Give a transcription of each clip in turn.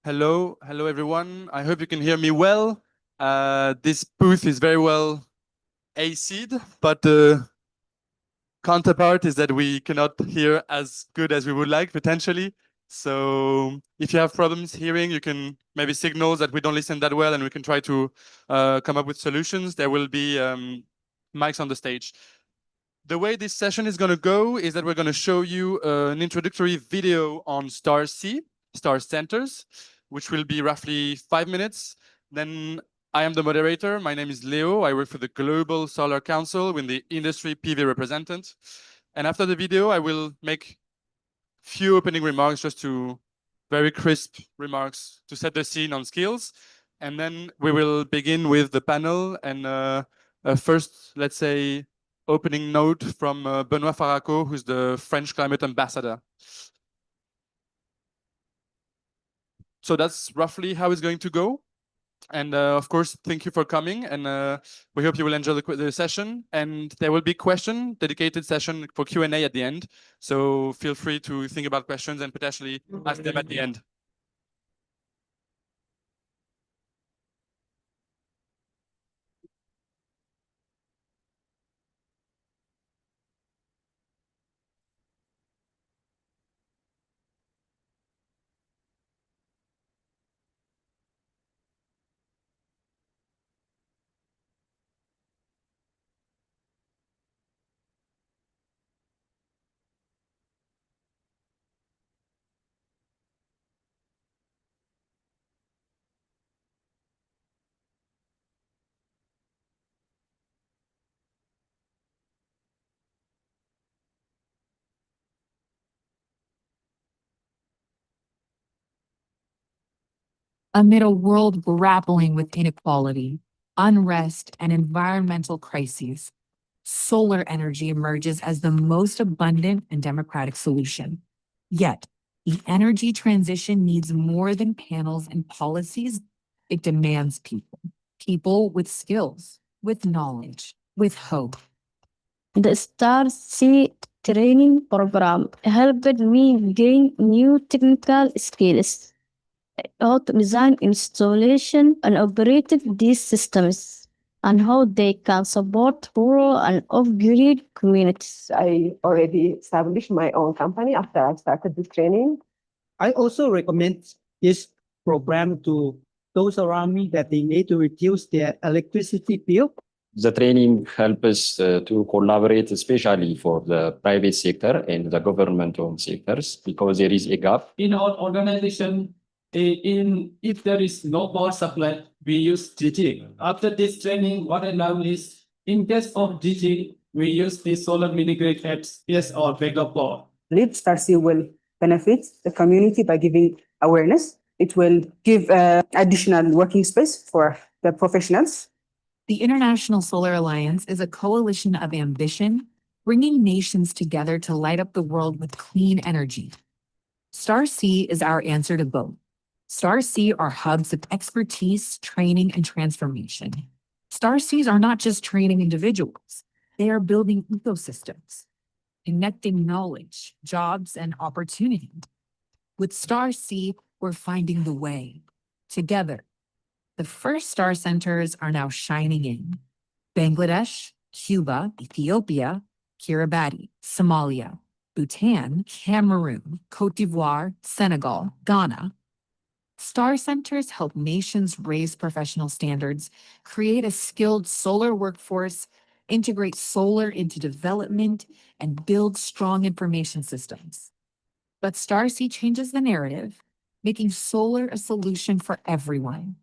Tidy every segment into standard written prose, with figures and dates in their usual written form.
Hello everyone. I hope you can hear me well. This booth is very well AC'd, but the counterpart is that we cannot hear as good as we would like potentially. So if you have problems hearing, you can maybe signal that we don't listen that well and we can try to come up with solutions. There will be mics on the stage. The way this session is going to go is that we're going to show you an introductory video on StarC, Star Centers, which will be roughly 5 minutes. Then I am the moderator. My name is Leo. I work for the Global Solar Council with the industry PV representative. And after the video, I will make few opening remarks, just to very crisp remarks to set the scene on skills. And then we will begin with the panel and first, let's say, opening note from Benoît Faraco, who's the French climate ambassador. So that's roughly how it's going to go. And of course, thank you for coming. And we hope you will enjoy the session. And there will be dedicated session for Q&A at the end. So feel free to think about questions and potentially ask them at the end. Amid a world grappling with inequality, unrest, and environmental crises, solar energy emerges as the most abundant and democratic solution. Yet, the energy transition needs more than panels and policies. It demands people with skills, with knowledge, with hope. The StarC training program helped me gain new technical skills, how to design, installation, and operate these systems, and how they can support rural and off-grid communities. I already established my own company after I started this training. I also recommend this program to those around me that they need to reduce their electricity bill. The training helps us to collaborate, especially for the private sector and the government-owned sectors, because there is a gap. In our organization, if there is no power supply, we use DG. After this training, what I learned is, in case of DG, we use the solar mini-grid SPS or backup power. Lead StarC will benefit the community by giving awareness. It will give additional working space for the professionals. The International Solar Alliance is a coalition of ambition, bringing nations together to light up the world with clean energy. StarC is our answer to both. StarC are hubs of expertise, training, and transformation. StarCs are not just training individuals. They are building ecosystems, connecting knowledge, jobs, and opportunity. With StarC, we're finding the way. Together, the first Star Centers are now shining in. Bangladesh, Cuba, Ethiopia, Kiribati, Somalia, Bhutan, Cameroon, Cote d'Ivoire, Senegal, Ghana. Star Centers help nations raise professional standards, create a skilled solar workforce, integrate solar into development, and build strong information systems. But StarC changes the narrative, making solar a solution for everyone.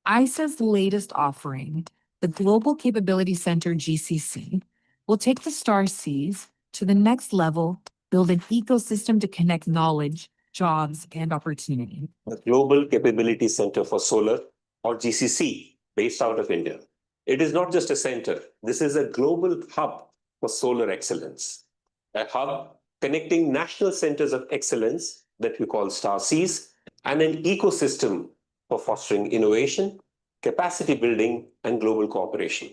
ISA's latest offering, the Global Capability Center GCC, will take the StarCs to the next level, build an ecosystem to connect knowledge, jobs, and opportunity. The Global Capability Center for Solar, or GCC, based out of India. It is not just a center. This is a global hub for solar excellence. A hub connecting national centers of excellence that we call StarCs, and an ecosystem for fostering innovation, capacity building, and global cooperation.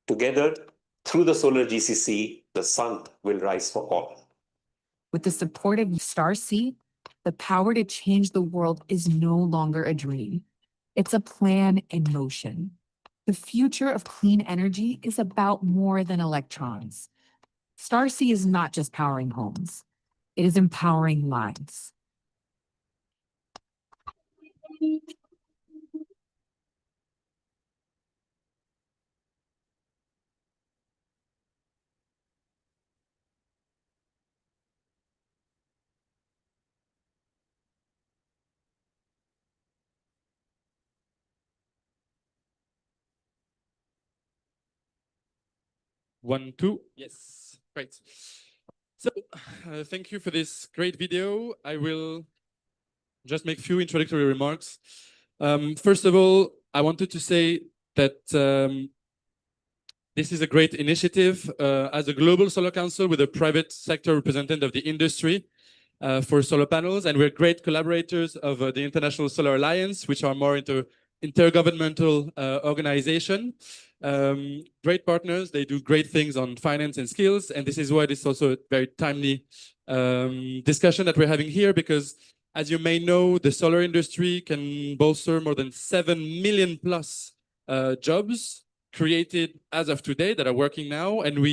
Together, through the Solar GCC, the sun will rise for all. With the support of StarC, The power to change the world is no longer a dream. It's a plan in motion. The future of clean energy is about more than electrons. Starseed is not just powering homes. It is empowering lives. One, two. Yes, great. So, thank you for this great video. I will just make a few introductory remarks. First of all, I wanted to say that this is a great initiative as a global solar council with a private sector representative of the industry for solar panels. And we're great collaborators of the International Solar Alliance, which are more into intergovernmental organization. Great partners, they do great things on finance and skills. And this is why this is also a very timely discussion that we're having here, because as you may know, the solar industry can bolster more than 7 million plus jobs created as of today that are working now. And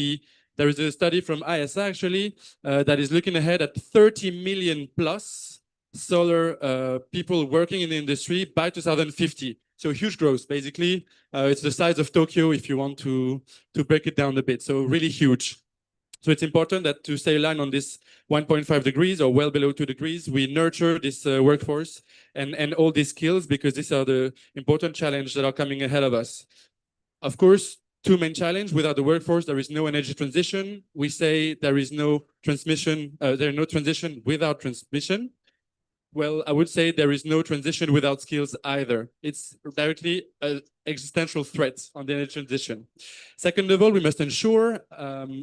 there is a study from ISA actually that is looking ahead at 30 million plus solar people working in the industry by 2050. So huge growth, basically. It's the size of Tokyo if you want to break it down a bit. So really huge. So it's important that to stay aligned on this 1.5 degrees or well below 2 degrees, we nurture this workforce and all these skills, because these are the important challenges that are coming ahead of us. Of course, two main challenges. Without the workforce, there is no energy transition. We say there is no transmission, there is no transition without transmission. Well, I would say there is no transition without skills either. It's directly an existential threat on the energy transition. Second of all, we must ensure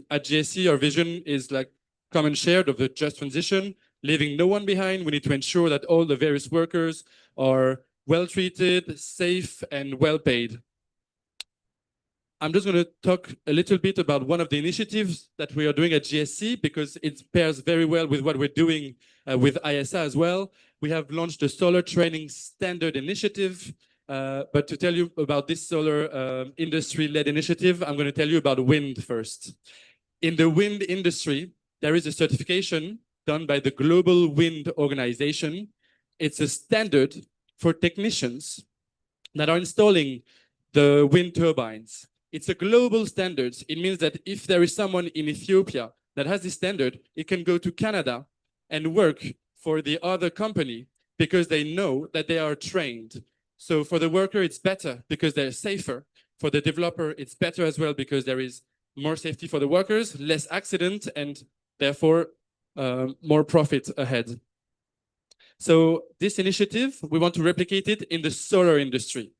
at GSE, our vision is like common shared of the just transition, leaving no one behind. We need to ensure that all the various workers are well treated, safe, and well paid. I'm just going to talk a little bit about one of the initiatives that we are doing at GSC, because it pairs very well with what we're doing with ISA as well. We have launched the Solar Training Standard Initiative. But to tell you about this solar industry-led initiative, I'm going to tell you about wind first. In the wind industry, there is a certification done by the Global Wind Organization. It's a standard for technicians that are installing the wind turbines. It's a global standard. It means that if there is someone in Ethiopia that has this standard, it can go to Canada and work for the other company because they know that they are trained. So for the worker, it's better because they're safer. For the developer, it's better as well because there is more safety for the workers, less accident, and therefore more profit ahead. So this initiative, we want to replicate it in the solar industry.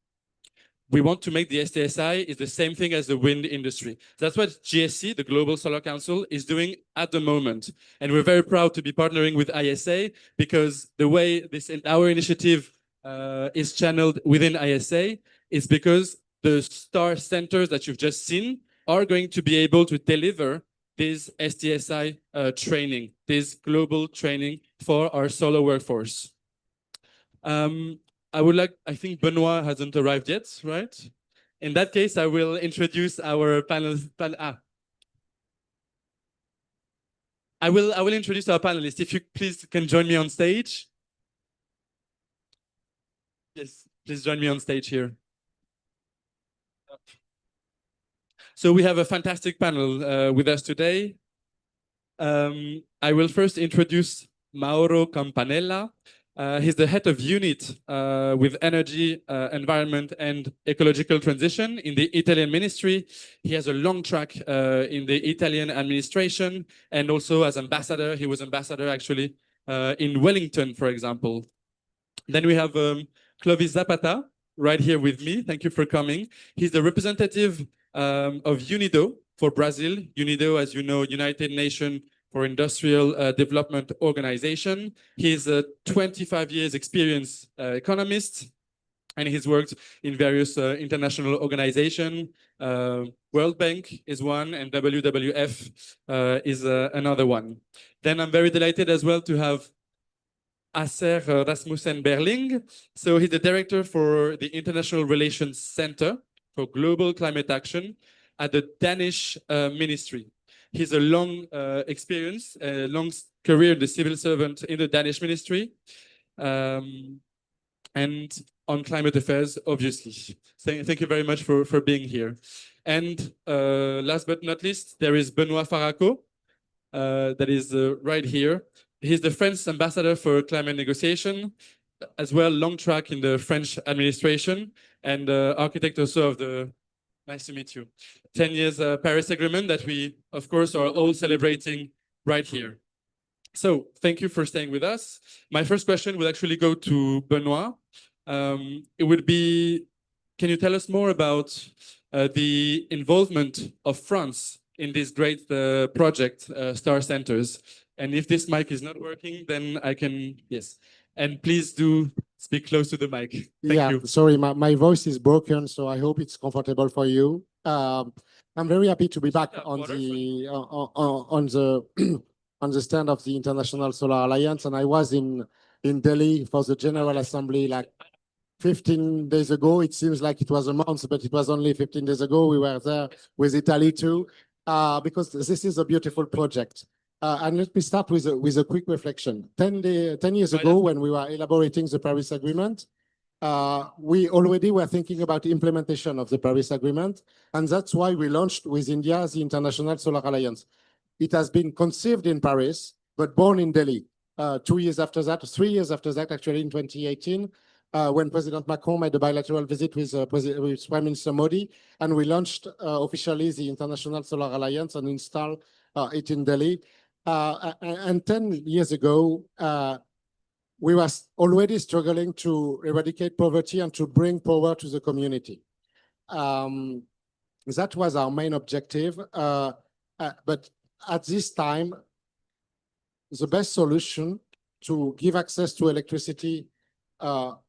We want to make the STSI is the same thing as the wind industry. That's what GSC, the Global Solar Council, is doing at the moment. And we're very proud to be partnering with ISA, because the way our initiative is channeled within ISA is because the star centers that you've just seen are going to be able to deliver this STSI training, this global training for our solar workforce. I think Benoit hasn't arrived yet, right? In that case, I will introduce our panelists. I will introduce our panelists. If you please can join me on stage. Yes, please join me on stage here. So we have a fantastic panel with us today. I will first introduce Mauro Campanella. He's the head of unit with energy, environment, and ecological transition in the Italian ministry. He has a long track in the Italian administration, and also as ambassador. He was ambassador actually in Wellington, for example. Then we have Clovis Zapata right here with me. Thank you for coming. He's the representative of UNIDO for Brazil. UNIDO, as you know, United Nations for Industrial Development Organization. He's a 25 years experienced economist, and he's worked in various international organizations. World Bank is one, and WWF is another one. Then I'm very delighted as well to have Acer Rasmussen Berling. So he's the director for the International Relations Center for Global Climate Action at the Danish Ministry. He's a long experience, a long career, the civil servant in the Danish Ministry, and on climate affairs, obviously. Thank you very much for being here. And last but not least, there is Benoît Faraco, that is right here. He's the French ambassador for climate negotiation, as well long track in the French administration, and architect also of the, nice to meet you, 10 years Paris Agreement that we, of course, are all celebrating right here. So thank you for staying with us. My first question will actually go to Benoît. It would be, can you tell us more about the involvement of France in this great project, Star Centers? And if this mic is not working, then I can, yes. And please do speak close to the mic. Thank you. Sorry, my voice is broken, so I hope it's comfortable for you. I'm very happy to be back on the on the stand of the International Solar Alliance, and I was in Delhi for the General Assembly like 15 days ago. It seems like it was a month, but it was only 15 days ago. We were there with Italy too, because this is a beautiful project. And let me start with a quick reflection. 10 years ago, when we were elaborating the Paris Agreement, we already were thinking about the implementation of the Paris Agreement, and that's why we launched with India the International Solar Alliance. It has been conceived in Paris, but born in Delhi. 2 years after that, 3 years after that, actually in 2018, when President Macron made a bilateral visit with Prime Minister Modi, and we launched officially the International Solar Alliance and installed it in Delhi. And 10 years ago, we were already struggling to eradicate poverty and to bring power to the community. That was our main objective. But at this time, the best solution to give access to electricity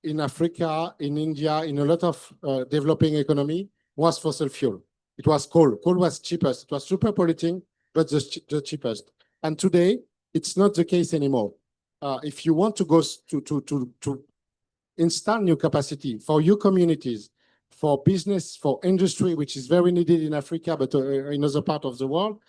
in Africa, in India, in a lot of developing economy was fossil fuel. It was coal. Coal was cheapest. It was super polluting, but the cheapest. And today, it's not the case anymore. If you want to go to install new capacity for your communities, for business, for industry, which is very needed in Africa, but in other parts of the world,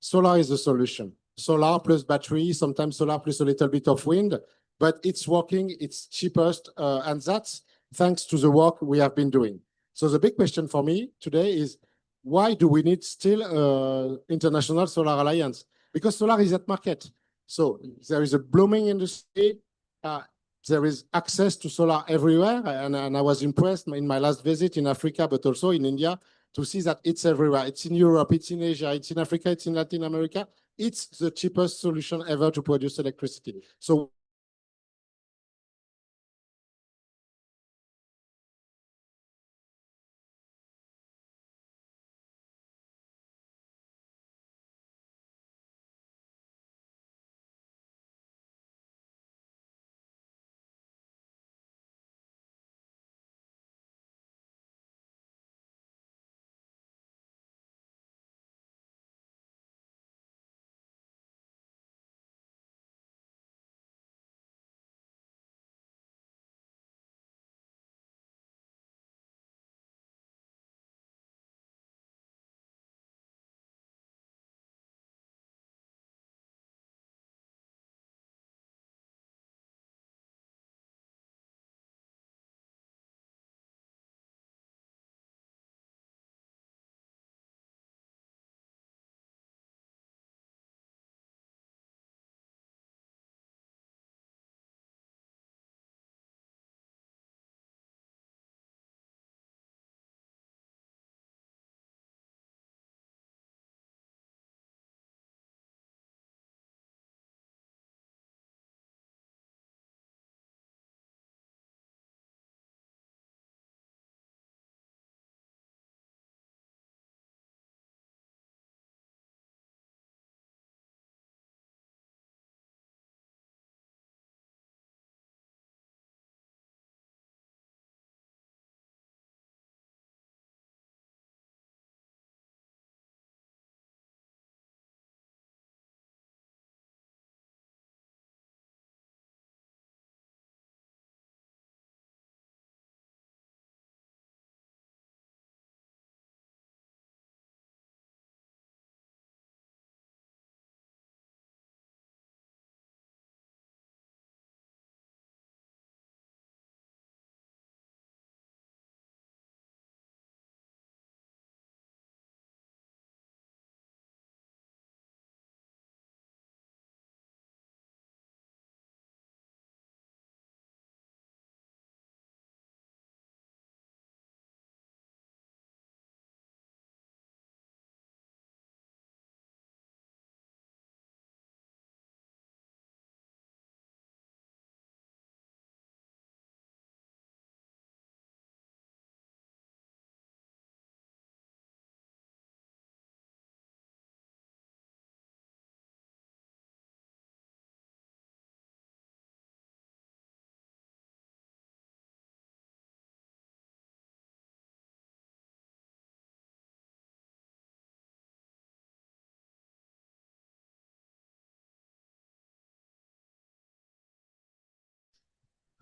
solar is the solution. Solar plus battery, sometimes solar plus a little bit of wind, but it's working, it's cheapest, and that's thanks to the work we have been doing. So the big question for me today is, why do we need still International Solar Alliance? Because solar is at market. So there is a blooming industry. There is access to solar everywhere. And I was impressed in my last visit in Africa, but also in India, to see that it's everywhere. It's in Europe, it's in Asia, it's in Africa, it's in Latin America. It's the cheapest solution ever to produce electricity. So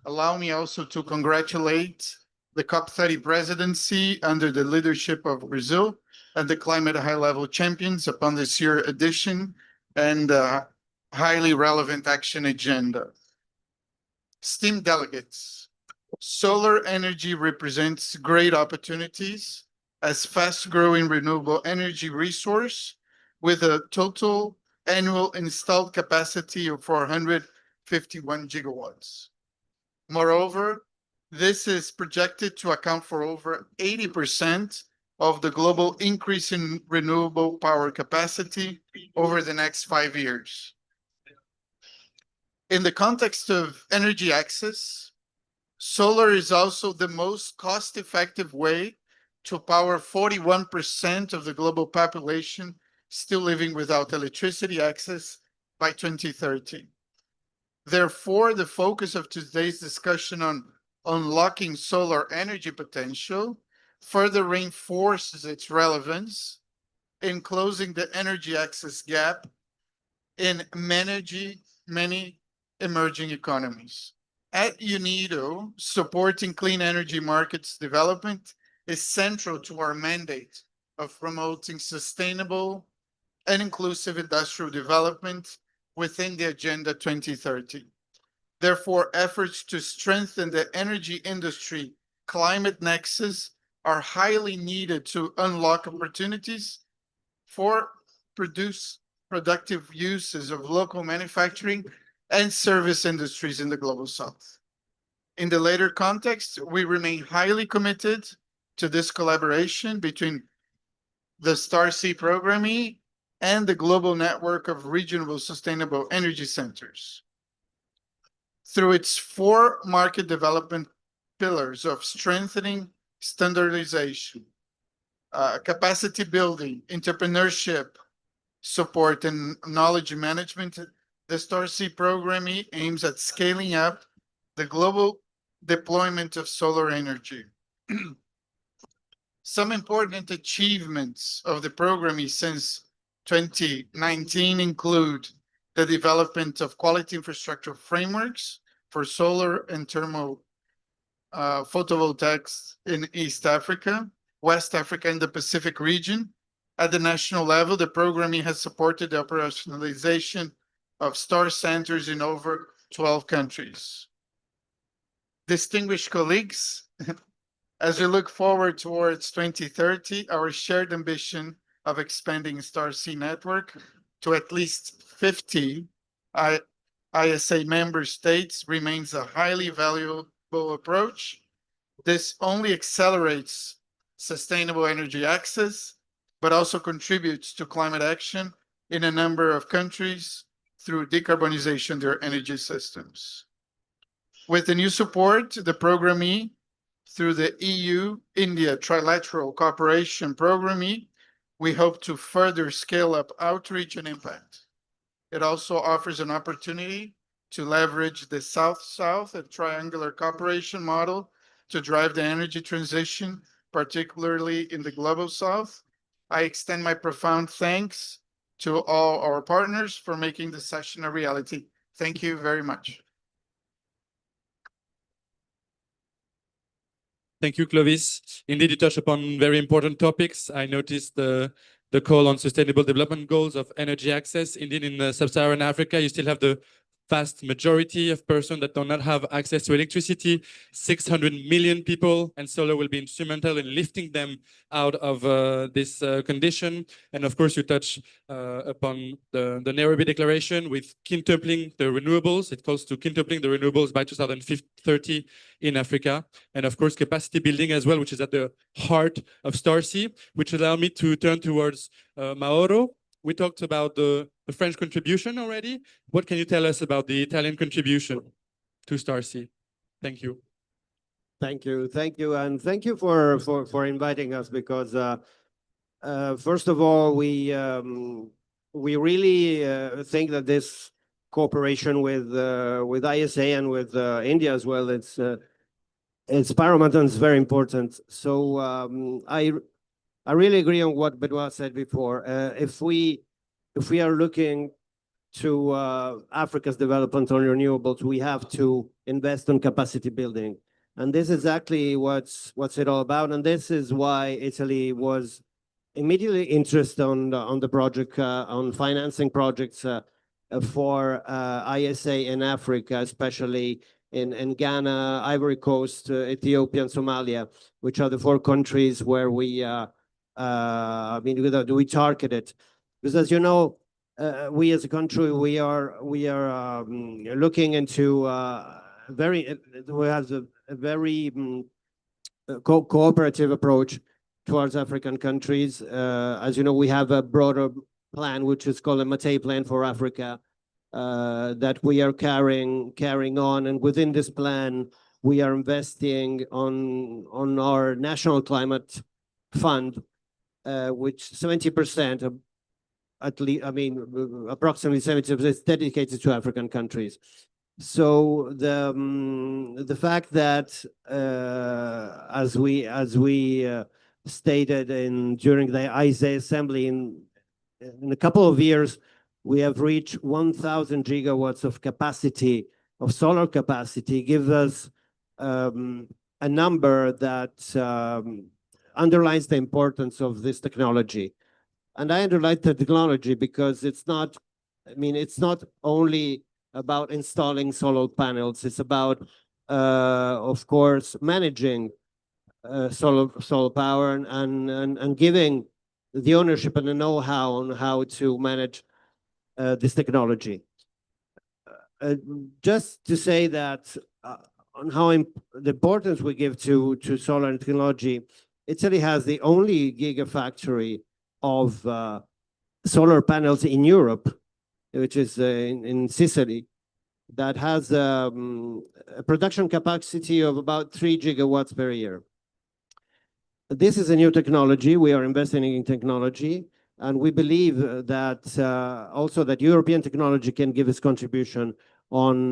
Allow me also to congratulate the COP30 presidency under the leadership of Brazil and the Climate High-Level Champions upon this year edition and highly relevant action agenda. Esteemed delegates, solar energy represents great opportunities as fast-growing renewable energy resource with a total annual installed capacity of 451 gigawatts. Moreover, this is projected to account for over 80% of the global increase in renewable power capacity over the next 5 years. In the context of energy access, solar is also the most cost-effective way to power 41% of the global population still living without electricity access by 2030. Therefore, the focus of today's discussion on unlocking solar energy potential further reinforces its relevance in closing the energy access gap in many emerging economies. At UNIDO, supporting clean energy markets development is central to our mandate of promoting sustainable and inclusive industrial development within the Agenda 2030. Therefore, efforts to strengthen the energy industry climate nexus are highly needed to unlock opportunities for productive uses of local manufacturing and service industries in the Global South. In the latter context, we remain highly committed to this collaboration between the STAR-C programme and the global network of regional sustainable energy centers. Through its 4 market development pillars of strengthening standardization, capacity building, entrepreneurship, support, and knowledge management, the STAR-C programme aims at scaling up the global deployment of solar energy. Some important achievements of the program since 2019 include the development of quality infrastructure frameworks for solar and thermal photovoltaics in East Africa, West Africa, and the Pacific region. At the national level, the program has supported the operationalization of STAR centers in over 12 countries. Distinguished colleagues, as we look forward towards 2030, our shared ambition of expanding STAR-C network to at least 50 ISA member states remains a highly valuable approach. This only accelerates sustainable energy access, but also contributes to climate action in a number of countries through decarbonization of their energy systems. With the new support, the programme through the EU-India Trilateral Cooperation Programme, we hope to further scale up outreach and impact. It also offers an opportunity to leverage the South-South and triangular cooperation model to drive the energy transition, particularly in the Global South. I extend my profound thanks to all our partners for making the session a reality. Thank you very much. Thank you, Clovis. Indeed, you touched upon very important topics. I noticed the call on sustainable development goals of energy access. Indeed, in sub-Saharan Africa, you still have the vast majority of persons that do not have access to electricity, 600 million people, and solar will be instrumental in lifting them out of this condition. And of course, you touch upon the Nairobi Declaration with quintupling the renewables. It calls to quintupling the renewables by 2030 in Africa. And of course, capacity building as well, which is at the heart of STAR-C, which allow me to turn towards Mauro. We talked about the French contribution already. What can you tell us about the Italian contribution to STAR-C? Thank you. Thank you, and thank you for inviting us because first of all, we really think that this cooperation with ISA and with India as well, it's paramount and it's very important. So I really agree on what Benoit said before. If we are looking to Africa's development on renewables, we have to invest on capacity building. And this is exactly what's it all about. And this is why Italy was immediately interested on the project, on financing projects for ISA in Africa, especially in Ghana, Ivory Coast, Ethiopia, and Somalia, which are the 4 countries where we we targeted. Because as you know, we as a country, we are looking into we have a very cooperative approach towards African countries. As you know, we have a broader plan, which is called a Mattei Plan for Africa, that we are carrying on. And within this plan, we are investing on our national climate fund, which 70%, approximately 70% is dedicated to African countries. So the fact that as we stated during the ISA assembly, in a couple of years, we have reached 1,000 gigawatts of capacity, of solar capacity, gives us a number that underlines the importance of this technology. And I underline the technology because it's not only about installing solar panels. It's about, of course, managing solar power and giving the ownership and the know-how on how to manage this technology. Just to say that on how the importance we give to solar technology, Italy has the only gigafactory of solar panels in Europe, which is in Sicily, that has a production capacity of about 3 gigawatts per year. This is a new technology. We are investing in technology, and we believe that also that European technology can give its contribution on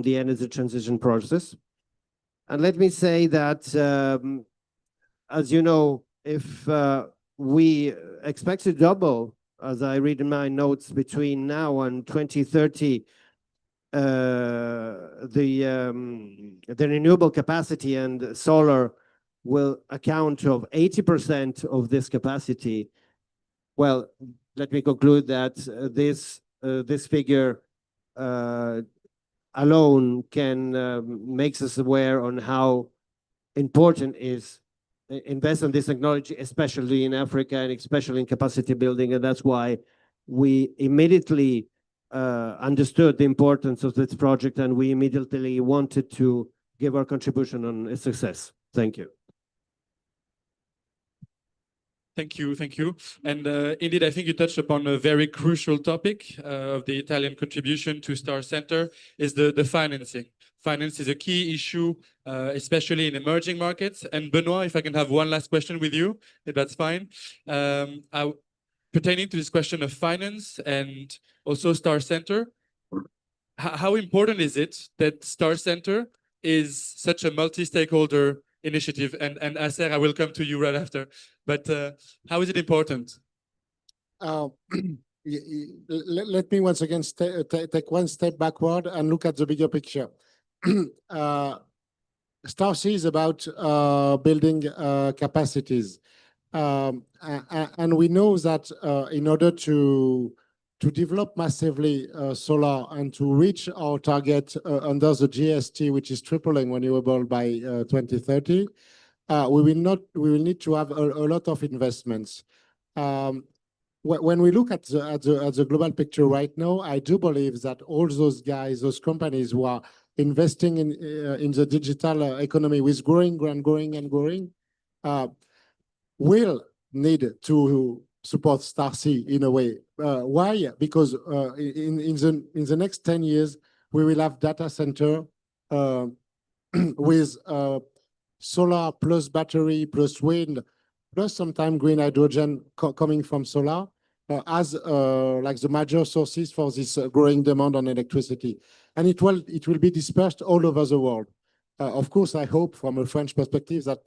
the energy transition process. And let me say that, as you know, if we expect to double, as I read in my notes, between now and 2030, the renewable capacity, and solar will account of 80% of this capacity. Well, let me conclude that this figure alone can makes us aware on how important is invest in this technology, especially in Africa and especially in capacity building. And that's why we immediately understood the importance of this project, and we immediately wanted to give our contribution on its success. Thank you. Thank you, thank you. And indeed, I think you touched upon a very crucial topic of the Italian contribution to Star Center, is the financing. Finance is a key issue, especially in emerging markets. And Benoit, if I can have one last question with you, if that's fine. Pertaining to this question of finance and also Star Center, how important is it that Star Center is such a multi-stakeholder initiative? And Acer, I will come to you right after. But how is it important? Let me once again take one step backward and look at the bigger picture. Star C is about building capacities. And we know that in order to develop massively solar and to reach our target under the GST, which is tripling renewable by 2030, we will need to have a lot of investments. When we look at the global picture right now, I do believe that all those guys, those companies who are investing in the digital economy with growing, will need to support Star C in a way. Why? Because in the next 10 years, we will have data center with solar plus battery plus wind plus sometime green hydrogen coming from solar as like the major sources for this growing demand on electricity. And it will be dispersed all over the world. Of course, I hope from a French perspective that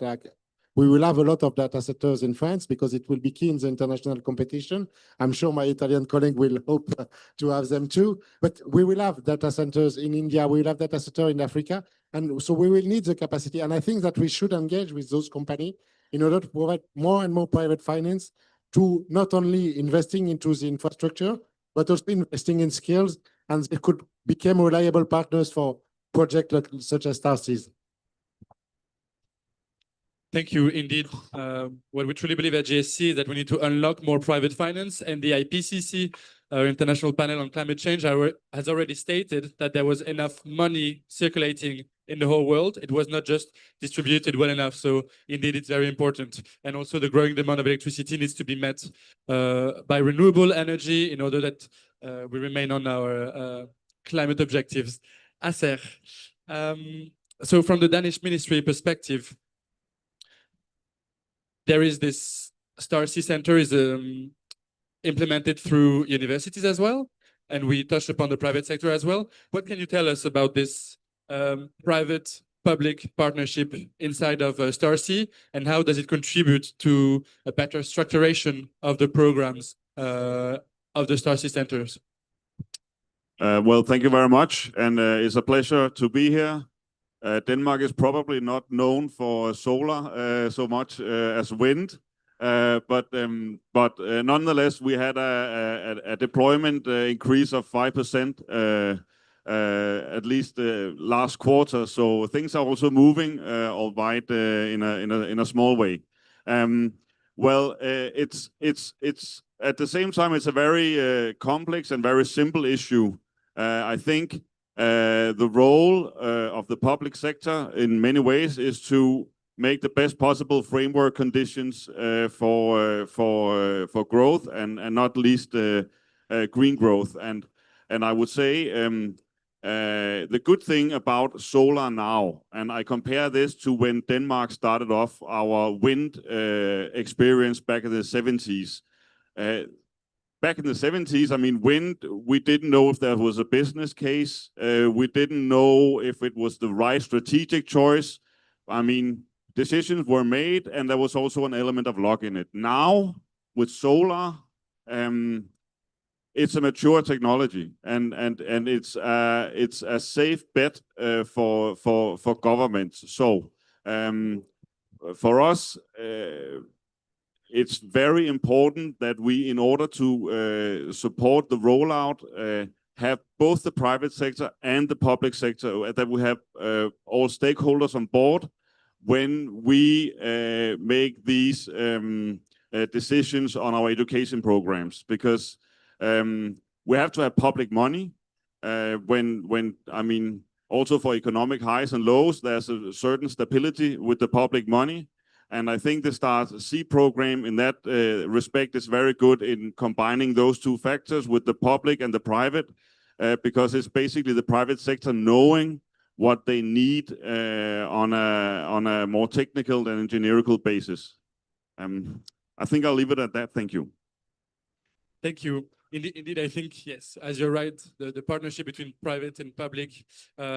We will have a lot of data centers in France because it will be key in the international competition. I'm sure my Italian colleague will hope to have them too. But we will have data centers in India. We will have data center in Africa. And so we will need the capacity. And I think that we should engage with those companies in order to provide more and more private finance to not only investing into the infrastructure, but also investing in skills, and they could become reliable partners for projects such as Starseed. Thank you. Indeed, what we truly believe at GSC is that we need to unlock more private finance, and the IPCC, our International Panel on Climate Change, has already stated that there was enough money circulating in the whole world. It was not just distributed well enough. So indeed, it's very important. And also the growing demand of electricity needs to be met by renewable energy in order that we remain on our climate objectives. Acer. So from the Danish Ministry perspective, there is this Starseed Center is implemented through universities as well. And we touched upon the private sector as well. What can you tell us about this private-public partnership inside of Starseed, and how does it contribute to a better structuration of the programs of the Starseed centers? Well, thank you very much. And it's a pleasure to be here. Denmark is probably not known for solar so much as wind. But nonetheless, we had a deployment increase of 5% at least last quarter. So things are also moving, albeit in a small way. Well, it's at the same time it's a very complex and very simple issue. I think the role of the public sector in many ways is to make the best possible framework conditions for growth and not least green growth. And I would say the good thing about solar now, and I compare this to when Denmark started off our wind experience back in the 70s. Back in the 70s, I mean, wind, we didn't know if there was a business case. We didn't know if it was the right strategic choice. I mean, decisions were made, and there was also an element of luck in it. Now, with solar, it's a mature technology, and it's a safe bet for governments. So for us, it's very important that we, in order to support the rollout, have both the private sector and the public sector, that we have all stakeholders on board when we make these decisions on our education programs, because we have to have public money. When I mean, also for economic highs and lows, there's a certain stability with the public money. And I think the Starseed program in that respect is very good in combining those two factors with the public and the private, because it's basically the private sector knowing what they need on a more technical and engineerical basis. I think I'll leave it at that. Thank you. Thank you. Indeed, I think, yes, as you're right, the partnership between private and public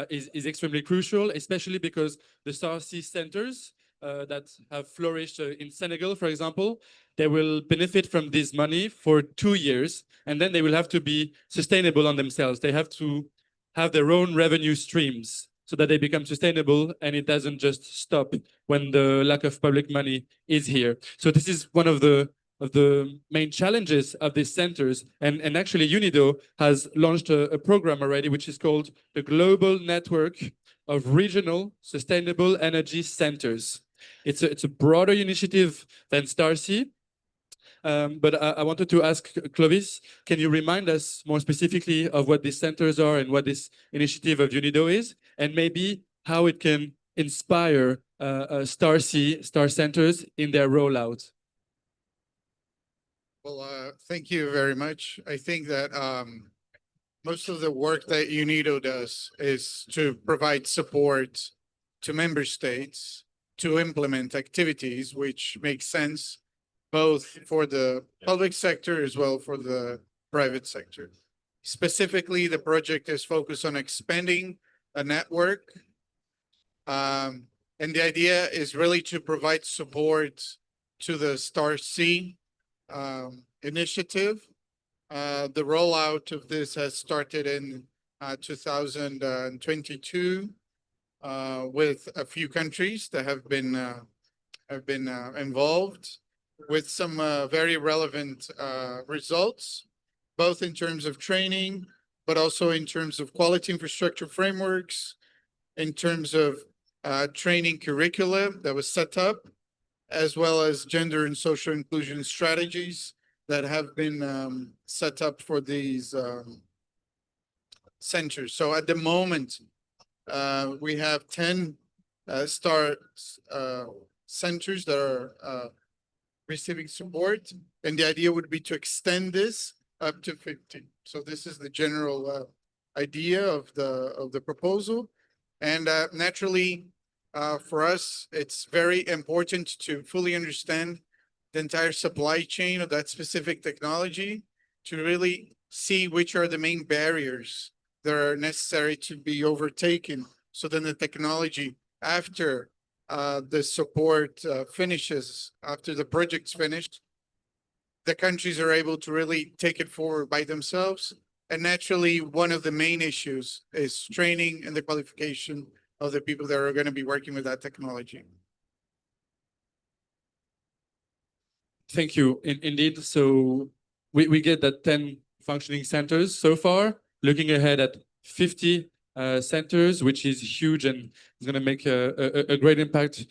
is extremely crucial, especially because the Starseed centers that have flourished in Senegal, for example, they will benefit from this money for 2 years, and then they will have to be sustainable on themselves. They have to have their own revenue streams so that they become sustainable, and it doesn't just stop when the lack of public money is here. So this is one of the main challenges of these centers. And actually, UNIDO has launched a program already, which is called the Global Network of Regional Sustainable Energy Centers. It's a broader initiative than Starseed. But I wanted to ask Clovis, can you remind us more specifically of what these centers are and what this initiative of UNIDO is, and maybe how it can inspire Starseed, Star Centers in their rollout? Well, thank you very much. I think that most of the work that UNIDO does is to provide support to member states to implement activities which make sense both for the public sector as well for the private sector. Specifically, the project is focused on expanding a network And the idea is really to provide support to the Star C initiative. The rollout of this has started in 2022 with a few countries that have been involved with some very relevant results, both in terms of training, but also in terms of quality infrastructure frameworks, in terms of training curricula that was set up, as well as gender and social inclusion strategies that have been set up for these centers. So at the moment, we have 10 STAR centers that are receiving support, and the idea would be to extend this up to 50. So this is the general idea of the proposal. And naturally, for us, it's very important to fully understand the entire supply chain of that specific technology to really see which are the main barriers that are necessary to be overtaken. So then the technology, after the support finishes, after the project's finished, the countries are able to really take it forward by themselves. And naturally, one of the main issues is training and the qualification of the people that are going to be working with that technology. Thank you. Indeed, so we get that 10 functioning centers so far, looking ahead at 50 centers, which is huge and is going to make a great impact.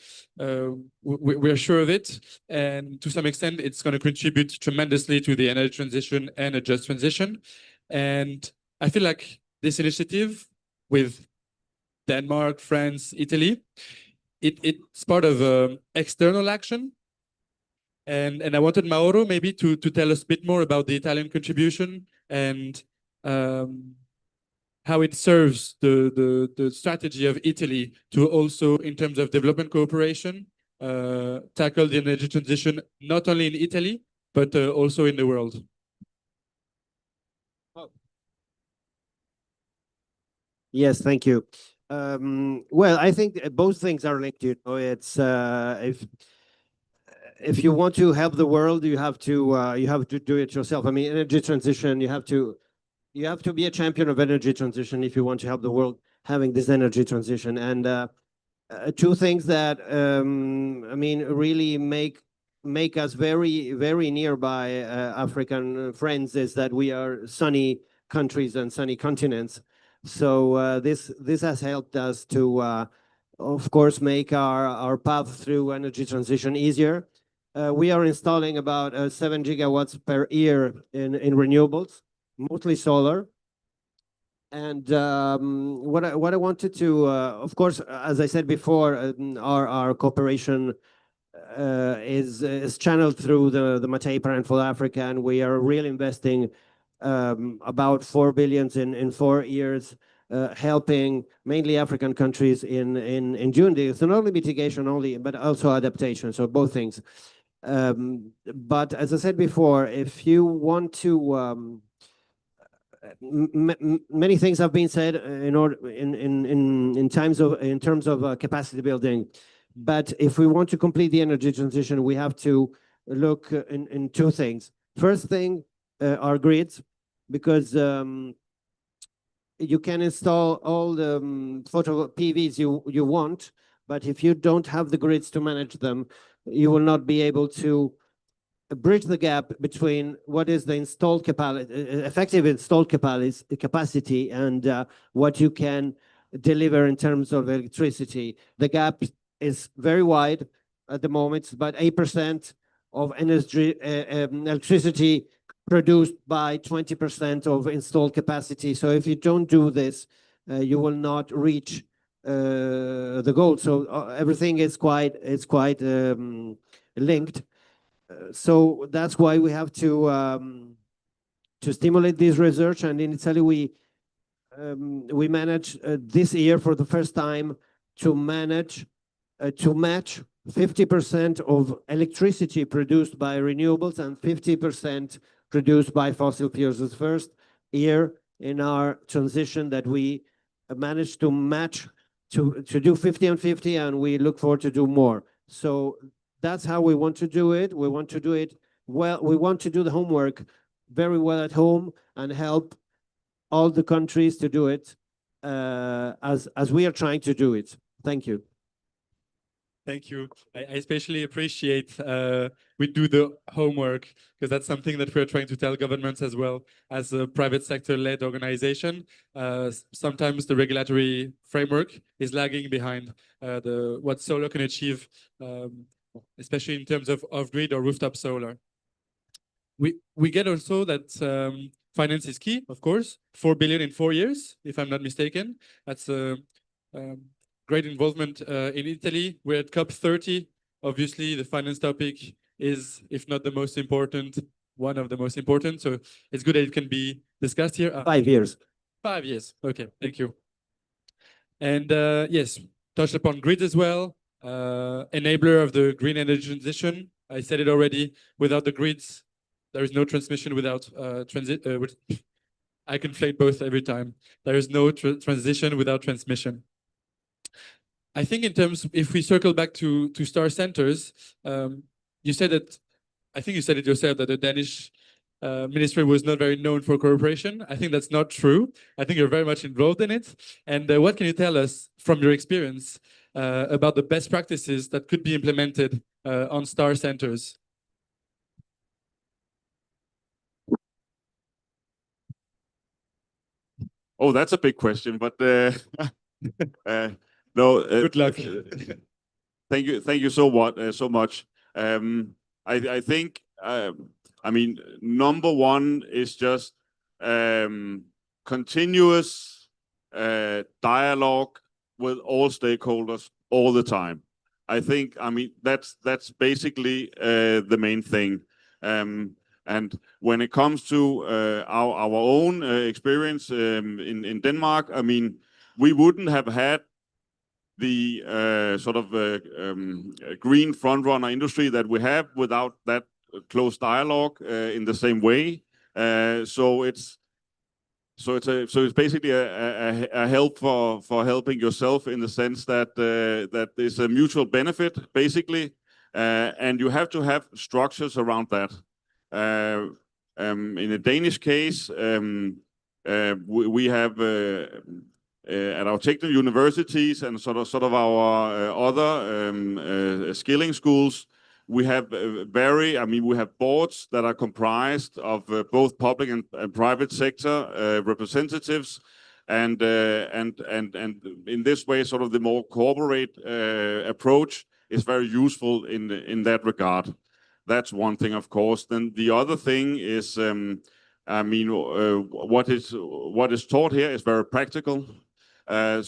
We're sure of it. And to some extent, it's going to contribute tremendously to the energy transition and a just transition. And I feel like this initiative with Denmark, France, Italy, it's part of external action. And I wanted Mauro maybe to tell us a bit more about the Italian contribution and how it serves the strategy of Italy to also, in terms of development cooperation, tackle the energy transition, not only in Italy, but also in the world. Yes, thank you. Well, I think both things are linked. You know, it's if you want to help the world, you have to do it yourself. I mean, energy transition, you have to be a champion of energy transition if you want to help the world having this energy transition. And two things that I mean really make us very, very nearby African friends is that we are sunny countries and sunny continents. So this has helped us to, of course, make our path through energy transition easier. We are installing about 7 gigawatts per year in renewables, mostly solar. And what I wanted to, of course, as I said before, our cooperation is channeled through the Mattei Plan for Africa, and we are really investing about 4 billion in 4 years, helping mainly African countries in June. So not only mitigation only, but also adaptation. So both things. But as I said before, if you want to, many things have been said in terms of capacity building. But if we want to complete the energy transition, we have to look in two things. First thing are grids, because you can install all the photo PVs you want, but if you don't have the grids to manage them, you will not be able to bridge the gap between what is the installed capacity, effective installed capacity, and what you can deliver in terms of electricity. The gap is very wide at the moment. It's about 8% of energy electricity produced by 20% of installed capacity. So if you don't do this, you will not reach the goal. So everything is quite linked. So that's why we have to stimulate this research. And in Italy, we managed this year for the first time to match 50% of electricity produced by renewables and 50% produced by fossil fuels. It's the first year in our transition that we managed to match to do 50 and 50, and we look forward to do more. So that's how we want to do it. We want to do it well. We want to do the homework very well at home and help all the countries to do it as we are trying to do it. Thank you. Thank you. I especially appreciate we do the homework, because that's something that we're trying to tell governments as well. As a private sector-led organization, sometimes the regulatory framework is lagging behind what solar can achieve, especially in terms of off-grid or rooftop solar. We get also that finance is key, of course. 4 billion in 4 years, if I'm not mistaken. That's great involvement in Italy. We're at COP30. Obviously, the finance topic is, if not the most important, one of the most important. So it's good that it can be discussed here. 5 years. 5 years. Okay, thank you. And yes, touched upon grid as well. Enabler of the green energy transition. I said it already. Without the grids, there is no transmission without transit. I conflate both every time. There is no transition without transmission. I think in terms, if we circle back to star centers, you said that, I think you said it yourself, that the Danish ministry was not very known for cooperation. I think that's not true. I think you're very much involved in it. And what can you tell us from your experience about the best practices that could be implemented on star centers? Oh, that's a big question, but no. Good luck. Thank you so much. I think I mean, number one is just continuous dialogue with all stakeholders all the time. I think, I mean, that's basically the main thing. And when it comes to our own experience in Denmark, I mean, we wouldn't have had the sort of green front-runner industry that we have without that close dialogue in the same way. So it's basically a help for helping yourself, in the sense that that is a mutual benefit, basically, and you have to have structures around that. In a Danish case, we have at our technical universities and sort of our other skilling schools, we have I mean, we have boards that are comprised of both public and private sector representatives, and in this way, sort of the more corporate approach is very useful in that regard. That's one thing, of course. Then the other thing is, I mean, what is taught here is very practical. I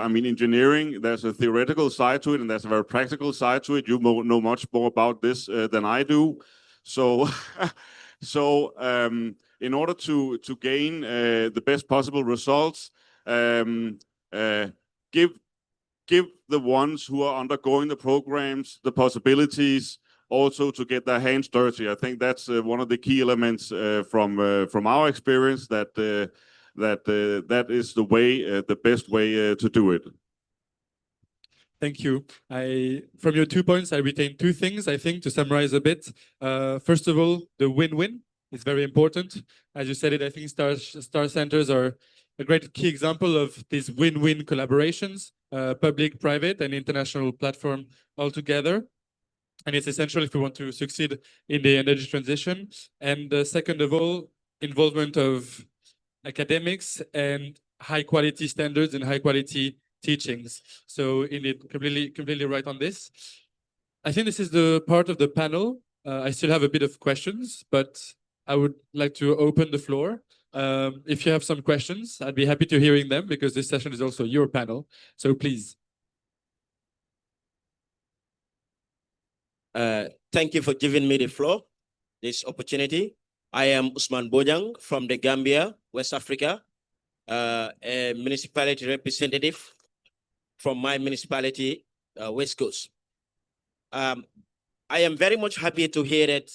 mean, engineering, there's a theoretical side to it, and there's a very practical side to it. You know much more about this than I do. So, in order to gain the best possible results, give the ones who are undergoing the programs the possibilities also to get their hands dirty. I think that's one of the key elements from our experience, that that is the way, the best way to do it. Thank you. From your 2 points, I retain 2 things, I think, to summarize a bit. First of all, the win-win is very important. As you said it, I think star centers are a great key example of these win-win collaborations, public, private, and international platform all together. And it's essential if we want to succeed in the energy transition. And second of all, involvement of academics and high-quality standards and high-quality teachings. So indeed, completely right on this. I think this is the part of the panel. I still have a bit of questions, but I would like to open the floor. If you have some questions, I'd be happy to hearing them, because this session is also your panel. So please. Thank you for giving me the floor, this opportunity. I am Usman Bojang from the Gambia, West Africa, a municipality representative from my municipality, West Coast. I am very much happy to hear that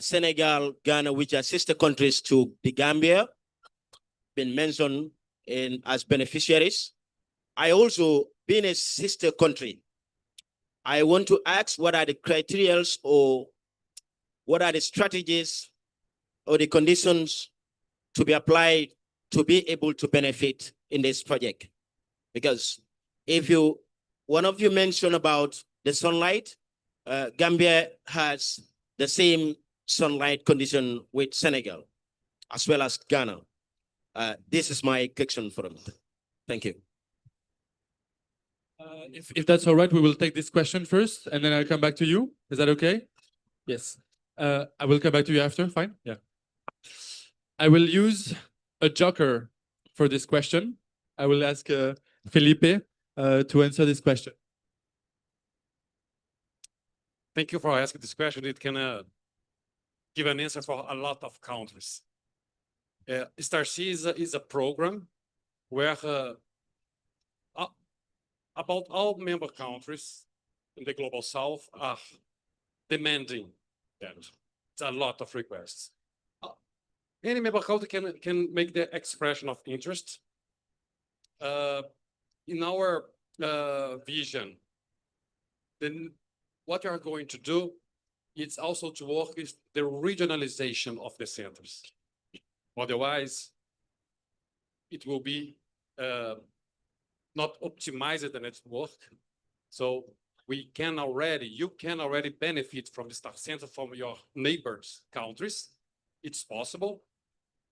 Senegal, Ghana, which are sister countries to the Gambia, been mentioned as beneficiaries I also, being a sister country, I want to ask what are the criteria or what are the strategies or the conditions to be applied to be able to benefit in this project? Because one of you mentioned about the sunlight, Gambia has the same sunlight condition with Senegal, as well as Ghana. This is my question for them. Thank you. If that's all right, we will take this question first, and then I'll come back to you. Is that okay? Yes. I will come back to you after. Fine. Yeah. I will use a joker for this question. I will ask Felipe to answer this question. Thank you for asking this question. It can give an answer for a lot of countries. StarC is a program where about all member countries in the Global South are demanding that. It's a lot of requests. Any member country can make the expression of interest. In our vision, then what we are going to do is also to work with the regionalization of the centers. Otherwise, it will be not optimized the network. So you can already benefit from the Star Center from your neighbors' countries. It's possible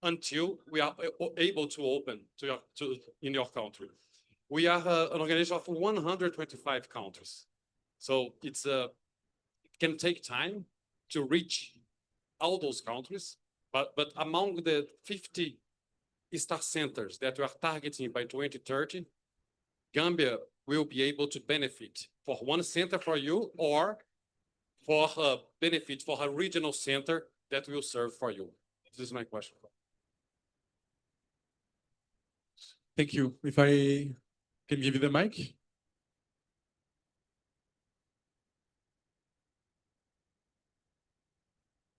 until we are able to open in your country. We are an organization of 125 countries. So it can take time to reach all those countries, but among the 50 Star Centers that we are targeting by 2030, Gambia will be able to benefit for one center for you or for a benefit for a regional center that will serve for you. This is my question. Thank you. If I can give you the mic.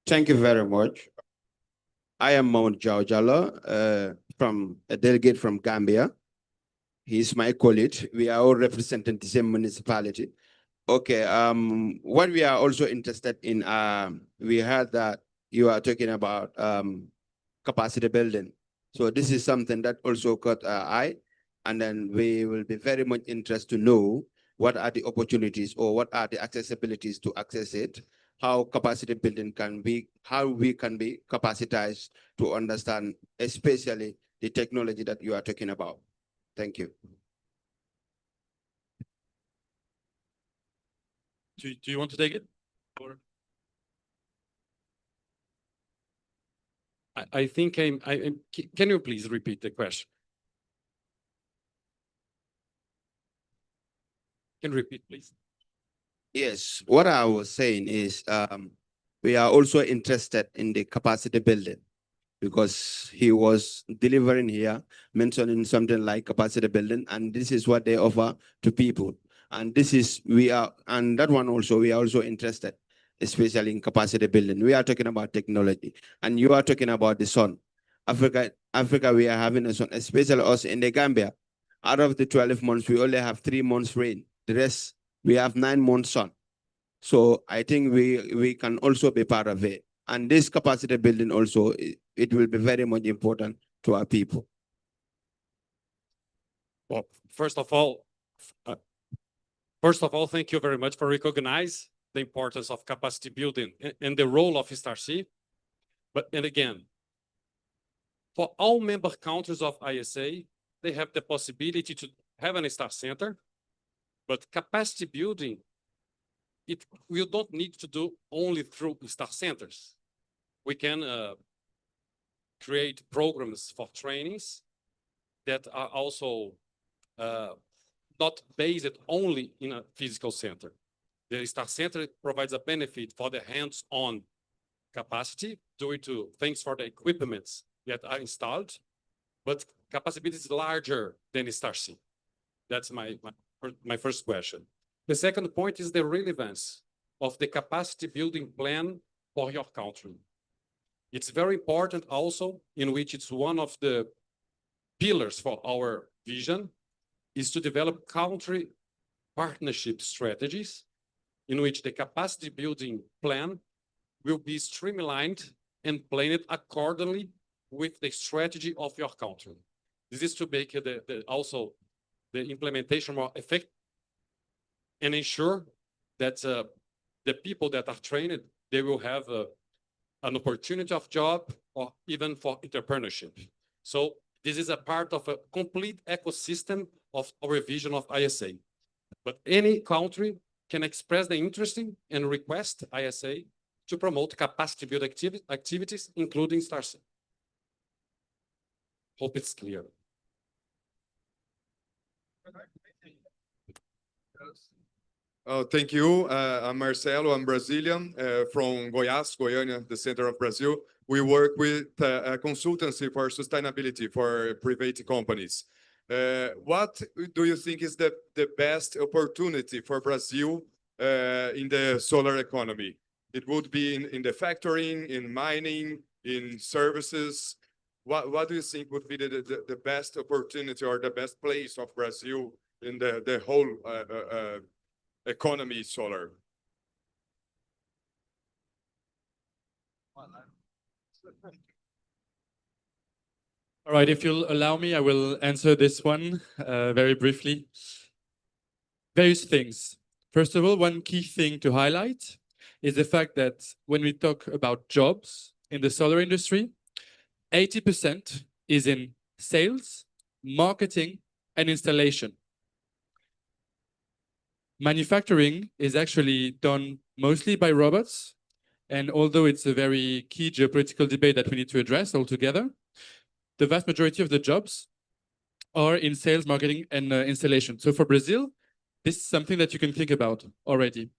Thank you very much. I am Mount Jao Jallo, from a delegate from Gambia. He's my colleague. We are all representing the same municipality. Okay, what we are also interested in, we heard that you are talking about capacity building. So this is something that also caught our eye, and then we will be very much interested to know what are the opportunities or what are the accessibilities to access it, how capacity building can be, how we can be capacitized to understand, especially the technology that you are talking about. Thank you. Do you want to take it? Or? I think can you please repeat the question? Can you repeat, please? Yes, what I was saying is we are also interested in the capacity building, because he was delivering here, mentioning something like capacity building, and this is what they offer to people. And this is, and that one also, we are also interested, especially in capacity building. We are talking about technology, and you are talking about the sun. Africa, we are having a sun, especially us in the Gambia. Out of the 12 months, we only have 3 months rain. The rest, we have 9 months sun. So I think we can also be part of it. And this capacity building also, it will be very much important to our people. Well, first of all, thank you very much for recognizing the importance of capacity building and the role of StarC. And again, for all member countries of ISA, they have the possibility to have an Star Center, but capacity building, we don't need to do only through Star Centers. We can create programs for trainings that are also not based only in a physical center. The Star Center provides a benefit for the hands-on capacity due to thanks for the equipments that are installed, but capacity is larger than StarC. That's my first question. The second point is the relevance of the capacity building plan for your country. It's very important also, in which it's one of the pillars for our vision, is to develop country partnership strategies in which the capacity building plan will be streamlined and planned accordingly with the strategy of your country. This is to make also the implementation more effective and ensure that the people that are trained, they will have an opportunity of job or even for entrepreneurship. So this is a part of a complete ecosystem of our vision of ISA. But any country can express the interest in and request ISA to promote capacity building activities, including StarC. Hope it's clear. Thank you. I'm Marcelo. I'm Brazilian from Goiás, Goiânia, the center of Brazil. We work with a consultancy for sustainability for private companies. What do you think is the best opportunity for Brazil in the solar economy? It would be in the factoring, in mining, in services. What do you think would be the best opportunity or the best place of Brazil in the whole economy solar? All right, if you'll allow me, I will answer this one very briefly. Various things. First of all, one key thing to highlight is the fact that when we talk about jobs in the solar industry, 80% is in sales, marketing, and installation. Manufacturing is actually done mostly by robots. And although it's a very key geopolitical debate that we need to address altogether, the vast majority of the jobs are in sales, marketing, and installation. So for Brazil, this is something that you can think about already.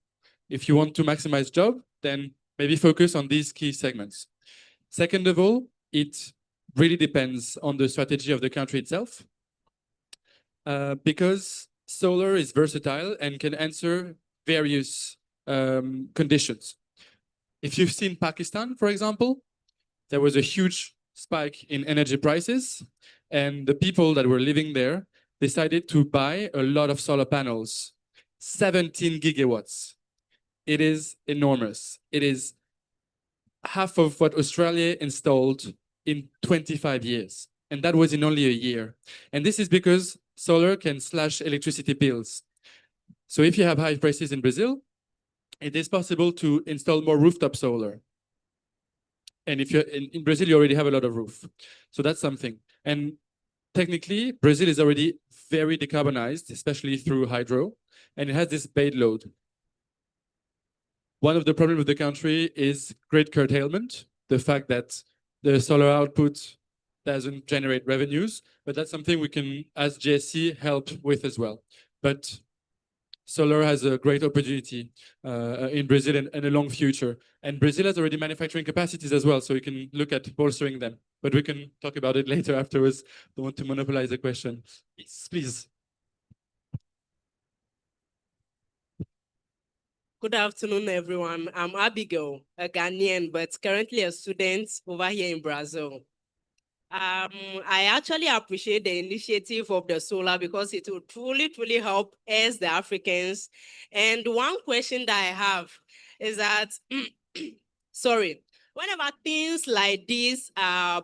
If you want to maximize job, then maybe focus on these key segments. Second of all, it really depends on the strategy of the country itself, because solar is versatile and can answer various conditions. If you've seen Pakistan, for example, there was a huge spike in energy prices, and the people that were living there decided to buy a lot of solar panels, 17 gigawatts. It is enormous. It is half of what Australia installed in 25 years. And that was in only a year. And this is because solar can slash electricity bills. So if you have high prices in Brazil, it is possible to install more rooftop solar. And if you're in Brazil, you already have a lot of roof. So that's something. And technically, Brazil is already very decarbonized, especially through hydro, and it has this base load. One of the problems with the country is grid curtailment, the fact that the solar output doesn't generate revenues, but that's something we can, as GSC, help with as well. But solar has a great opportunity in Brazil and a long future. And Brazil has already manufacturing capacities as well, so we can look at bolstering them. But we can talk about it later afterwards. Don't want to monopolize the question. Yes, please. Good afternoon, everyone. I'm Abigail, a Ghanaian, but currently a student over here in Brazil. I actually appreciate the initiative of the solar because it will truly help us, the Africans. And one question that I have is that, sorry, whenever things like this,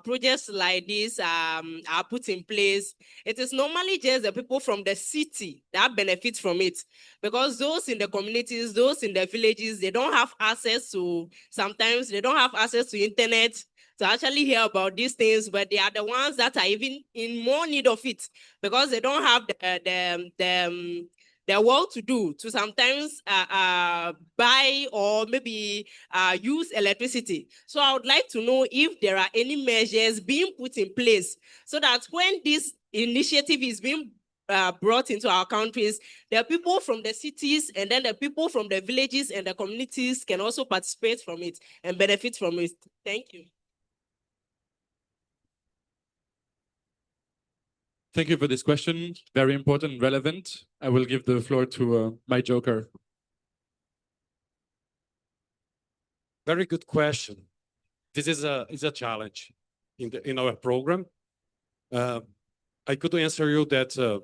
projects like this are put in place, it is normally just the people from the city that benefit from it. Because those in the communities, those in the villages, they don't have access to, sometimes they don't have access to internet to actually hear about these things, but they are the ones that are even in more need of it because they don't have the work to do to sometimes buy or maybe use electricity. So I would like to know if there are any measures being put in place so that when this initiative is being brought into our countries, the people from the cities and then the people from the villages and the communities can also participate from it and benefit from it. Thank you. Thank you for this question. Very important and relevant. I will give the floor to my joker. Very good question. This is a challenge in our program. I could answer you that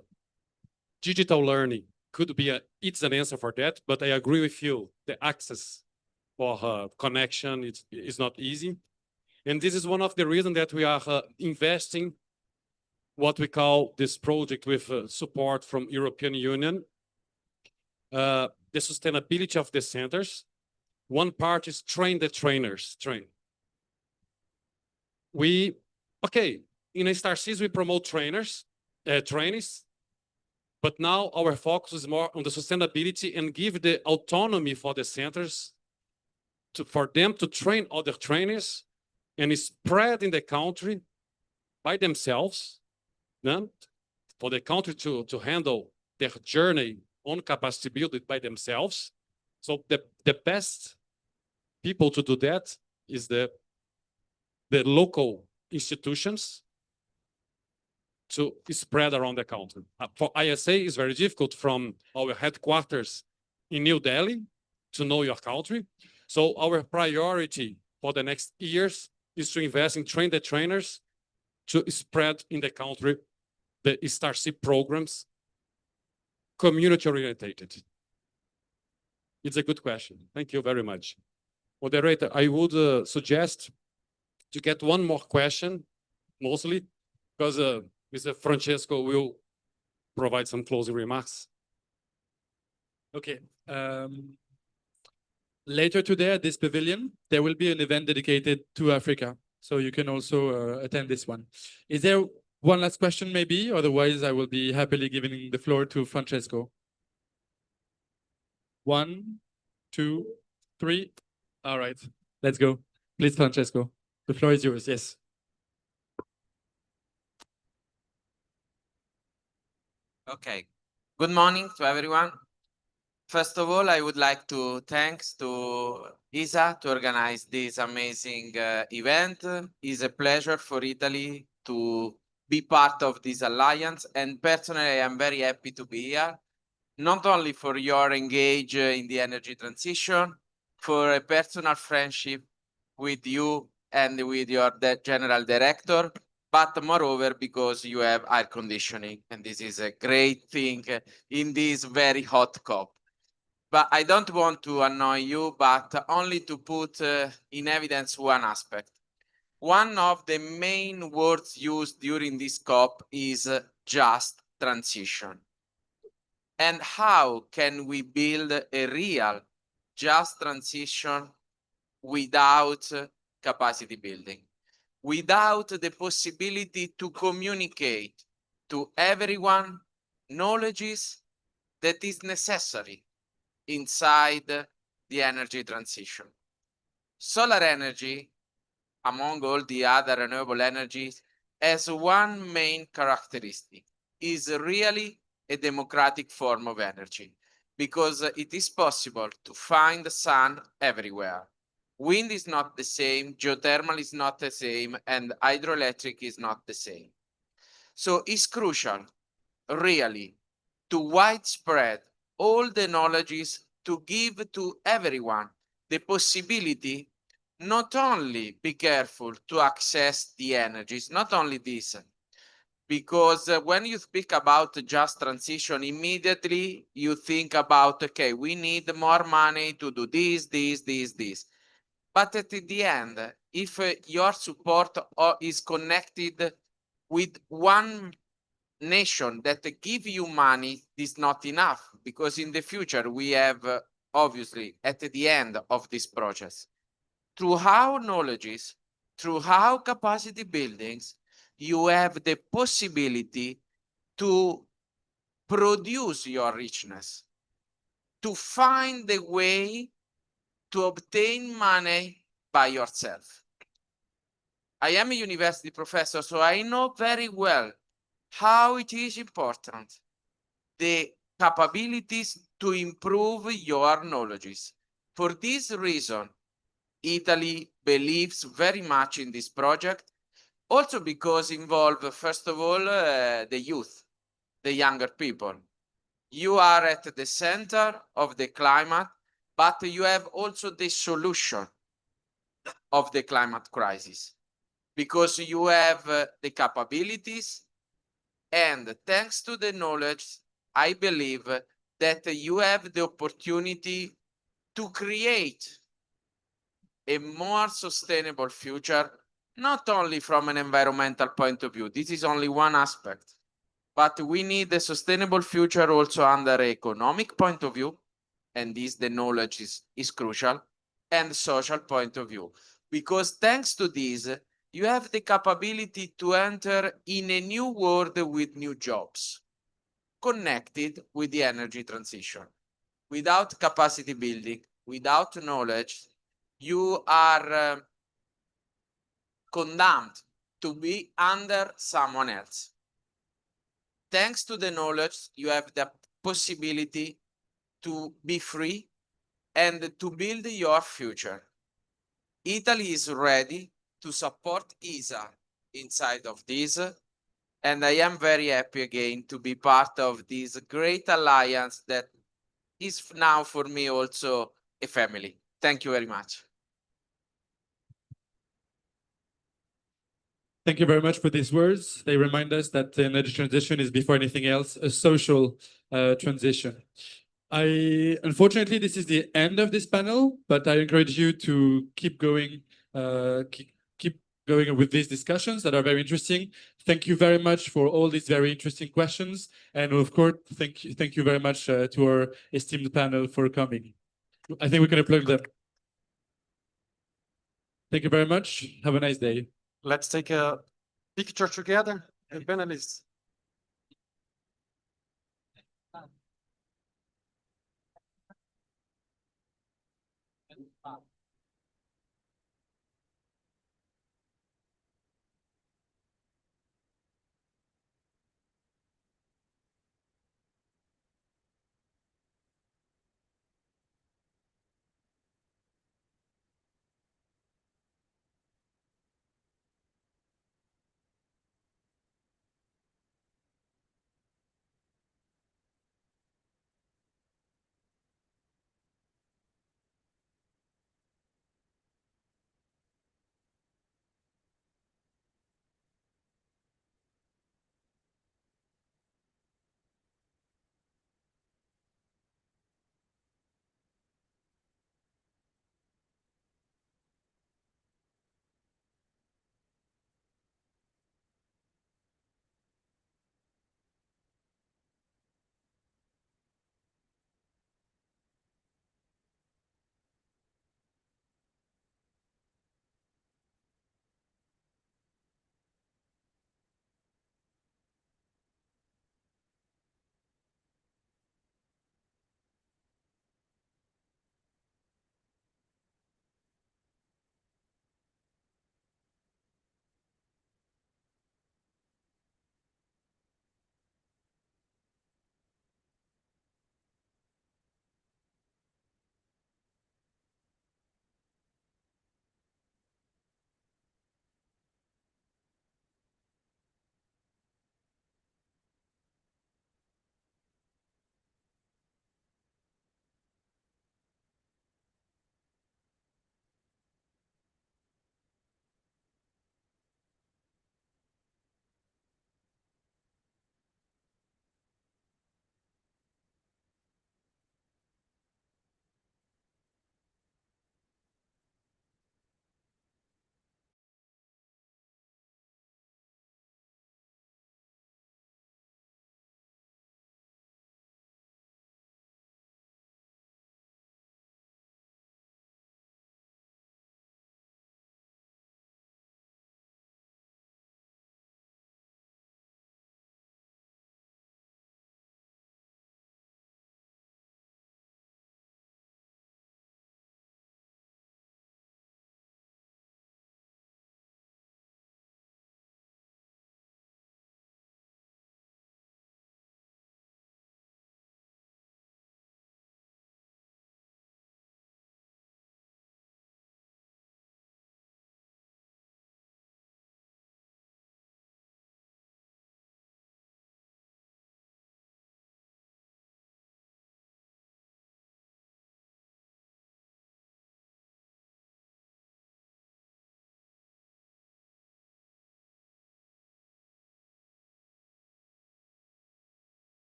digital learning could be it's an answer for that, but I agree with you. The access for connection is not easy. And this is one of the reasons that we are investing what we call this project with support from European Union, the sustainability of the centers. One part is train the trainers, in StarSeeds, we promote trainees, but now our focus is more on the sustainability and give the autonomy for the centers for them to train other trainees and spread in the country by themselves, for the country to handle their journey on capacity building by themselves. So the best people to do that is the local institutions to spread around the country. For ISA, it's very difficult from our headquarters in New Delhi to know your country. So our priority for the next years is to invest in train the trainers to spread in the country the StarSeed programs, community oriented. It's a good question. Thank you very much. Moderator, I would suggest to get one more question, mostly, because Mr. Francesco will provide some closing remarks. Okay. Later today at this pavilion, there will be an event dedicated to Africa. So you can also attend this one. Is there one last question maybe? Otherwise, I will be happily giving the floor to Francesco. 1, 2, 3. All right, let's go. Please, Francesco, the floor is yours. Yes. Okay. Good morning to everyone. First of all, I would like to thanks to ISA to organize this amazing event. It's a pleasure for Italy to be part of this alliance. And personally, I am very happy to be here, not only for your engage in the energy transition, for a personal friendship with you and with your general director, but moreover, because you have air conditioning. And this is a great thing in this very hot COP. But I don't want to annoy you, but only to put in evidence one aspect. One of the main words used during this COP is just transition. And how can we build a real just transition without capacity building, without the possibility to communicate to everyone knowledge that is necessary inside the energy transition? Solar energy, among all the other renewable energies, has one main characteristic: is really a democratic form of energy, because it is possible to find the sun everywhere. Wind is not the same, geothermal is not the same, and hydroelectric is not the same. So it's crucial, really, to widespread all the knowledges, to give to everyone the possibility not only be careful to access the energies, not only this, because when you speak about just transition, immediately you think about, okay, we need more money to do this. But at the end, if your support is connected with one nation that give you money, is not enough, because in the future we have obviously at the end of this process, through how knowledges, through how capacity buildings, you have the possibility to produce your richness, to find the way to obtain money by yourself. I am a university professor, so I know very well how it is important, the capabilities to improve your knowledges. For this reason, Italy believes very much in this project, also because involve, first of all, the youth, the younger people. You are at the center of the climate, but you have also the solution of the climate crisis, because you have the capabilities, and thanks to the knowledge, I believe that you have the opportunity to create a more sustainable future, not only from an environmental point of view. This is only one aspect, but we need a sustainable future also under economic point of view, and this the knowledge is crucial, and social point of view. Because thanks to this, you have the capability to enter in a new world with new jobs, connected with the energy transition. Without capacity building, without knowledge, you are condemned to be under someone else. Thanks to the knowledge, you have the possibility to be free and to build your future. Italy is ready to support ESA inside of this, and I am very happy again to be part of this great alliance that is now for me also a family. Thank you very much. Thank you very much for these words. They remind us that the energy transition is before anything else a social transition. Unfortunately, this is the end of this panel, but I encourage you to keep going, keep going with these discussions that are very interesting. Thank you very much for all these very interesting questions, and of course, thank you very much to our esteemed panel for coming. I think we can applaud them. Thank you very much. Have a nice day. Let's take a picture together, panelists.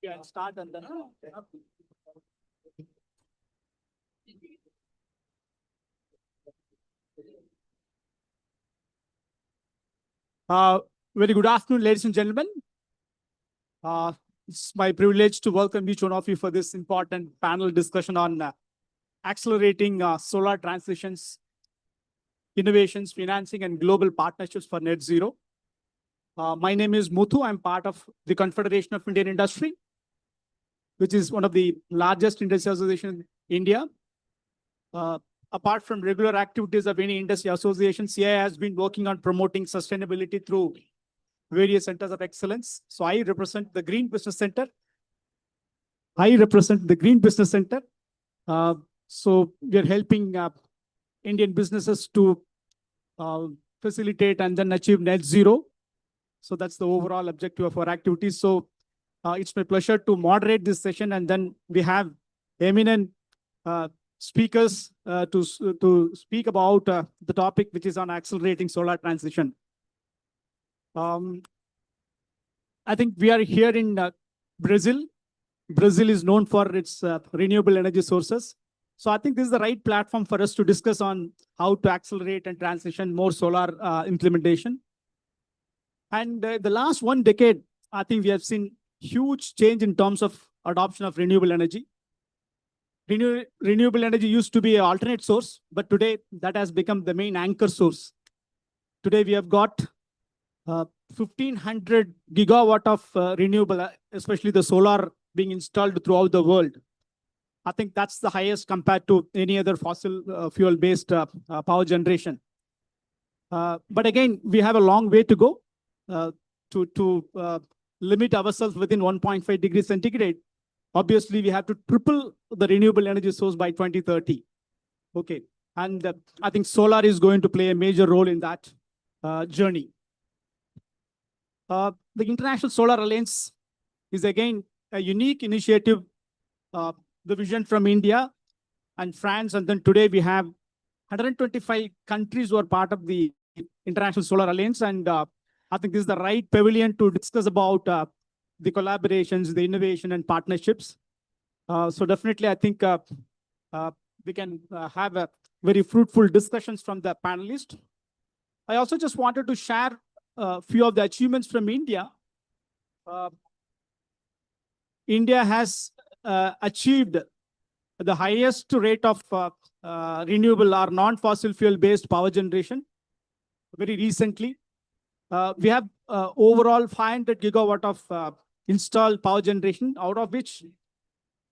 Yeah, start and then. Very good afternoon, ladies and gentlemen. It's my privilege to welcome each one of you for this important panel discussion on accelerating solar transitions, innovations, financing, and global partnerships for net zero. My name is Muthu. I'm part of the Confederation of Indian Industry, which is one of the largest industry associations in India. Apart from regular activities of any industry association, CII has been working on promoting sustainability through various centers of excellence. So I represent the Green Business Center. So we are helping Indian businesses to facilitate and then achieve net zero. So that's the overall objective of our activities. So it's my pleasure to moderate this session, and then we have eminent speakers to speak about the topic, which is on accelerating solar transition. I think we are here in Brazil. Brazil is known for its renewable energy sources. So I think this is the right platform for us to discuss on how to accelerate and transition more solar implementation. And the last 1 decade, I think we have seen huge change in terms of adoption of renewable energy. Renewable energy used to be an alternate source, but today that has become the main anchor source. Today we have got 1,500 gigawatt of renewable, especially the solar being installed throughout the world. I think that's the highest compared to any other fossil fuel-based power generation. But again, we have a long way to go to limit ourselves within 1.5 degrees centigrade. Obviously, we have to triple the renewable energy source by 2030. Okay, and I think solar is going to play a major role in that journey. The International Solar Alliance is again a unique initiative, the vision from India and France, and then today we have 125 countries who are part of the International Solar Alliance, and I think this is the right pavilion to discuss about the collaborations, the innovation and partnerships. So definitely, I think we can have a very fruitful discussions from the panelists. I also just wanted to share a few of the achievements from India. India has achieved the highest rate of renewable or non-fossil fuel-based power generation very recently. We have overall 500 gigawatt of installed power generation, out of which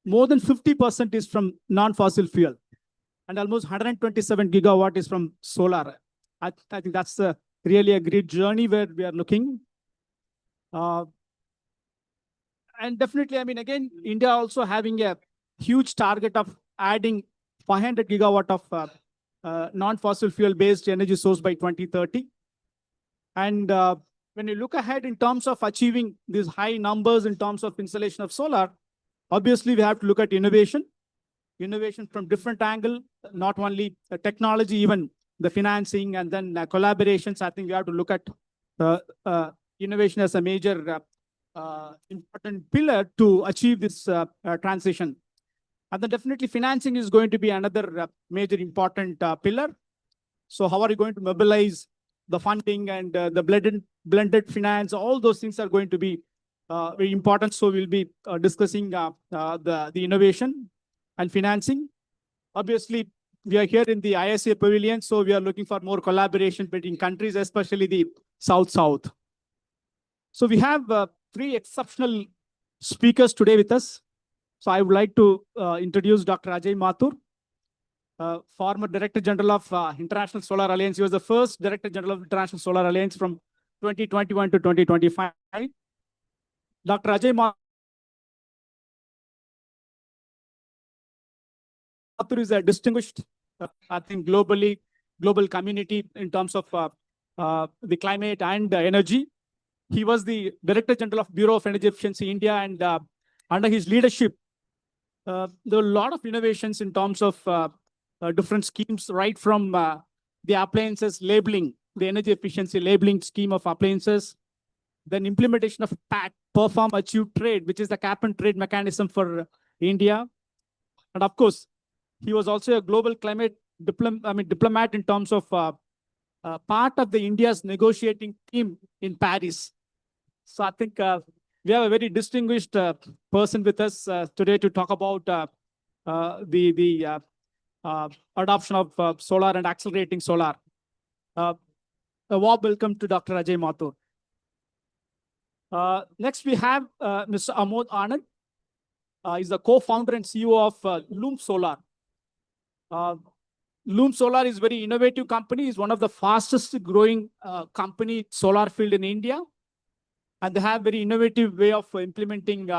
more than 50% is from non-fossil fuel, and almost 127 gigawatt is from solar. I think that's really a great journey where we are looking. And definitely, I mean, again, India also having a huge target of adding 500 gigawatt of non-fossil fuel-based energy source by 2030. And when you look ahead in terms of achieving these high numbers in terms of installation of solar, obviously we have to look at innovation from different angle, not only the technology, even the financing, and then collaborations. I think we have to look at innovation as a major important pillar to achieve this transition. And then definitely financing is going to be another major important pillar. So how are you going to mobilize the funding and the blended finance? All those things are going to be very important. So we'll be discussing the innovation and financing. Obviously, we are here in the ISA pavilion, so we are looking for more collaboration between countries, especially the South-South. So we have 3 exceptional speakers today with us. So I would like to introduce Dr. Ajay Mathur, former Director General of International Solar Alliance. He was the first Director General of International Solar Alliance from 2021 to 2025. Dr. Ajay Mathur is a distinguished, I think, global community in terms of the climate and energy. He was the Director General of Bureau of Energy Efficiency India, and under his leadership, there were a lot of innovations in terms of different schemes, right from the appliances labeling, the energy efficiency labeling scheme of appliances, then implementation of PAT, Perform, Achieve, Trade, which is the cap and trade mechanism for India. And of course, he was also a global climate diplomat in terms of part of the India's negotiating team in Paris. So I think we have a very distinguished person with us today to talk about the adoption of solar and accelerating solar. A warm welcome to Dr. Ajay Mathur. Next, we have Mr. Amod Anand. He's the co-founder and CEO of Loom Solar. Loom Solar is a very innovative company. It's one of the fastest growing company solar field in India. And they have very innovative way of implementing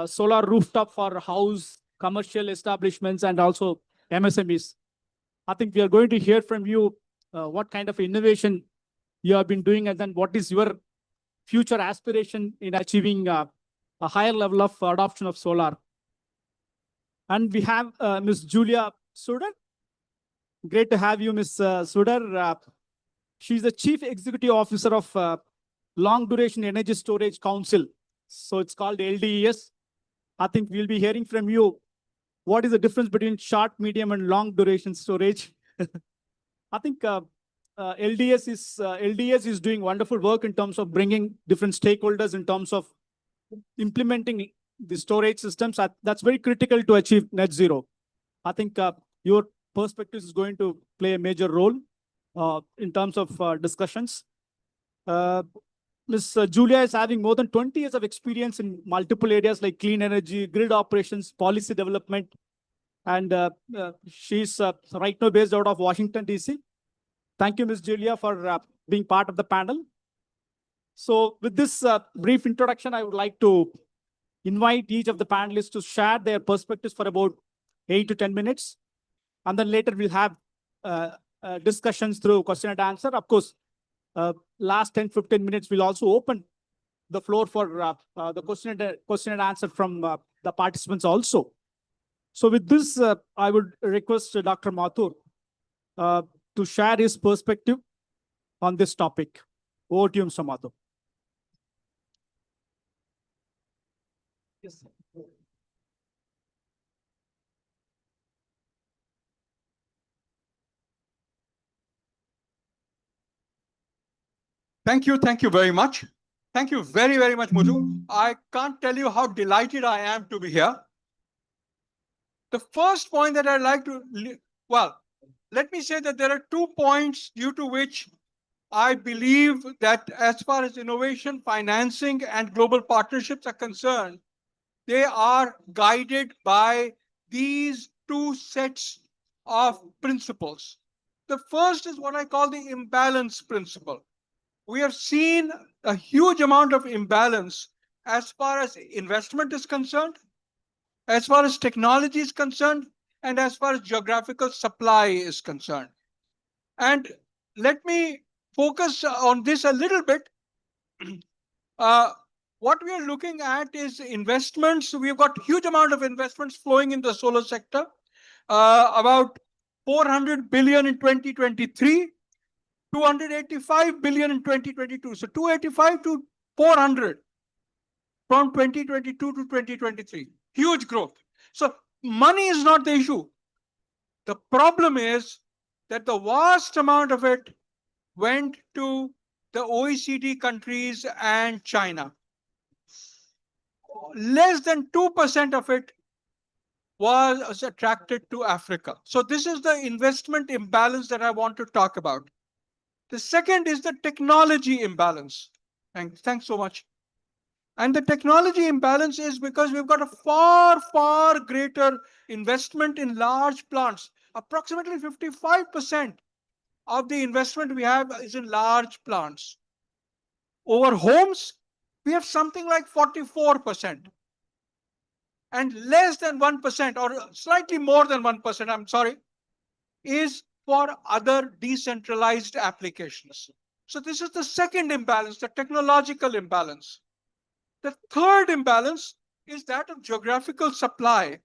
solar rooftop for house, commercial establishments, and also MSMEs. I think we are going to hear from you what kind of innovation you have been doing, and then what is your future aspiration in achieving a higher level of adoption of solar. And we have Ms. Julia Sudar. Great to have you, Ms. Sudar. She's the Chief Executive Officer of Long Duration Energy Storage Council. So it's called LDES. I think we'll be hearing from you what is the difference between short, medium, and long duration storage. I think LDES is doing wonderful work in terms of bringing different stakeholders in terms of implementing the storage systems. That's very critical to achieve net zero. I think your perspective is going to play a major role in terms of discussions. Ms. Julia is having more than 20 years of experience in multiple areas like clean energy, grid operations, policy development. And she's right now based out of Washington, DC. Thank you, Ms. Julia, for being part of the panel. So with this brief introduction, I would like to invite each of the panelists to share their perspectives for about 8 to 10 minutes. And then later we'll have discussions through question and answer. Of course, last 10-15 minutes, we'll also open the floor for the question and answer from the participants also. So with this, I would request Dr. Mathur to share his perspective on this topic. Over to you, Mr. Mathur. Yes, sir. Thank you very much. Thank you very, very much, Muthu. I can't tell you how delighted I am to be here. The first point that I'd like to, well, let me say that there are 2 points due to which I believe that as far as innovation, financing, and global partnerships are concerned, they are guided by these 2 sets of principles. The first is what I call the imbalance principle. We have seen a huge amount of imbalance as far as investment is concerned, as far as technology is concerned, and as far as geographical supply is concerned. And let me focus on this a little bit. What we are looking at is investments. We've got huge amount of investments flowing in the solar sector, about 400 billion in 2023, 285 billion in 2022. So 285 to 400 from 2022 to 2023. Huge growth. So money is not the issue. The problem is that the vast amount of it went to the OECD countries and China. Less than 2% of it was attracted to Africa. So this is the investment imbalance that I want to talk about. The second is the technology imbalance. Thanks so much. And the technology imbalance is because we've got a far, far greater investment in large plants. Approximately 55% of the investment we have is in large plants. Over homes, we have something like 44%. And less than 1%, or slightly more than 1%, I'm sorry, is for other decentralized applications. So this is the second imbalance, the technological imbalance. The third imbalance is that of geographical supply.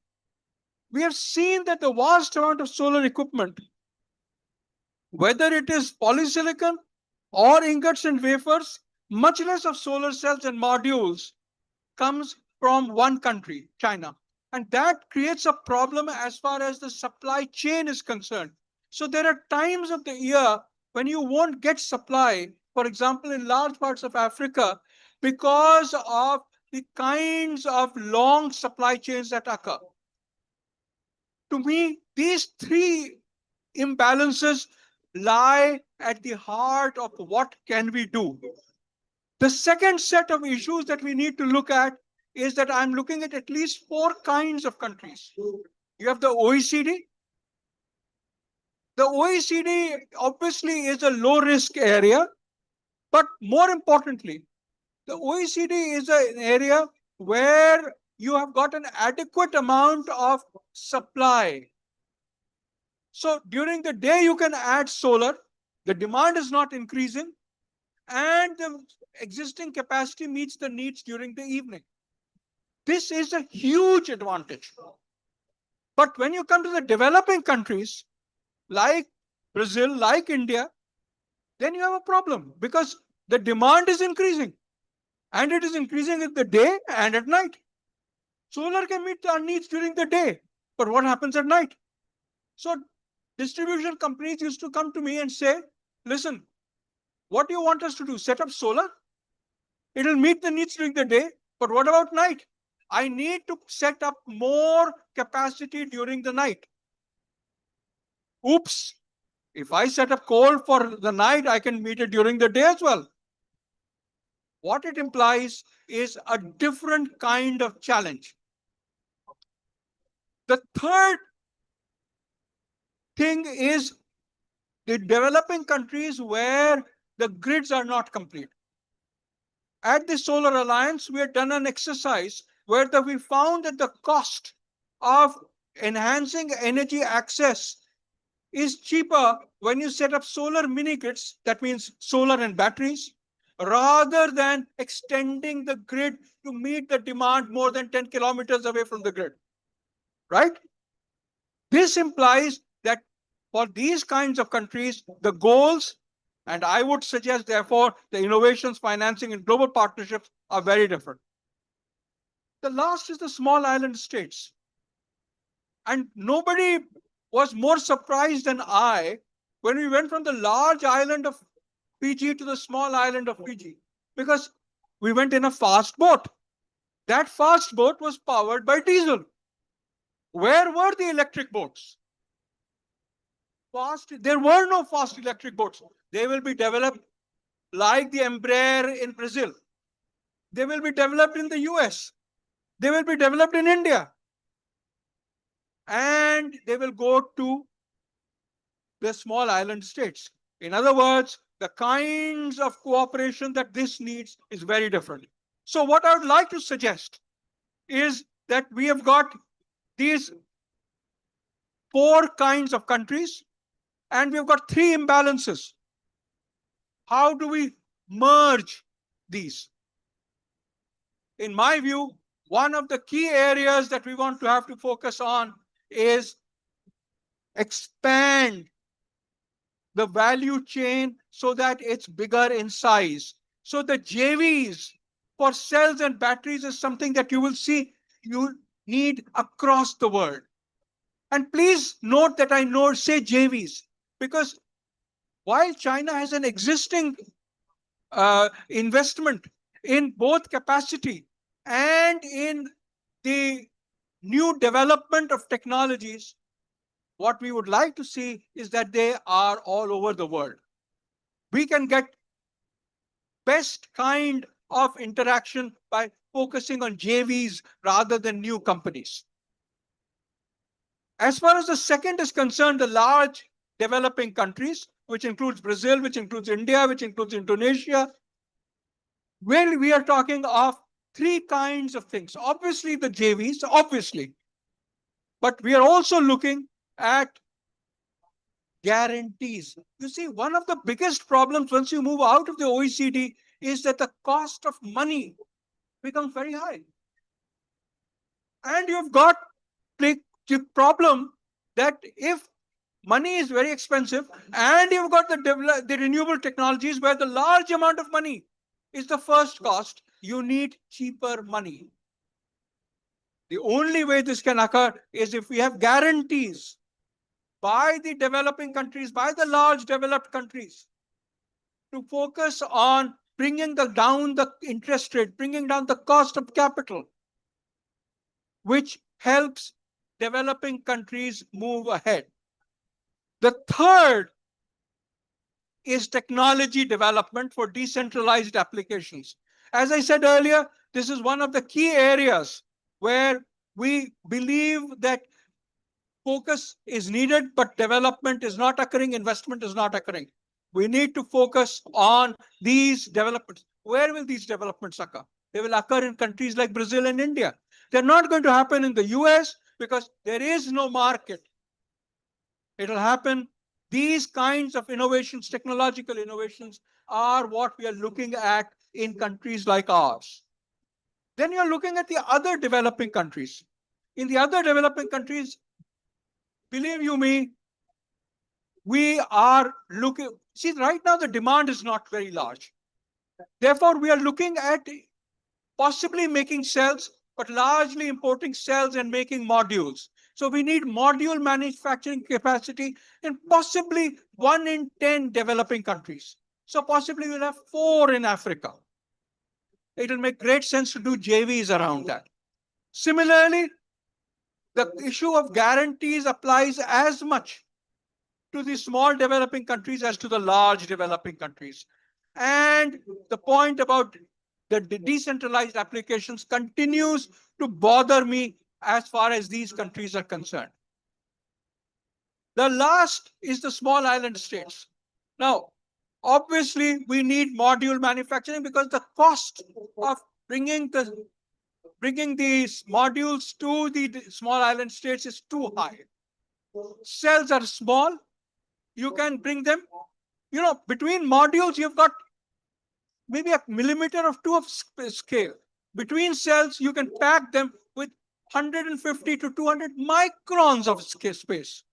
We have seen that the vast amount of solar equipment, whether it is polysilicon or ingots and wafers, much less of solar cells and modules, comes from one country, China. And that creates a problem as far as the supply chain is concerned. So there are times of the year when you won't get supply, for example, in large parts of Africa, because of the kinds of long supply chains that occur. To me, these three imbalances lie at the heart of what can we do. The second set of issues that we need to look at is that I'm looking at least 4 kinds of countries. You have the OECD. The OECD obviously is a low risk area, but more importantly, the OECD is an area where you have got an adequate amount of supply. So during the day, you can add solar, the demand is not increasing, and the existing capacity meets the needs during the evening. This is a huge advantage. But when you come to the developing countries, like Brazil, like India, then you have a problem because the demand is increasing. And it is increasing in the day and at night. Solar can meet our needs during the day, but what happens at night? So distribution companies used to come to me and say, listen, what do you want us to do? Set up solar? It'll meet the needs during the day, but what about night? I need to set up more capacity during the night. Oops, if I set up coal for the night, I can meet it during the day as well. What it implies is a different kind of challenge. The third thing is the developing countries where the grids are not complete. At the Solar Alliance, we had done an exercise where we found that the cost of enhancing energy access is cheaper when you set up solar mini grids, that means solar and batteries, rather than extending the grid to meet the demand more than 10 kilometers away from the grid, right? This implies that for these kinds of countries, the goals, and I would suggest, therefore, the innovations, financing, and global partnerships are very different. The last is the small island states. And nobody was more surprised than I when we went from the large island of Fiji to the small island of Fiji, because we went in a fast boat. That fast boat was powered by diesel. Where were the electric boats? There were no fast electric boats. They will be developed like the Embraer in Brazil. They will be developed in the US. They will be developed in India. And they will go to the small island states. In other words, the kinds of cooperation that this needs is very different. So what I would like to suggest is that we have got these 4 kinds of countries and we've got 3 imbalances. How do we merge these? In my view, one of the key areas that we want to have to focus on is expand the value chain so that it's bigger in size. So the JVs for cells and batteries is something that you will see you need across the world. And please note that I say JVs. because while China has an existing investment in both capacity and in the new development of technologies, what we would like to see is that they are all over the world. We can get best kind of interaction by focusing on JVs rather than new companies. As far as the second is concerned, the large developing countries, which includes Brazil, which includes India, which includes Indonesia, well, we are talking of three kinds of things. Obviously, the JVs, obviously. But we are also looking at guarantees. You see, one of the biggest problems once you move out of the OECD is that the cost of money becomes very high. And you've got the problem that if money is very expensive and you've got the renewable technologies where the large amount of money is the first cost, you need cheaper money. The only way this can occur is if we have guarantees by the developing countries, by the large developed countries, to focus on bringing down the interest rate, bringing down the cost of capital, which helps developing countries move ahead. The third is technology development for decentralized applications. As I said earlier, this is one of the key areas where we believe that focus is needed, but development is not occurring, investment is not occurring. We need to focus on these developments. Where will these developments occur? They will occur in countries like Brazil and India. They're not going to happen in the US because there is no market. It'll happen. These kinds of innovations, technological innovations, are what we are looking at in countries like ours. Then you're looking at the other developing countries. In the other developing countries, believe you me, we are looking, see, right now the demand is not very large. Therefore, we are looking at possibly making cells, but largely importing cells and making modules. So we need module manufacturing capacity in possibly 1 in 10 developing countries. So possibly we'll have 4 in Africa. It'll make great sense to do JVs around that. Similarly, the issue of guarantees applies as much to the small developing countries as to the large developing countries. And the point about the decentralized applications continues to bother me as far as these countries are concerned. The last is the small island states. Now, obviously, we need module manufacturing because the cost of bringing these modules to the small island states is too high. Cells are small. You can bring them, you know, between modules, you've got maybe a millimeter or 2 of scale. Between cells, you can pack them with 150 to 200 microns of space.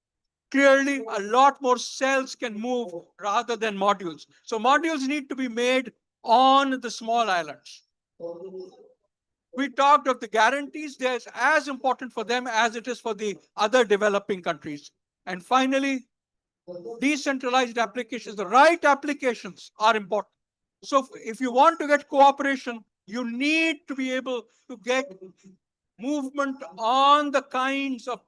Clearly, a lot more cells can move rather than modules. So modules need to be made on the small islands. We talked of the guarantees. They're as important for them as it is for the other developing countries. And finally, decentralized applications, the right applications are important. So if you want to get cooperation, you need to be able to get movement on the kinds of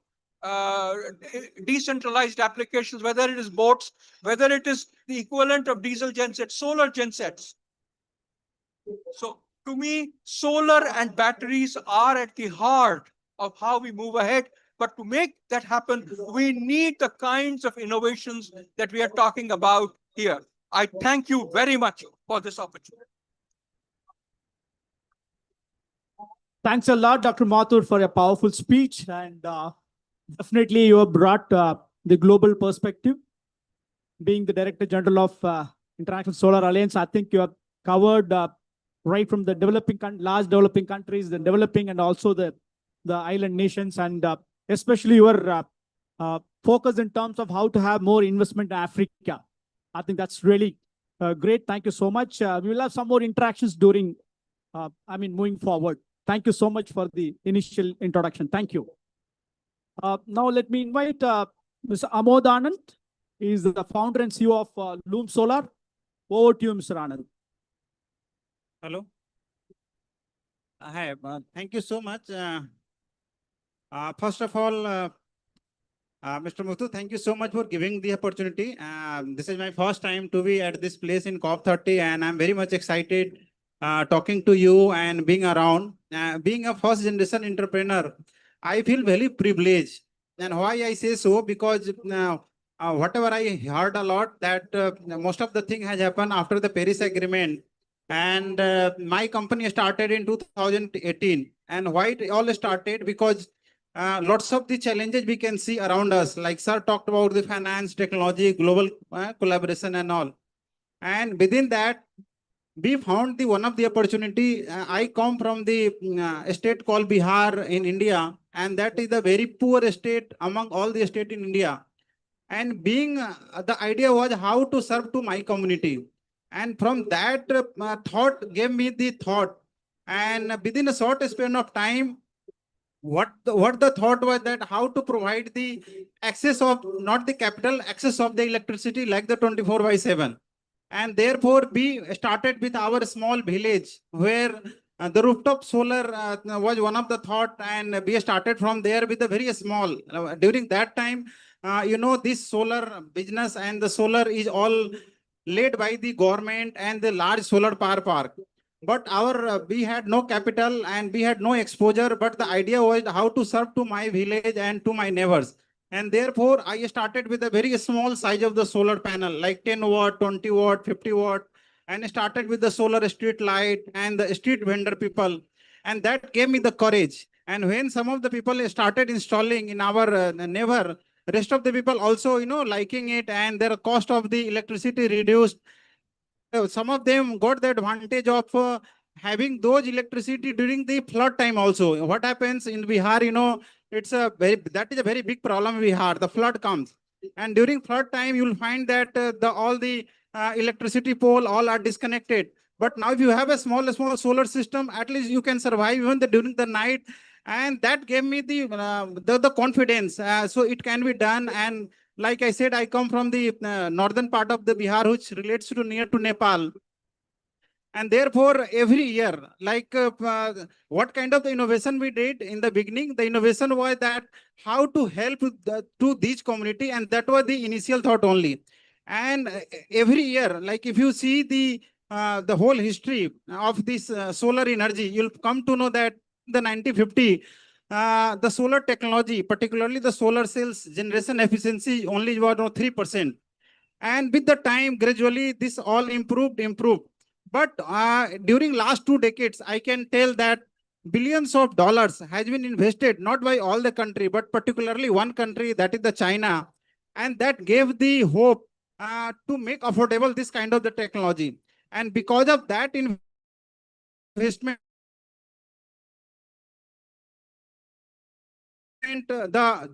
decentralized applications, whether it is boats, whether it is the equivalent of diesel gensets, solar gensets. So to me, solar and batteries are at the heart of how we move ahead. But to make that happen, we need the kinds of innovations that we are talking about here. I thank you very much for this opportunity. Thanks a lot, Dr. Mathur, for a powerful speech. And definitely you have brought the global perspective. Being the Director General of International Solar Alliance, I think you have covered right from the large developing countries, the developing, and also the island nations, and especially your focus in terms of how to have more investment in Africa. I think that's really great. Thank you so much. We will have some more interactions during, moving forward. Thank you so much for the initial introduction. Thank you. Now let me invite Mr. Amod Anand is the founder and CEO of Loom Solar. Over to you, Mr. Anand. Hello. Hi, thank you so much. First of all, Mr. Muthu, thank you so much for giving the opportunity. This is my first time to be at this place in COP30, and I'm very much excited talking to you and being around. Being a first generation entrepreneur, I feel very privileged. And why I say so, because whatever I heard a lot, that most of the thing has happened after the Paris Agreement. And my company started in 2018. And why it all started? Because lots of the challenges we can see around us, like sir talked about the finance, technology, global collaboration and all. And within that, we found the one of the opportunity. I come from the state called Bihar in India, and that is the very poor state among all the state in India. And being the idea was how to serve to my community. And from that thought gave me the thought. And within a short span of time, what the thought was that how to provide the access of, not the capital, access of the electricity like the 24/7. And therefore we started with our small village where the rooftop solar was one of the thought, and we started from there with a very small. During that time, this solar business and the solar is all led by the government and the large solar power park. But we had no capital and we had no exposure, but the idea was how to serve to my village and to my neighbors. And therefore, I started with a very small size of the solar panel, like 10 watt, 20 watt, 50 watt, and started with the solar street light and the street vendor people. And that gave me the courage. And when some of the people started installing in our neighbor, rest of the people also, liking it, and their cost of the electricity reduced. Some of them got the advantage of having those electricity during the flood time also. What happens in Bihar, that is a very big problem in Bihar. The flood comes, and during flood time, you will find that all the electricity pole all are disconnected. But now if you have a small solar system, at least you can survive even during the night. And that gave me the confidence. So it can be done. And like I said, I come from the northern part of the Bihar, which relates to near to Nepal. And therefore, every year, like what kind of the innovation we did in the beginning, the innovation was that how to help to these community, and that was the initial thought only. And every year, like if you see the whole history of this solar energy, you'll come to know that the 1950, the solar technology, particularly the solar cells generation efficiency only was 3%. And with the time, gradually this all improved. But during last 2 decades, I can tell that billions of dollars has been invested, not by all the country, but particularly one country, that is the China. And that gave the hope to make affordable this kind of the technology. And because of that investment,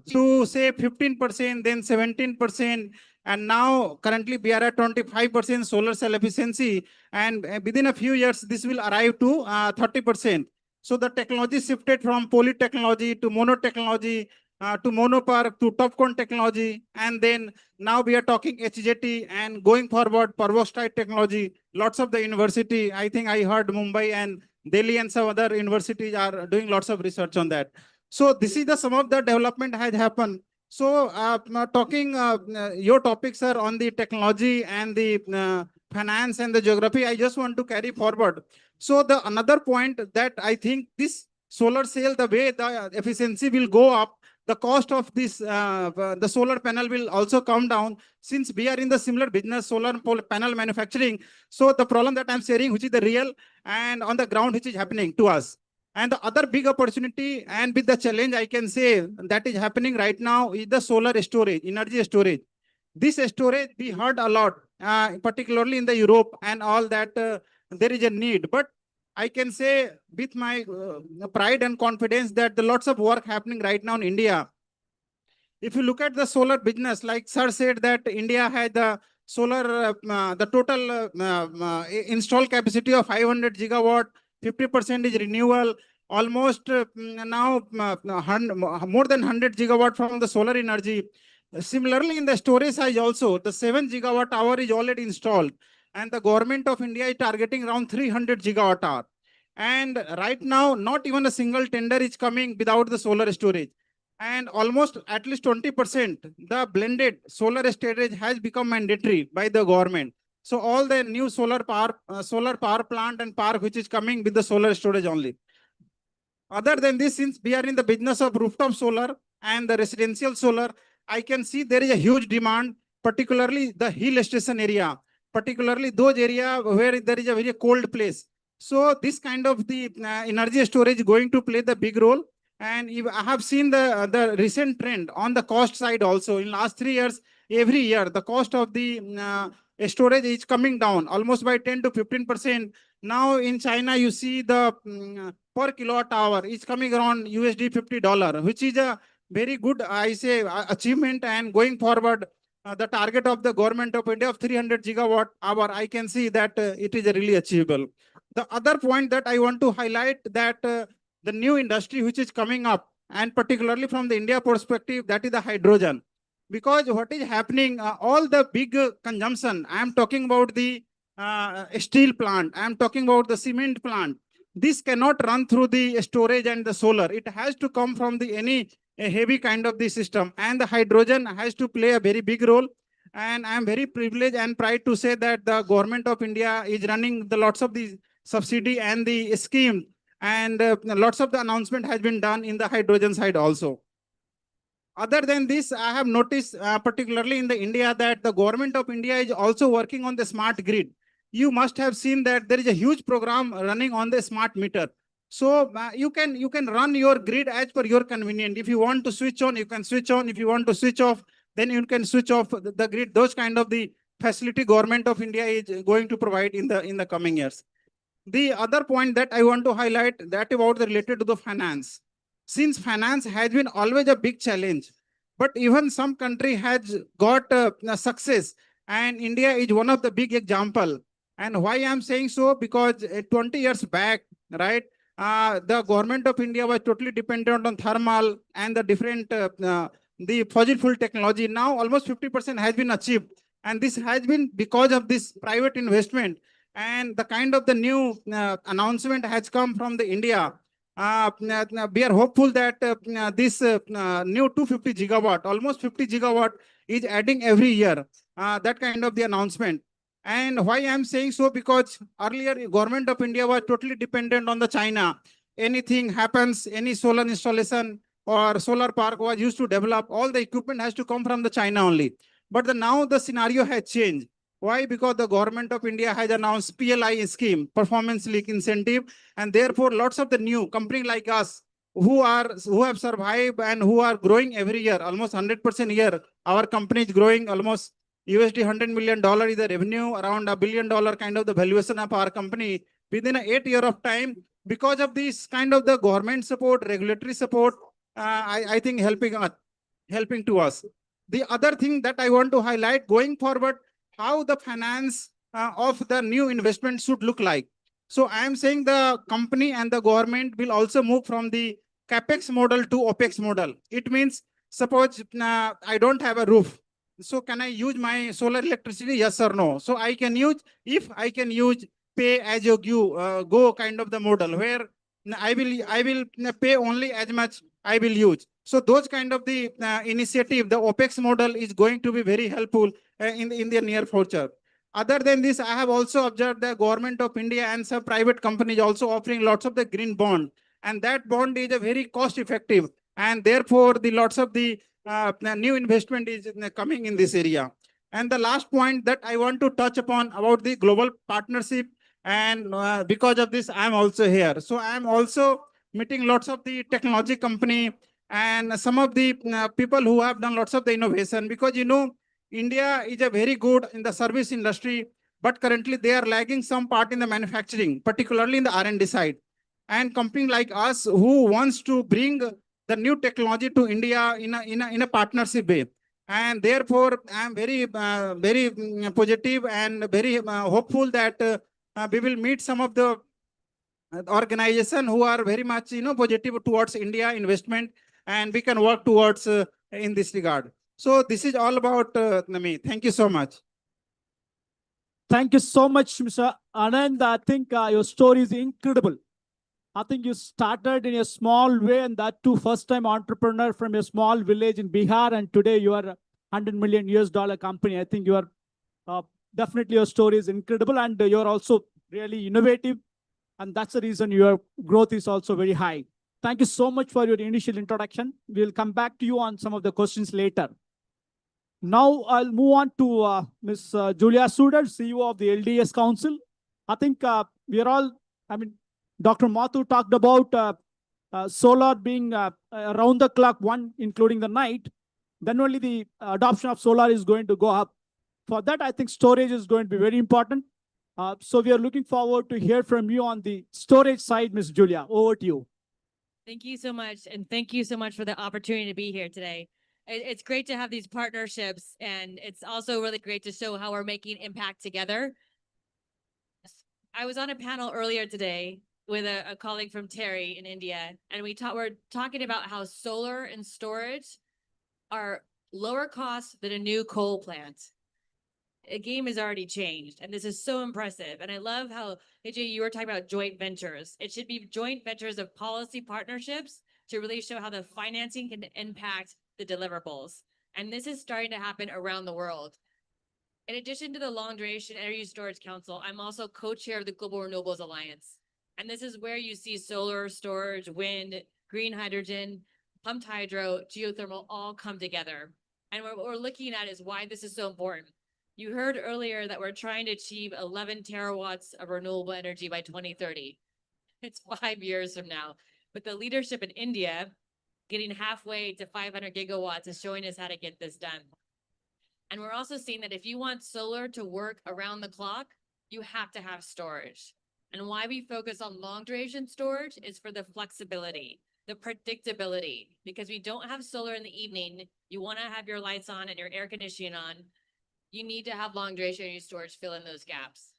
to say 15%, then 17%, and now currently we are at 25% solar cell efficiency, and within a few years this will arrive to 30%. So the technology shifted from poly technology to mono technology to monopark to TOPCon technology, and then now we are talking HJT, and going forward perovskite technology. Lots of the university, I think I heard Mumbai and Delhi and some other universities are doing lots of research on that. So this is some of the development has happened. So talking your topics are on the technology and the finance and the geography, I just want to carry forward. So another point that I think this solar cell, the way the efficiency will go up, the cost of this the solar panel will also come down, since we are in the similar business, solar panel manufacturing. So the problem that I'm sharing, which is the real and on the ground, which is happening to us. And the other big opportunity and with the challenge, I can say that is happening right now is the solar storage, energy storage. This storage we heard a lot, particularly in the Europe and all that there is a need. But I can say with my pride and confidence that the lots of work happening right now in India. If you look at the solar business, like sir said that India had the solar, the total installed capacity of 500 gigawatt, 50% is renewable, almost now more than 100 gigawatt from the solar energy. Similarly, in the storage side also, the 7 gigawatt hour is already installed, and the government of India is targeting around 300 gigawatt hour. And right now, not even a single tender is coming without the solar storage. And almost at least 20%, the blended solar storage has become mandatory by the government. So all the new solar power plant and park which is coming with the solar storage only. Other than this, since we are in the business of rooftop solar and the residential solar, I can see there is a huge demand, particularly the hill station area, particularly those areas where there is a very cold place. So this kind of the energy storage is going to play the big role. And if I have seen the recent trend on the cost side also. In last 3 years, every year, the cost of the storage is coming down almost by 10 to 15%. Now in China, you see the per kilowatt hour is coming around USD $50, which is a very good, I say, achievement. And going forward, the target of the government of India of 300 gigawatt hour, I can see that it is really achievable. The other point that I want to highlight that the new industry which is coming up, and particularly from the India perspective, that is the hydrogen. Because what is happening, all the big consumption, I am talking about the steel plant, I am talking about the cement plant. This cannot run through the storage and the solar. It has to come from the any heavy kind of the system, and the hydrogen has to play a very big role. And I am very privileged and proud to say that the government of India is running the lots of the subsidy and the scheme, and lots of the announcement has been done in the hydrogen side also. Other than this, I have noticed particularly in the India that the government of India is also working on the smart grid. You must have seen that there is a huge program running on the smart meter. So you can run your grid as per your convenience. If you want to switch on, you can switch on. If you want to switch off, then you can switch off the grid. Those kind of the facility government of India is going to provide in the coming years. The other point that I want to highlight that about the related to the finance. Since finance has been always a big challenge, but even some country has got success, and India is one of the big example. And why I'm saying so? Because 20 years back, right, the government of India was totally dependent on thermal and the different the fossil fuel technology. Now almost 50% has been achieved, and this has been because of this private investment and the kind of the new announcement has come from the India. We are hopeful that this new 250 gigawatt, almost 50 gigawatt is adding every year, that kind of the announcement. And why I'm saying so? Because earlier government of India was totally dependent on the China. Anything happens, any solar installation or solar park was used to develop, all the equipment has to come from the China only. But now the scenario has changed. Why? Because the government of India has announced PLI scheme, performance link incentive, and therefore lots of the new companies like us who have survived and who are growing every year, almost 100% a year. Our company is growing almost USD $100 million is the revenue, around $1 billion kind of the valuation of our company within an 8 year of time, because of this kind of the government support, regulatory support. I think helping to us. The other thing that I want to highlight going forward, how the finance of the new investment should look like. So I am saying the company and the government will also move from the capex model to opex model. It means suppose I don't have a roof. So can I use my solar electricity? Yes or no? So I can use, if I can use pay as you go kind of the model where I will pay only as much I will use. So those kind of the initiative, the OPEX model is going to be very helpful in the near future. Other than this, I have also observed the government of India and some private companies also offering lots of the green bond, and that bond is a very cost effective, and therefore the lots of the new investment is coming in this area. And the last point that I want to touch upon about the global partnership, and because of this, I am also here. So I am also meeting lots of the technology company and some of the people who have done lots of the innovation, because India is a very good in the service industry, but currently they are lagging some part in the manufacturing, particularly in the R&D side. And company like us who wants to bring the new technology to India in a partnership way. And therefore, I am very positive and very hopeful that we will meet some of the organization who are very much positive towards India investment, and we can work towards in this regard. So this is all about me. Thank you so much. Thank you so much, Mr. Anand. I think your story is incredible. I think you started in a small way, and that too, first-time entrepreneur from a small village in Bihar, and today you are a $100 million US company. I think you are definitely your story is incredible, and you are also really innovative, and that's the reason your growth is also very high. Thank you so much for your initial introduction. We'll come back to you on some of the questions later. Now I'll move on to Ms. Julia Suder, CEO of the LDS Council. I think we are all, Dr. Mathu talked about solar being around the clock, including the night. Then only the adoption of solar is going to go up. For that, I think storage is going to be very important. So we are looking forward to hear from you on the storage side, Ms. Julia. Over to you. Thank you so much. And thank you so much for the opportunity to be here today. It's great to have these partnerships, and it's also really great to show how we're making impact together. I was on a panel earlier today with a colleague from Terry in India, and we're talking about how solar and storage are lower cost than a new coal plant. The game has already changed, and this is so impressive. And I love how, AJ, you were talking about joint ventures. It should be joint ventures of policy partnerships to really show how the financing can impact the deliverables. And this is starting to happen around the world. In addition to the Long Duration Energy Storage Council, I'm also co-chair of the Global Renewables Alliance. And this is where you see solar, storage, wind, green hydrogen, pumped hydro, geothermal all come together. And what we're looking at is why this is so important. You heard earlier that we're trying to achieve 11 terawatts of renewable energy by 2030. It's 5 years from now. But the leadership in India, getting halfway to 500 gigawatts, is showing us how to get this done. And we're also seeing that if you want solar to work around the clock, you have to have storage. And why we focus on long duration storage is for the flexibility, the predictability, because we don't have solar in the evening. You want to have your lights on and your air conditioning on. You need to have long duration energy storage fill in those gaps.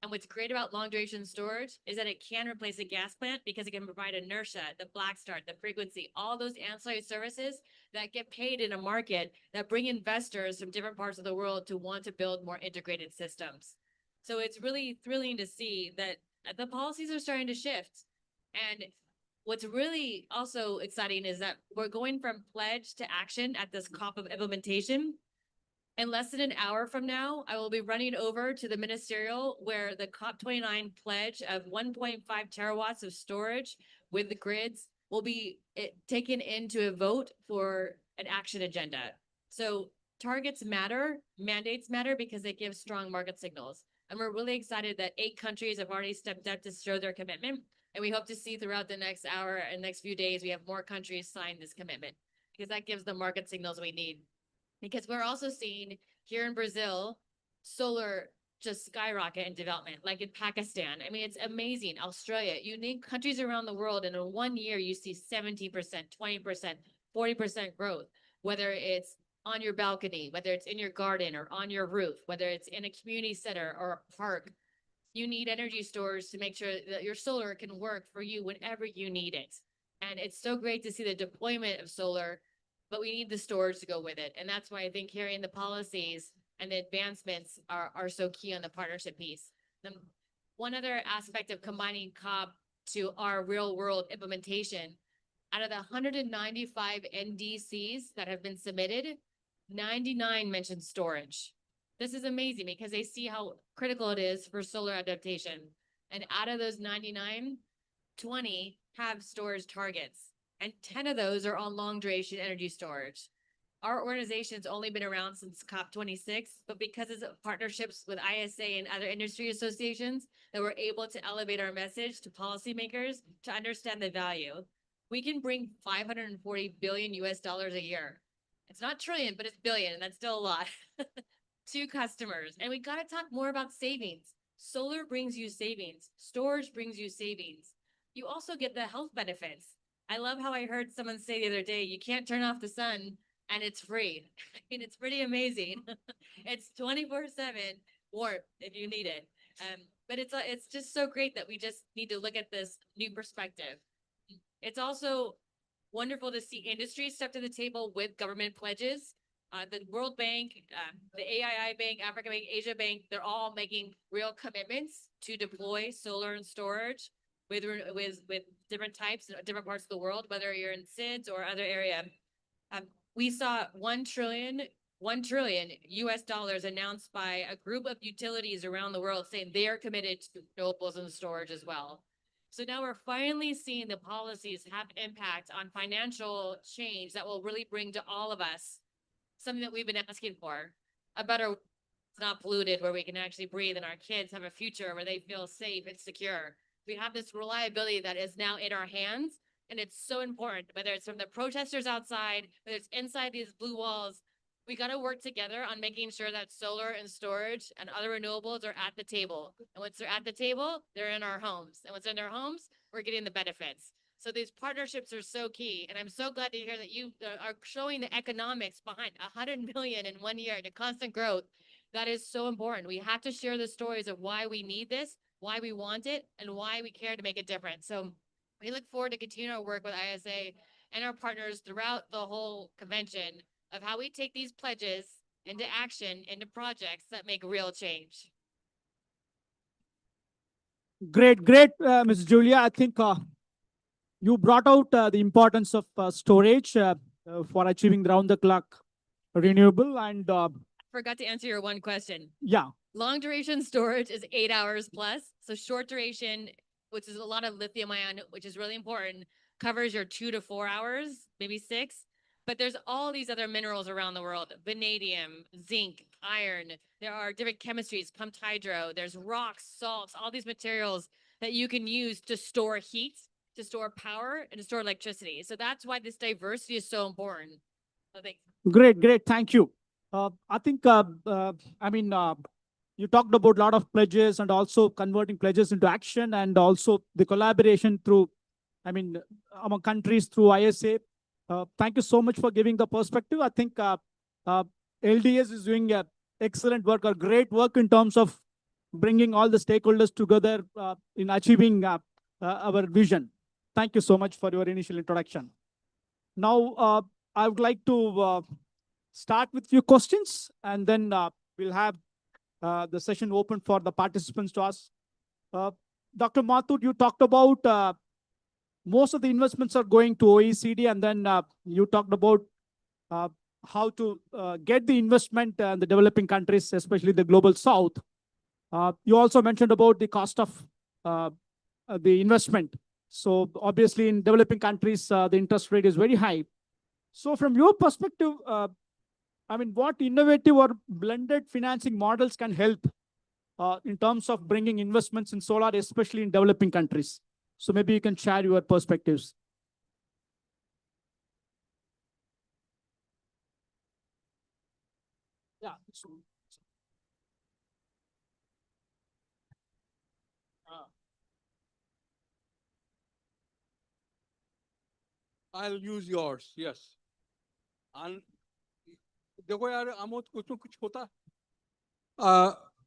And what's great about long duration storage is that it can replace a gas plant because it can provide inertia, the black start, the frequency, all those ancillary services that get paid in a market that bring investors from different parts of the world to want to build more integrated systems. So it's really thrilling to see that the policies are starting to shift. And what's really also exciting is that we're going from pledge to action at this COP of implementation. In less than an hour from now, I will be running over to the ministerial where the COP29 pledge of 1.5 terawatts of storage with the grids will be taken into a vote for an action agenda. So targets matter, mandates matter because they give strong market signals. And we're really excited that 8 countries have already stepped up to show their commitment. And we hope to see throughout the next hour and next few days, we have more countries sign this commitment because that gives the market signals we need. Because we're also seeing here in Brazil, solar just skyrocket in development, like in Pakistan. I mean, it's amazing. Australia, you name countries around the world, and in 1 year, you see 70%, 20%, 40% growth, whether it's on your balcony, whether it's in your garden or on your roof, whether it's in a community center or a park. You need energy storage to make sure that your solar can work for you whenever you need it. And it's so great to see the deployment of solar, but we need the storage to go with it. And that's why I think hearing the policies and the advancements are so key on the partnership piece. One other aspect of combining COP to our real world implementation, out of the 195 NDCs that have been submitted, 99 mention storage. This is amazing because they see how critical it is for solar adaptation. And out of those 99, 20 have storage targets. And 10 of those are on long duration energy storage. Our organization's only been around since COP26, but because of partnerships with ISA and other industry associations, that we're able to elevate our message to policymakers to understand the value. We can bring 540 billion US dollars a year. It's not trillion, but it's billion, and that's still a lot, to customers. And we got to talk more about savings. Solar brings you savings. Storage brings you savings. You also get the health benefits. I love how I heard someone say the other day, you can't turn off the sun and it's free. I mean, it's pretty amazing. It's 24/7 warmth if you need it. But it's just so great that we just need to look at this new perspective. It's also wonderful to see industry step to the table with government pledges. The World Bank, the AII Bank, Africa Bank, Asia Bank, they're all making real commitments to deploy solar and storage with different types in different parts of the world, whether you're in SIDS or other area. We saw $1 trillion US dollars announced by a group of utilities around the world saying they are committed to renewables and storage as well. So now we're finally seeing the policies have impact on financial change that will really bring to all of us something that we've been asking for, a better, it's not polluted, where we can actually breathe and our kids have a future where they feel safe and secure. We have this reliability that is now in our hands, and it's so important, whether it's from the protesters outside, whether it's inside these blue walls. We got to work together on making sure that solar and storage and other renewables are at the table. And once they're at the table, they're in our homes. And once they're in their homes, we're getting the benefits. So these partnerships are so key. And I'm so glad to hear that you are showing the economics behind 100 million in 1 year to constant growth. That is so important. We have to share the stories of why we need this, why we want it, and why we care to make a difference. So we look forward to continue our work with ISA and our partners throughout the whole convention of how we take these pledges into action, into projects that make real change. Great, Ms. Julia. I think you brought out the importance of storage for achieving round-the-clock renewable and Forgot to answer your one question. yeah. Long duration storage is 8 hours plus. So short duration, which is a lot of lithium ion, which is really important, covers your 2 to 4 hours, maybe 6. But there's all these other minerals around the world, vanadium, zinc, iron. There are different chemistries, pumped hydro. There's rocks, salts, all these materials that you can use to store heat, to store power, and to store electricity. So that's why this diversity is so important. So thanks. Great. Thank you. I think, you talked about a lot of pledges and also converting pledges into action and also the collaboration through, among countries through ISA. Thank you so much for giving the perspective. I think LDS is doing excellent work or great work in terms of bringing all the stakeholders together in achieving our vision. Thank you so much for your initial introduction. Now, I would like to start with few questions, and then we'll have the session open for the participants to ask. Dr. Mathur, you talked about most of the investments are going to OECD, and then you talked about how to get the investment in the developing countries, especially the global south. You also mentioned about the cost of the investment. So obviously in developing countries, the interest rate is very high. So from your perspective, what innovative or blended financing models can help in terms of bringing investments in solar, especially in developing countries? So maybe you can share your perspectives. Yeah. I'll use yours, yes. And देखो यार आमोद कुछ न कुछ होता.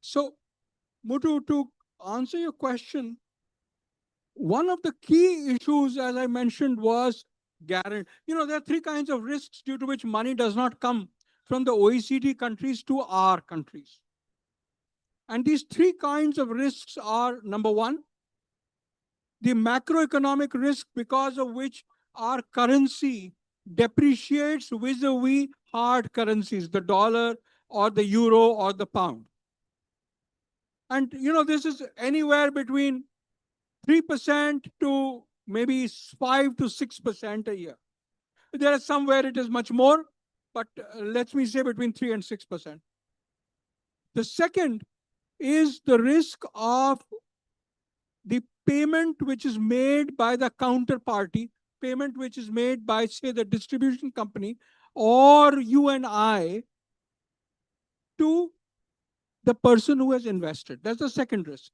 So Muthu, to answer your question, one of the key issues, as I mentioned, was guarantee. There are 3 kinds of risks due to which money does not come from the OECD countries to our countries. And these 3 kinds of risks are, number 1, the macroeconomic risk, because of which our currency depreciates vis-a-vis hard currencies, the dollar or the euro or the pound. And, this is anywhere between 3% to maybe 5 to 6% a year. There are some where it is much more, but let me say between 3 and 6%. The second is the risk of the payment which is made by the counterparty, payment which is made by, say, the distribution company or you and I to the person who has invested. That's the second risk.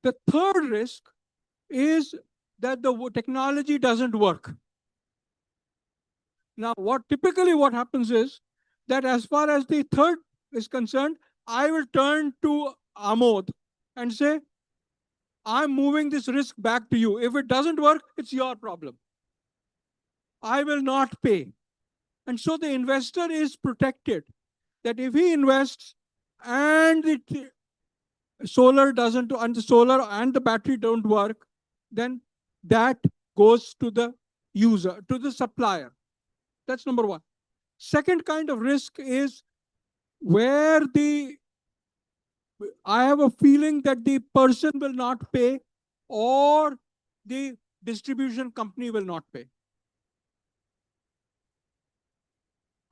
The third risk is that the technology doesn't work. Now, what happens is that as far as the third is concerned, I will turn to Amod and say, I'm moving this risk back to you. If it doesn't work, it's your problem. I will not pay. And so the investor is protected that if he invests and the solar doesn't, and the solar and the battery don't work, then that goes to the user, to the supplier. That's number one. Second kind of risk is where I have a feeling that the person will not pay or the distribution company will not pay.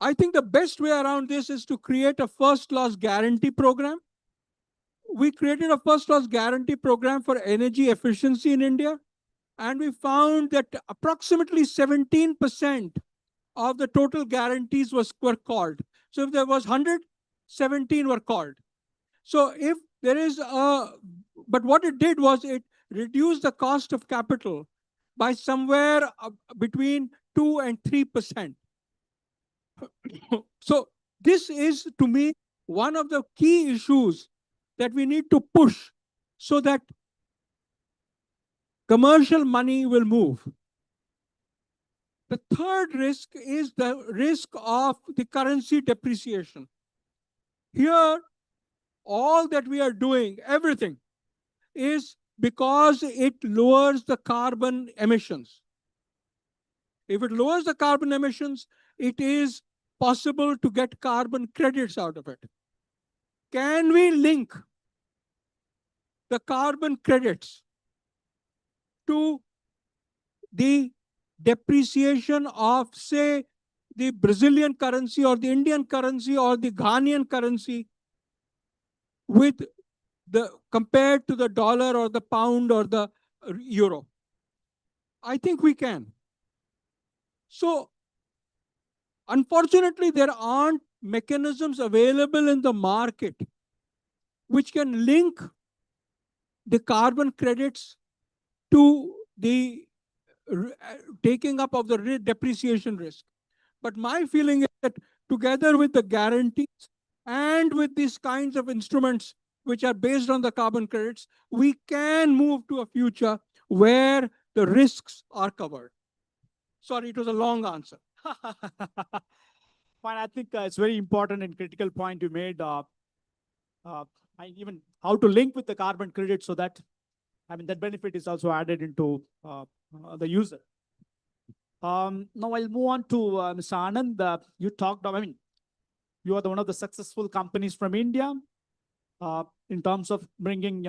I think the best way around this is to create a first loss guarantee program. We created a first loss guarantee program for energy efficiency in India, and we found that approximately 17% of the total guarantees were called. So if there was 100, 17 were called. So if there is but what it did was it reduced the cost of capital by somewhere between 2 and 3%. So this is, to me, one of the key issues that we need to push so that commercial money will move. The third risk is the risk of the currency depreciation. Here, all that we are doing, everything, is because it lowers the carbon emissions. If it lowers the carbon emissions, it is possible to get carbon credits out of it. Can we link the carbon credits to the depreciation of, say, the Brazilian currency or the Indian currency or the Ghanaian currency with compared to the dollar or the pound or the euro? I think we can. So, unfortunately, there aren't mechanisms available in the market which can link the carbon credits to the taking up of the depreciation risk. But my feeling is that together with the guarantees and with these kinds of instruments which are based on the carbon credits, we can move to a future where the risks are covered. Sorry, it was a long answer. Fine, I think it's very important and critical point you made. Even how to link with the carbon credit so that, that benefit is also added into the user. Now I'll move on to Mr. Anand. You talked about, you are one of the successful companies from India in terms of bringing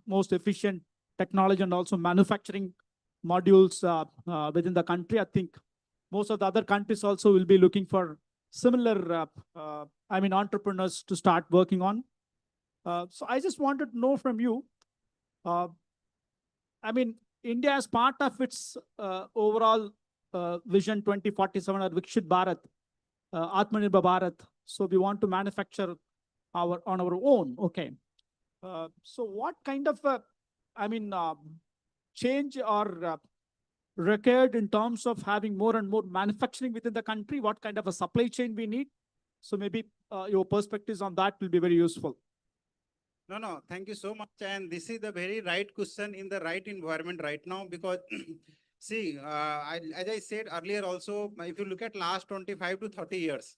most efficient technology and also manufacturing modules within the country. I think most of the other countries also will be looking for similar entrepreneurs to start working on. So I just wanted to know from you, India as part of its overall Vision 2047 or Viksit Bharat, Atmanirbhar Bharat. So we want to manufacture on our own. Okay. So what kind of change or required in terms of having more and more manufacturing within the country? What kind of a supply chain we need? So maybe your perspectives on that will be very useful. No, thank you so much. And this is the very right question in the right environment right now, because see, as I said earlier also, if you look at last 25 to 30 years,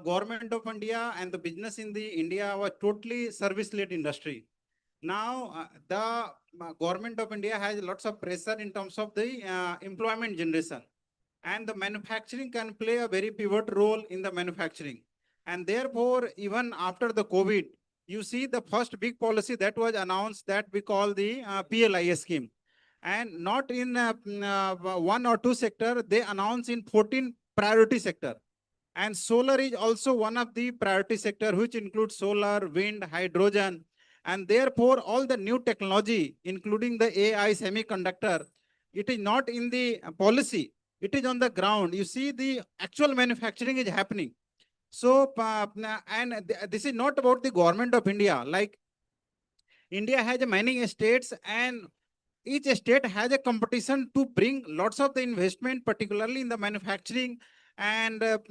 government of India and the business in the India was totally service-led industry. Now, the government of India has lots of pressure in terms of the employment generation, and the manufacturing can play a very pivot role in the manufacturing. And therefore, even after the COVID, you see the first big policy that was announced that we call the PLIS scheme. And not in one or two sector, they announced in 14 priority sector. And solar is also one of the priority sector, which includes solar, wind, hydrogen. And therefore, all the new technology, including the AI semiconductor, it is not in the policy, it is on the ground. You see the actual manufacturing is happening. So, this is not about the government of India. Like India has many states, and each state has a competition to bring lots of the investment, particularly in the manufacturing, and to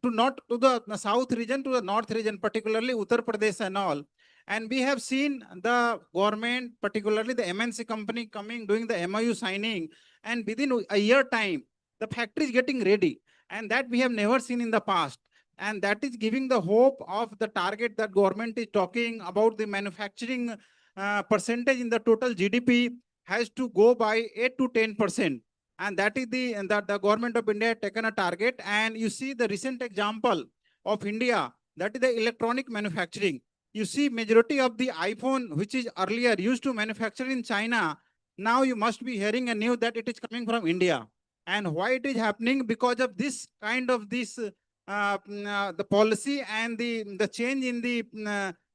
not to the south region, to the north region, particularly Uttar Pradesh and all. And we have seen the government, particularly the MNC company coming, doing the MOU signing, and within a year time, the factory is getting ready. and that we have never seen in the past. And that is giving the hope of the target that government is talking about. The manufacturing percentage in the total GDP has to go by 8 to 10%. And that is the government of India has taken a target. And you see the recent example of India, that is the electronic manufacturing. You see majority of the iPhone, which is earlier used to manufacture in China, now you must be hearing a news that it is coming from India. And why it is happening? Because of this kind of the policy and the change in the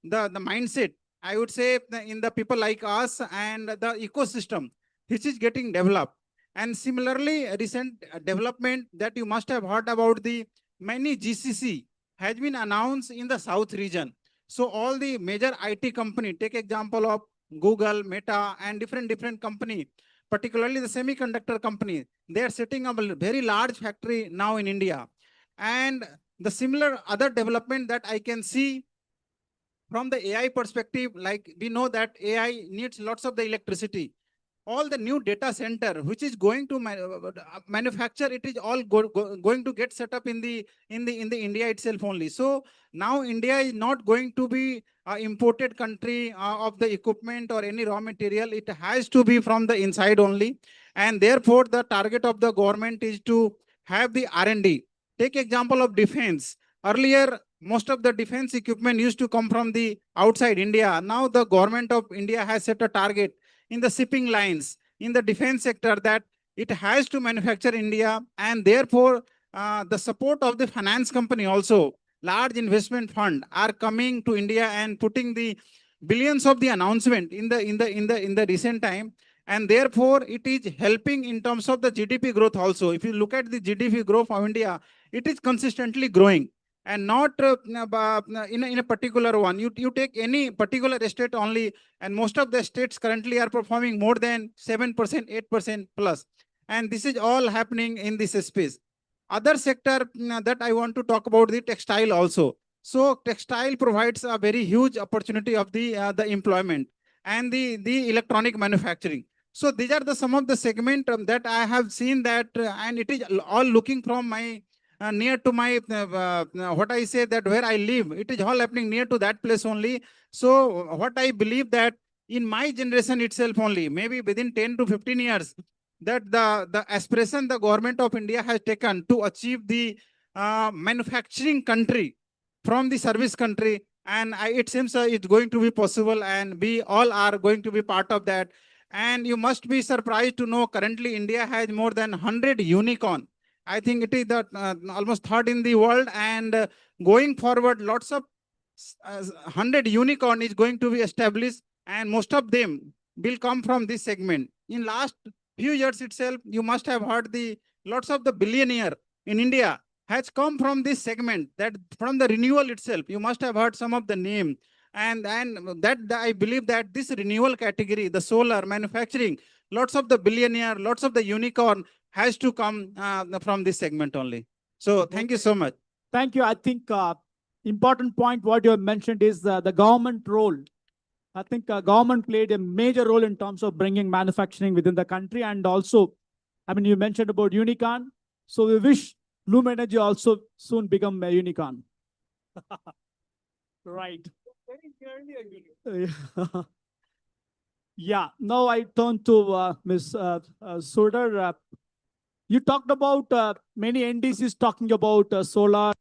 mindset, I would say, in the people like us and the ecosystem, which is getting developed. And similarly, recent development that you must have heard about, the many GCC has been announced in the South region. So all the major IT company, take example of Google, Meta, and different company, particularly the semiconductor company, they are setting up a very large factory now in India. And the similar other development that I can see from the AI perspective, like we know that AI needs lots of the electricity. All the new data center which is going to manufacture, it is all going to get set up in the India itself only. So now India is not going to be an imported country of the equipment or any raw material. It has to be from the inside only. And therefore the target of the government is to have the R&D. Take example of defense. Earlier, most of the defense equipment used to come from the outside India. Now the government of India has set a target in the shipping lines, in the defense sector, that it has to manufacture India. And therefore, the support of the finance company also, large investment fund are coming to India and putting the billions of the announcement in the recent time. And therefore, it is helping in terms of the GDP growth also. If you look at the GDP growth of India, it is consistently growing. And not in a particular one. You take any particular state only, and most of the states currently are performing more than 7%, 8% plus. And this is all happening in this space. Other sector that I want to talk about, the textile also. So textile provides a very huge opportunity of the employment, and the electronic manufacturing. So these are some of the segment that I have seen that, and it is all looking from my near to my what I say, that where I live, it is all happening near to that place only. So what I believe that in my generation itself only, maybe within 10 to 15 years, that the aspiration the government of India has taken to achieve the manufacturing country from the service country, and it seems it's going to be possible, and we all are going to be part of that. And you must be surprised to know currently India has more than 100 unicorn. I think it is the almost third in the world, and going forward, lots of 100 unicorn is going to be established, and most of them will come from this segment. In last few years itself, you must have heard the lots of the billionaire in India has come from this segment, that from the renewal itself. You must have heard some of the name, and that I believe that this renewal category, the solar manufacturing, lots of the billionaire, lots of the unicorn has to come from this segment only. So thank you so much. Thank you. I think important point what you have mentioned is the government role. I think government played a major role in terms of bringing manufacturing within the country. And also, I mean, you mentioned about unicorn. So we wish Loom Energy also soon become a unicorn. Right. Yeah. Now I turn to Ms. Surder. You talked about many NDCs talking about solar.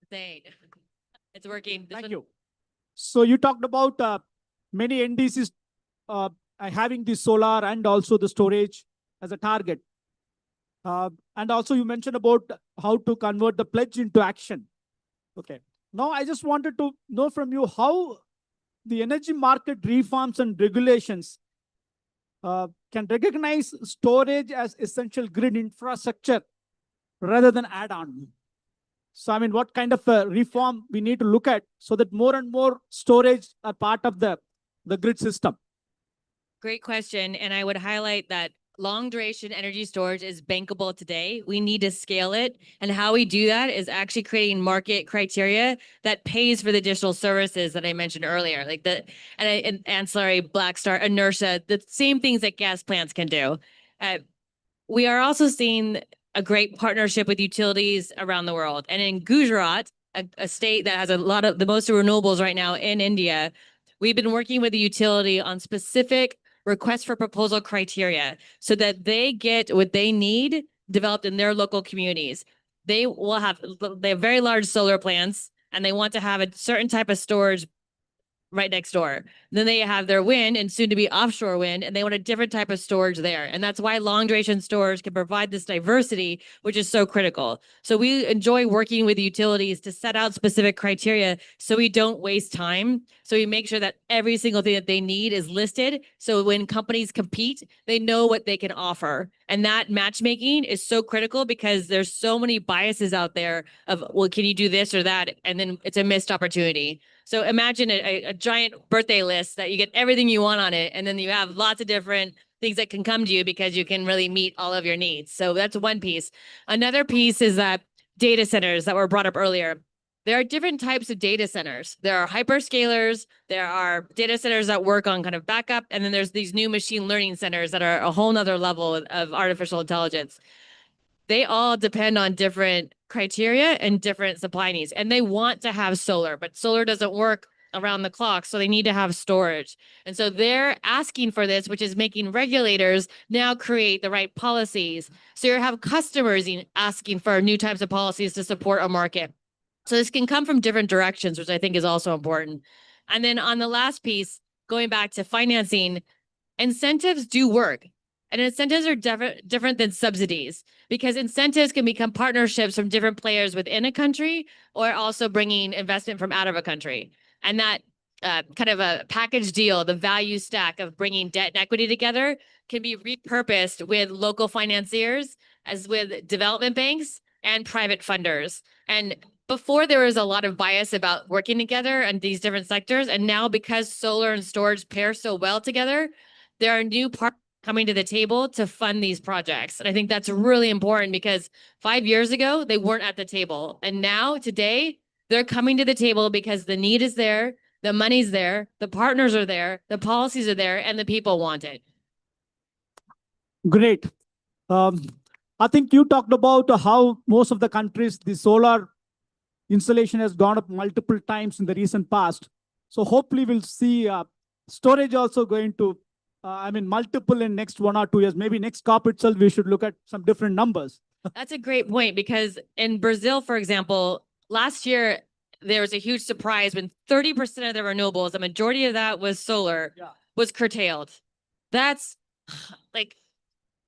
Insane. It's working. Thank you. So you talked about many NDCs having the solar and also the storage as a target. And also you mentioned about how to convert the pledge into action. Okay. Now I just wanted to know from you how the energy market reforms and regulations can recognize storage as essential grid infrastructure rather than add on. So, I mean, what kind of reform we need to look at so that more and more storage are part of the grid system? Great question. And I would highlight that long duration energy storage is bankable today. We need to scale it. And how we do that is actually creating market criteria that pays for the additional services that I mentioned earlier, like and ancillary, black start, inertia, the same things that gas plants can do. We are also seeing a great partnership with utilities around the world. And in Gujarat, a state that has a lot of the most renewables right now in India, we've been working with the utility on specific request for proposal criteria so that they get what they need developed in their local communities. They have very large solar plants and they want to have a certain type of storage right next door. Then they have their wind and soon to be offshore wind, and they want a different type of storage there. And that's why long duration storage can provide this diversity, which is so critical. So we enjoy working with utilities to set out specific criteria so we don't waste time. So we make sure that every single thing that they need is listed. So when companies compete, they know what they can offer. And that matchmaking is so critical because there's so many biases out there of, well, can you do this or that? And then it's a missed opportunity. So imagine a giant birthday list that you get everything you want on it, and then you have lots of different things that can come to you because you can really meet all of your needs. So that's one piece. Another piece is that data centers that were brought up earlier. There are different types of data centers. There are hyperscalers, there are data centers that work on kind of backup, and then there's these new machine learning centers that are a whole nother level of artificial intelligence. They all depend on different criteria and different supply needs, and they want to have solar, but solar doesn't work around the clock, so they need to have storage. And so they're asking for this, which is making regulators now create the right policies. So you have customers asking for new types of policies to support a market. So this can come from different directions, which I think is also important. And then on the last piece, going back to financing, incentives do work. And incentives are different than subsidies because incentives can become partnerships from different players within a country or also bringing investment from out of a country. And that kind of a package deal, the value stack of bringing debt and equity together can be repurposed with local financiers as with development banks and private funders. And before there was a lot of bias about working together in these different sectors. And now because solar and storage pair so well together, there are new partners coming to the table to fund these projects. And I think that's really important because 5 years ago, they weren't at the table. And now today, they're coming to the table because the need is there, the money's there, the partners are there, the policies are there, and the people want it. Great. I think you talked about how most of the countries, the solar installation has gone up multiple times in the recent past. So hopefully we'll see storage also going to multiple in next 1 or 2 years. Maybe next COP itself, we should look at some different numbers. That's a great point because in Brazil, for example, last year, there was a huge surprise when 30% of the renewables, the majority of that was solar, was curtailed. That's like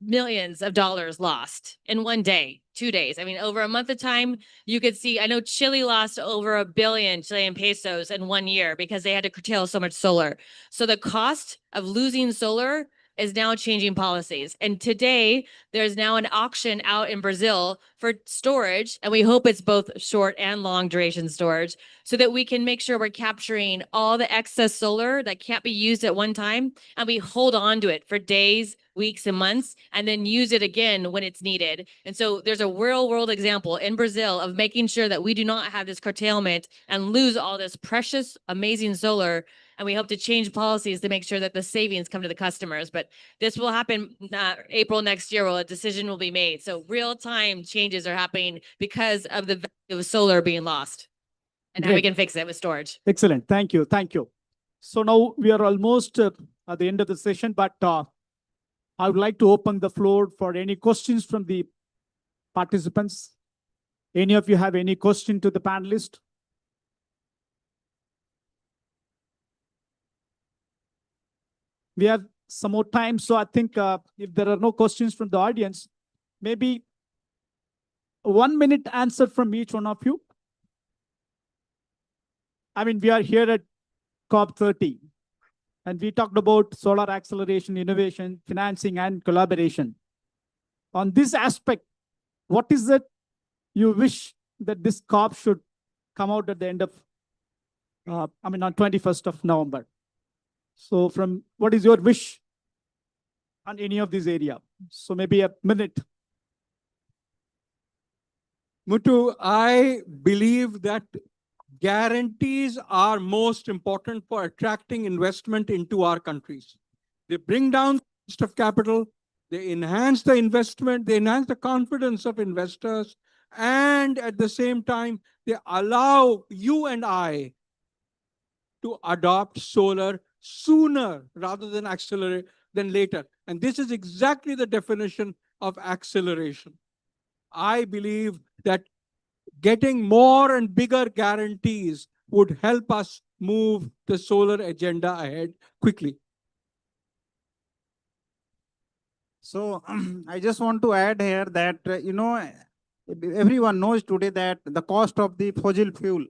millions of dollars lost in 1 day, 2 days. I mean, over a month of time, you could see, I know Chile lost over 1 billion Chilean pesos in 1 year because they had to curtail so much solar. So the cost of losing solar is now changing policies. And today, there's now an auction out in Brazil for storage, and we hope it's both short and long duration storage, so that we can make sure we're capturing all the excess solar that can't be used at one time, and we hold on to it for days, weeks, and months, and then use it again when it's needed. And so there's a real-world example in Brazil of making sure that we do not have this curtailment and lose all this precious, amazing solar. And we hope to change policies to make sure that the savings come to the customers. But this will happen April next year, where a decision will be made. So real-time changes are happening because of the value of solar being lost. And how we can fix it with storage. Excellent. Thank you. Thank you. So now we are almost at the end of the session, but I would like to open the floor for any questions from the participants. Any of you have any question to the panelist? We have some more time, so I think if there are no questions from the audience, maybe 1 minute answer from each one of you. I mean, we are here at COP30, and we talked about solar acceleration, innovation, financing, and collaboration. On this aspect, what is it you wish that this COP should come out at the end of, on 21st of November? So from what is your wish on any of these area? So maybe a minute. Muthu, I believe that guarantees are most important for attracting investment into our countries. They bring down the cost of capital, they enhance the investment, they enhance the confidence of investors, and at the same time, they allow you and I to adopt solar sooner rather than accelerate than later. And this is exactly the definition of acceleration. I believe that getting more and bigger guarantees would help us move the solar agenda ahead quickly. So I just want to add here that, everyone knows today that the cost of the fossil fuel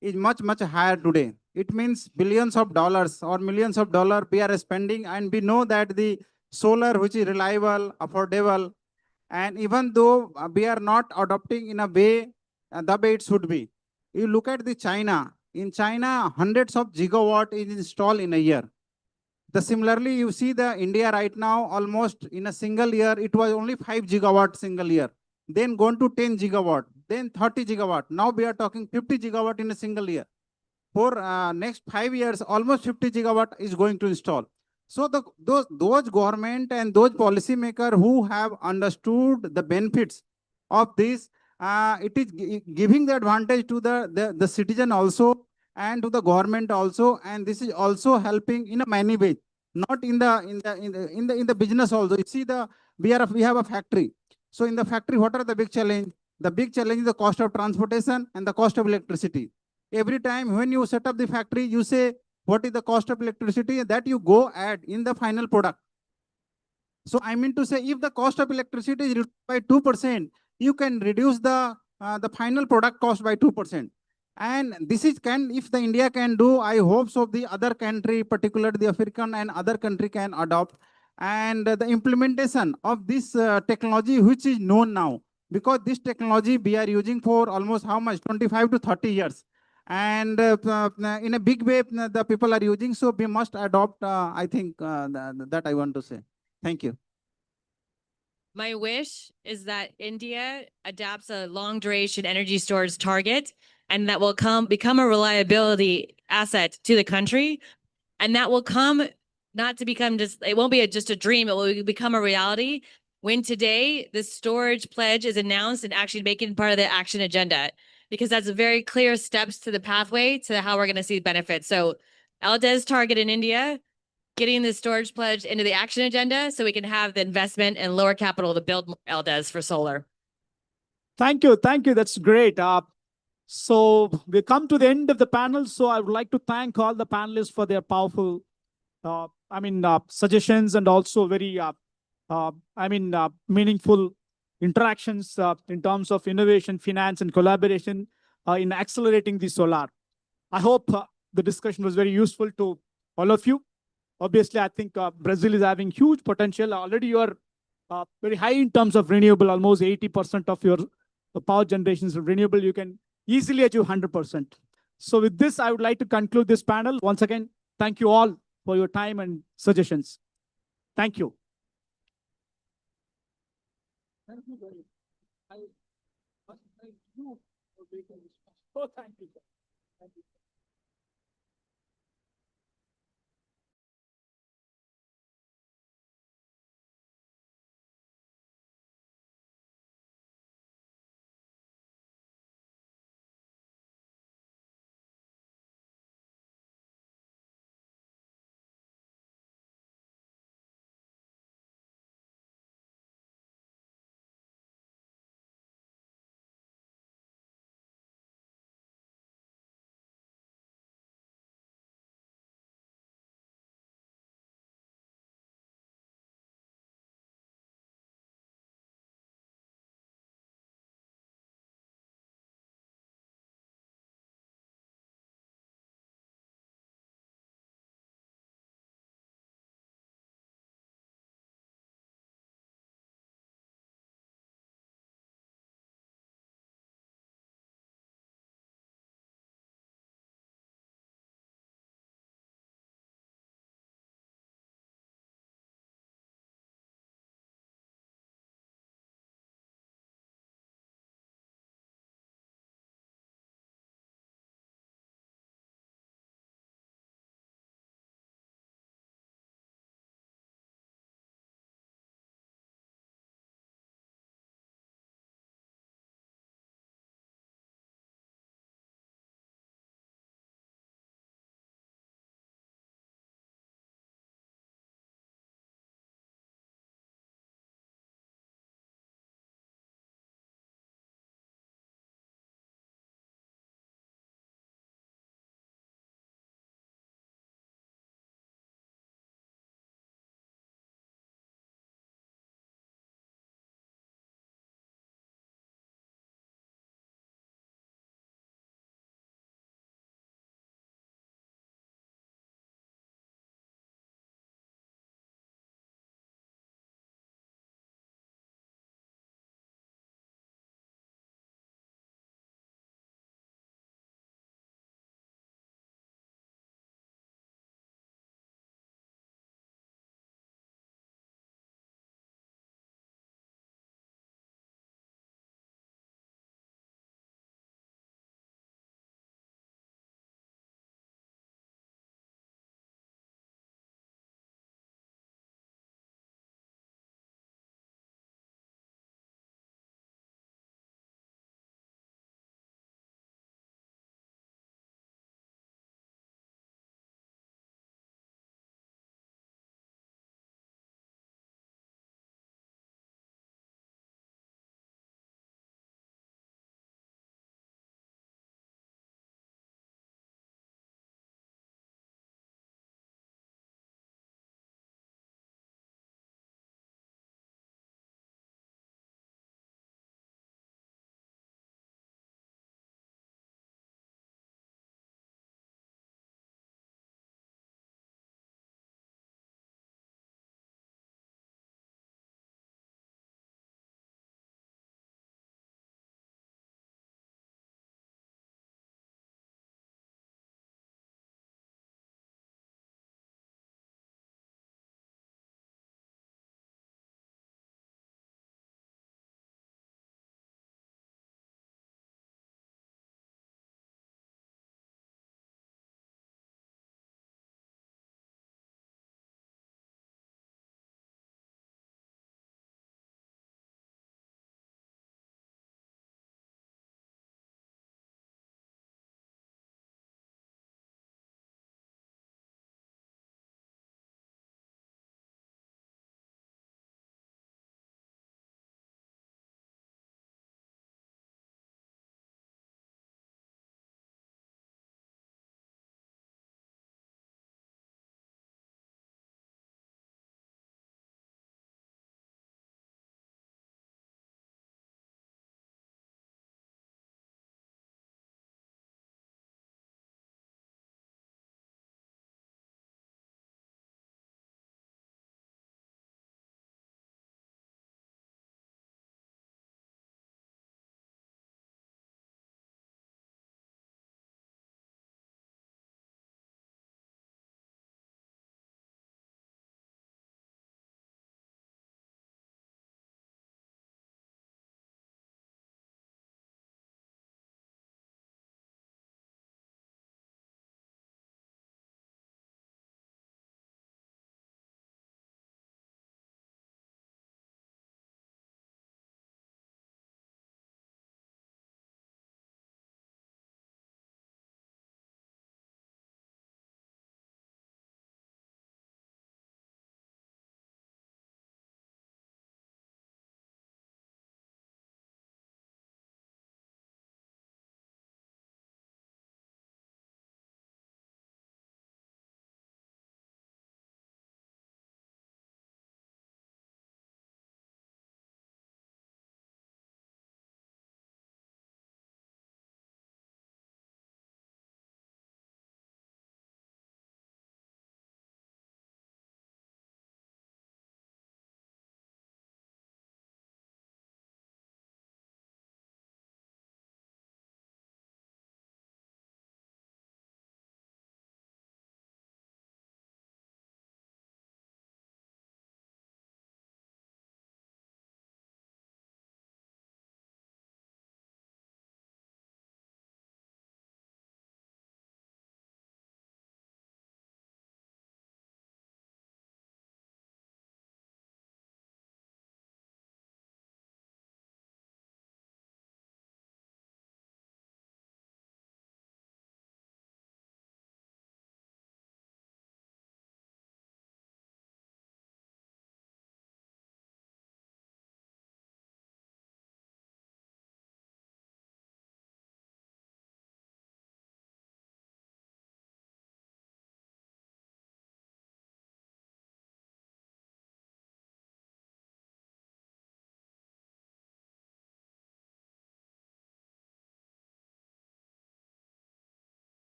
is much, much higher today. It means billions of dollars or millions of dollars we are spending, and we know that the solar, which is reliable, affordable, and even though we are not adopting in a way, the way it should be. You look at the China. In China, hundreds of gigawatt is installed in a year. Similarly, you see the India right now, almost in a single year, it was only 5 gigawatt single year. Then gone to 10 gigawatt, then 30 gigawatt. Now we are talking 50 gigawatt in a single year. For next 5 years, almost 50 gigawatt is going to install. So those government and those policymakers who have understood the benefits of this, it is giving the advantage to the citizen also and to the government also, and this is also helping in a many ways, not in the business also. You see, we have a factory. So in the factory, what are the big challenge? The big challenge is the cost of transportation and the cost of electricity. Every time when you set up the factory, you say, what is the cost of electricity that you go add in the final product. So I mean to say, if the cost of electricity is reduced by 2%, you can reduce the final product cost by 2%. And this is if the India can do, I hope so the other country, particularly the African and other country, can adopt. And the implementation of this technology, which is known now, because this technology we are using for almost how much? 25 to 30 years. And in a big way, the people are using. So we must adopt, I think, that I want to say. Thank you. My wish is that India adopts a long duration energy storage target, and that will become a reliability asset to the country. And that will not to become it won't be just a dream, it will become a reality when today the storage pledge is announced and actually making part of the action agenda, because that's a very clear steps to the pathway to how we're going to see benefits. So LDES target in India, getting the storage pledge into the action agenda so we can have the investment and lower capital to build more LDES for solar. Thank you. Thank you. That's great. So we come to the end of the panel. So I would like to thank all the panelists for their powerful, suggestions, and also very, meaningful interactions in terms of innovation, finance, and collaboration in accelerating the solar. I hope the discussion was very useful to all of you. Obviously, I think Brazil is having huge potential. Already you are very high in terms of renewable, almost 80% of your power generation is renewable. You can easily achieve 100%. So with this, I would like to conclude this panel. Once again, thank you all for your time and suggestions. Thank you. Thank you very much. Thank you. Thank you.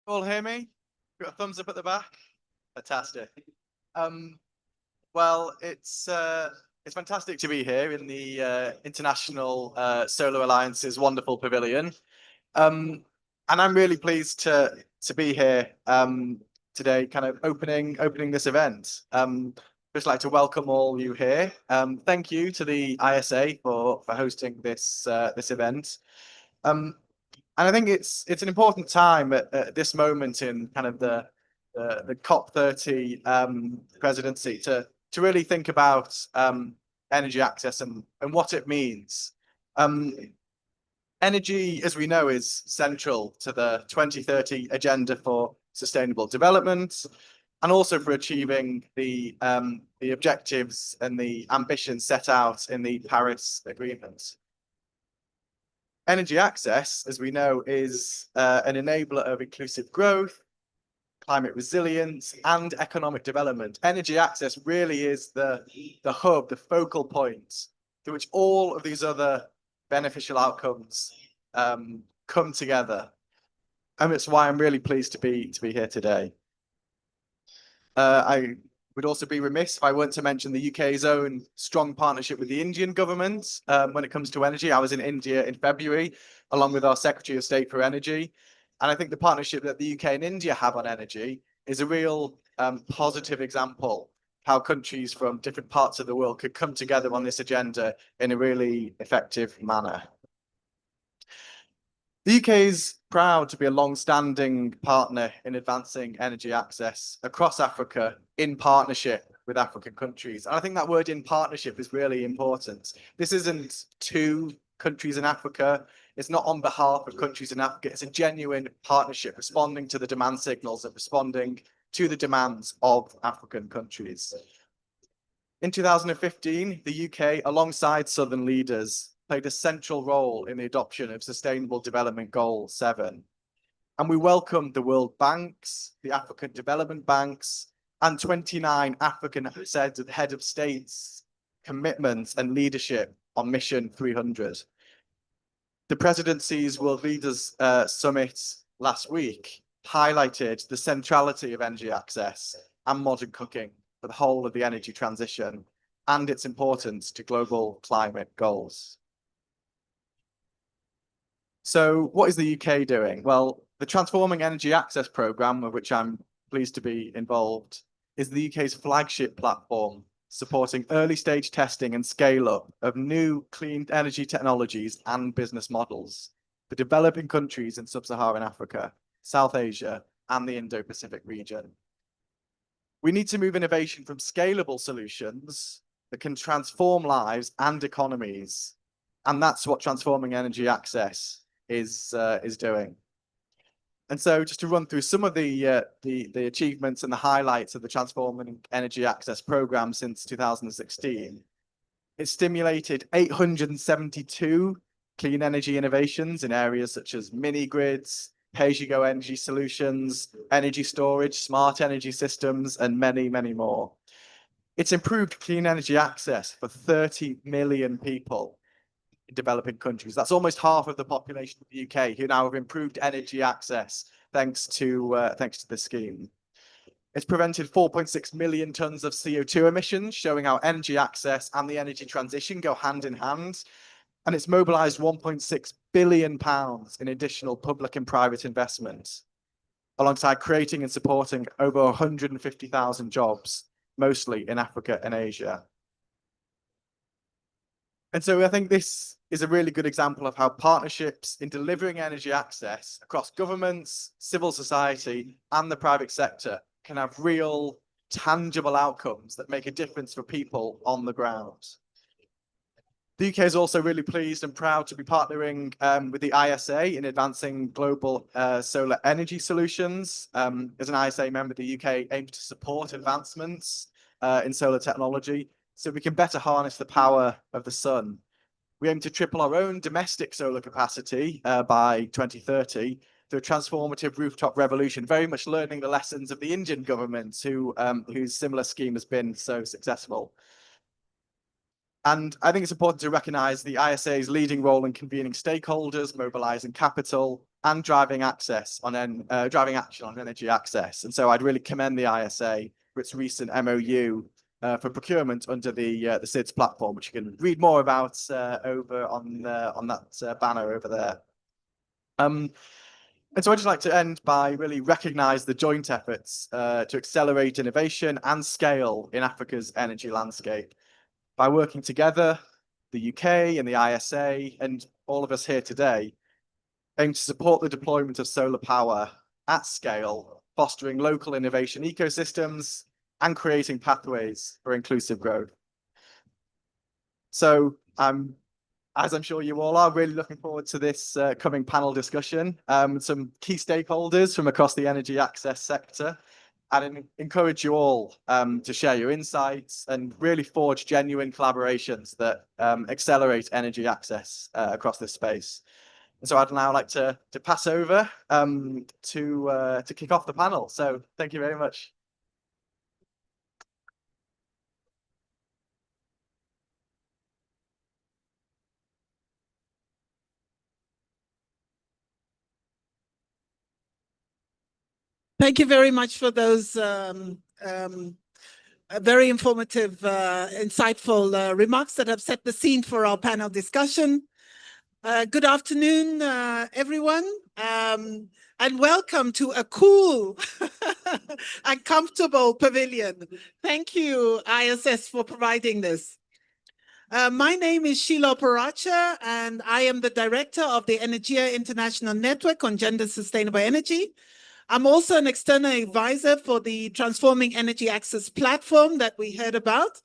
All hear me? Got a thumbs up at the back? Fantastic. Well, it's fantastic to be here in the International Solar Alliance's wonderful pavilion. And I'm really pleased to be here today, kind of opening this event. Just like to welcome all you here. Thank you to the ISA for hosting this event. And I think it's an important time at this moment in kind of the COP30 presidency to really think about energy access and what it means. Energy, as we know, is central to the 2030 agenda for sustainable development and also for achieving the objectives and the ambitions set out in the Paris Agreement. Energy access, as we know, is an enabler of inclusive growth, climate resilience, and economic development. Energy access really is the hub, the focal point through which all of these other beneficial outcomes come together. And it's why I'm really pleased to be here today. I would also be remiss if I weren't to mention the UK's own strong partnership with the Indian government when it comes to energy. I was in India in February, along with our Secretary of State for Energy. And I think the partnership that the UK and India have on energy is a real positive example how countries from different parts of the world could come together on this agenda in a really effective manner. The UK is proud to be a long-standing partner in advancing energy access across Africa in partnership with African countries. And I think that word "in partnership" is really important. This isn't two countries in Africa. It's not on behalf of countries in Africa. It's a genuine partnership, responding to the demand signals and responding to the demands of African countries. In 2015, the UK, alongside Southern leaders, played a central role in the adoption of Sustainable Development Goal 7. And we welcomed the World Banks, the African Development Banks, and 29 African head of states' commitments and leadership on Mission 300. The presidency's World Leaders Summit last week highlighted the centrality of energy access and modern cooking for the whole of the energy transition and its importance to global climate goals. So what is the UK doing? Well, the Transforming Energy Access Programme, of which I'm pleased to be involved, is the UK's flagship platform, supporting early stage testing and scale up of new clean energy technologies and business models for developing countries in sub-Saharan Africa, South Asia, and the Indo-Pacific region. We need to move innovation from scalable solutions that can transform lives and economies. And that's what Transforming Energy Access is doing. And so just to run through some of the achievements and the highlights of the Transforming Energy Access Programme since 2016, it stimulated 872 clean energy innovations in areas such as mini-grids, pay-as-you-go energy solutions, energy storage, smart energy systems, and many, many more. It's improved clean energy access for 30 million people in developing countries. That's almost half of the population of the UK who now have improved energy access thanks to the scheme. It's prevented 4.6 million tons of CO2 emissions, showing how energy access and the energy transition go hand in hand. And it's mobilized £1.6 billion in additional public and private investment, alongside creating and supporting over 150,000 jobs, mostly in Africa and Asia. And so I think this is a really good example of how partnerships in delivering energy access across governments, civil society, and the private sector can have real, tangible outcomes that make a difference for people on the ground. The UK is also really pleased and proud to be partnering with the ISA in advancing global solar energy solutions. As an ISA member, the UK aims to support advancements in solar technology so we can better harness the power of the sun. We aim to triple our own domestic solar capacity by 2030 through a transformative rooftop revolution, very much learning the lessons of the Indian government, whose similar scheme has been so successful. And I think it's important to recognise the ISA's leading role in convening stakeholders, mobilising capital, and driving action on energy access. And so I'd really commend the ISA for its recent MOU for procurement under the SIDS platform, which you can read more about over on that banner over there. And so I'd just like to end by really recognise the joint efforts to accelerate innovation and scale in Africa's energy landscape. By working together, the UK and the ISA and all of us here today aim to support the deployment of solar power at scale, fostering local innovation ecosystems and creating pathways for inclusive growth. So as I'm sure you all are, really looking forward to this coming panel discussion with some key stakeholders from across the energy access sector. And encourage you all to share your insights and really forge genuine collaborations that accelerate energy access across this space. And so I'd now like to pass over to kick off the panel. So thank you very much. Thank you very much for those very informative, insightful remarks that have set the scene for our panel discussion. Good afternoon, everyone, and welcome to a cool and comfortable pavilion. Thank you, ISS, for providing this. My name is Sheila Oparacha, and I am the director of the Energia International Network on Gender Sustainable Energy. I'm also an external advisor for the Transforming Energy Access platform that we heard about.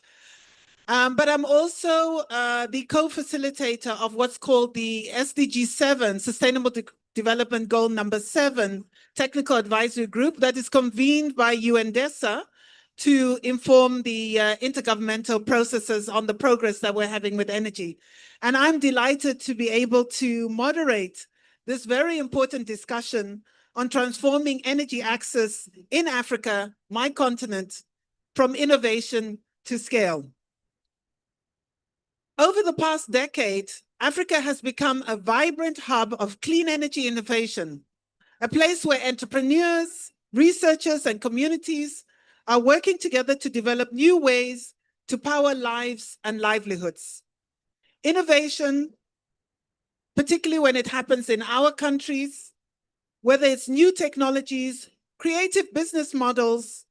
But I'm also the co-facilitator of what's called the SDG 7, Sustainable Development Goal number 7, Technical Advisory Group that is convened by UNDESA to inform the intergovernmental processes on the progress that we're having with energy. And I'm delighted to be able to moderate this very important discussion on transforming energy access in Africa, my continent, from innovation to scale. Over the past decade, Africa has become a vibrant hub of clean energy innovation, a place where entrepreneurs, researchers, and communities are working together to develop new ways to power lives and livelihoods. Innovation, particularly when it happens in our countries, whether it's new technologies, creative business models,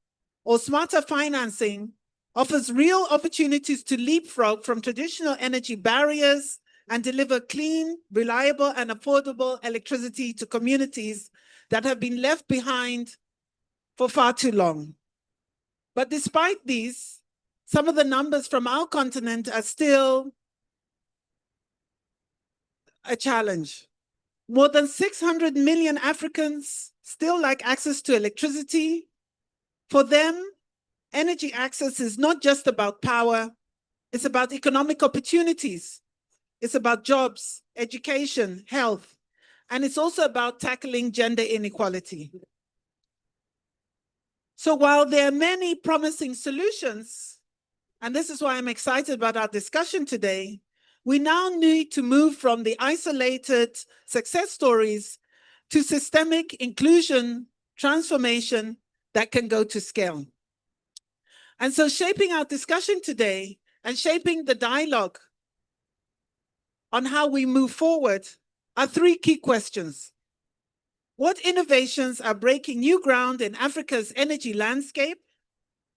or smarter financing, offers real opportunities to leapfrog from traditional energy barriers and deliver clean, reliable, and affordable electricity to communities that have been left behind for far too long. But despite these, some of the numbers from our continent are still a challenge. More than 600 million Africans still lack access to electricity. For them, energy access is not just about power, it's about economic opportunities. It's about jobs, education, health, and it's also about tackling gender inequality. So while there are many promising solutions, and this is why I'm excited about our discussion today, we now need to move from the isolated success stories to systemic inclusion, transformation, that can go to scale. And so shaping our discussion today and shaping the dialogue on how we move forward are three key questions. What innovations are breaking new ground in Africa's energy landscape?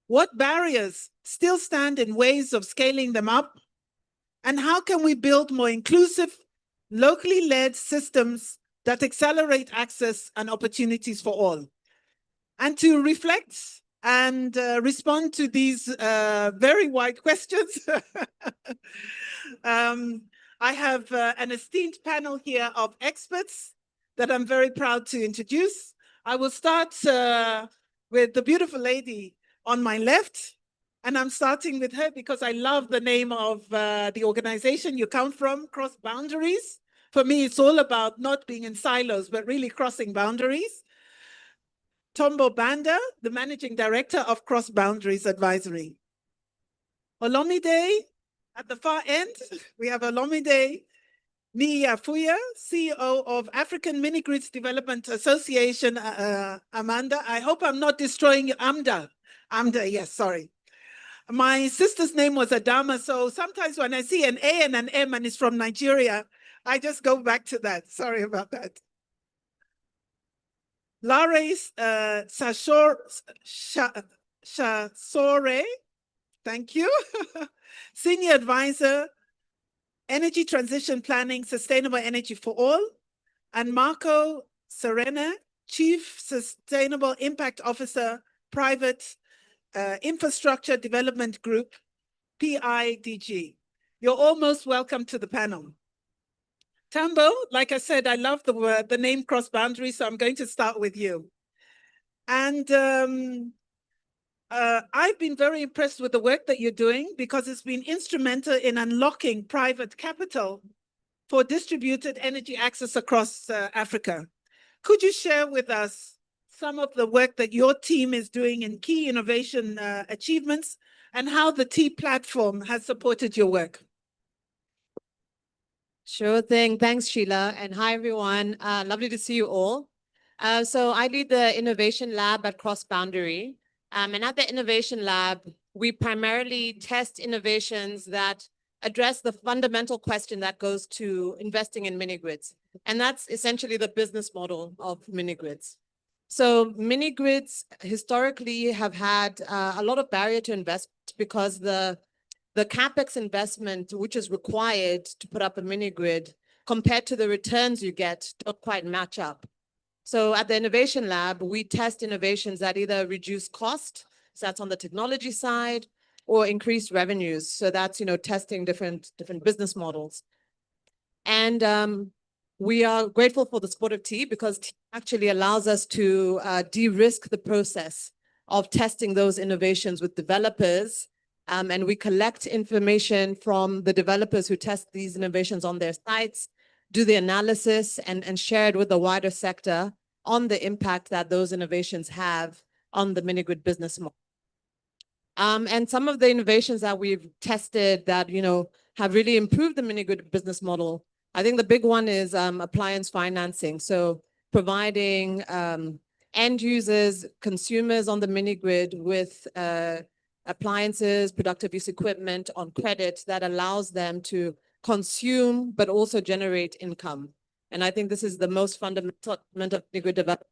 What barriers still stand in ways of scaling them up? And how can we build more inclusive, locally led systems that accelerate access and opportunities for all? And to reflect and respond to these very wide questions, I have an esteemed panel here of experts that I'm very proud to introduce. I will start with the beautiful lady on my left, and I'm starting with her because I love the name of the organization you come from, Cross Boundaries. For me, it's all about not being in silos, but really crossing boundaries. Tombo Banda, the Managing Director of Cross Boundaries Advisory. Olomide, at the far end, we have Olomide Niyafuya, CEO of African Mini-Grids Development Association, Amanda. I hope I'm not destroying you. Amda, yes, sorry. My sister's name was Adama, so sometimes when I see an A and an M and it's from Nigeria, I just go back to that. Sorry about that. Lares Shasore, thank you. Senior Advisor, Energy Transition Planning, Sustainable Energy for All. And Marco Serena, Chief Sustainable Impact Officer, Private Infrastructure Development Group, PIDG. You're all most welcome to the panel. Tambo, like I said, I love the name Cross Boundaries, so I'm going to start with you. And I've been very impressed with the work that you're doing because it's been instrumental in unlocking private capital for distributed energy access across Africa. Could you share with us some of the work that your team is doing in key innovation achievements and how the T platform has supported your work? Sure thing. Thanks, Sheila. And hi, everyone. Lovely to see you all. So I lead the Innovation Lab at Cross Boundary. And at the Innovation Lab, we primarily test innovations that address the fundamental question that goes to investing in mini-grids. And that's essentially the business model of mini-grids. So mini-grids historically have had a lot of barrier to investment because the CapEx investment, which is required to put up a mini-grid, compared to the returns you get, don't quite match up. So at the Innovation Lab, we test innovations that either reduce cost, so that's on the technology side, or increase revenues. So that's, testing different business models. And we are grateful for the support of T because T actually allows us to de-risk the process of testing those innovations with developers. And we collect information from the developers who test these innovations on their sites, do the analysis and share it with the wider sector on the impact that those innovations have on the mini-grid business model. And some of the innovations that we've tested that, have really improved the mini-grid business model, I think the big one is appliance financing. So providing end users, consumers on the mini-grid with appliances, productive use equipment on credit that allows them to consume, but also generate income. And I think this is the most fundamental element of mini-grid development,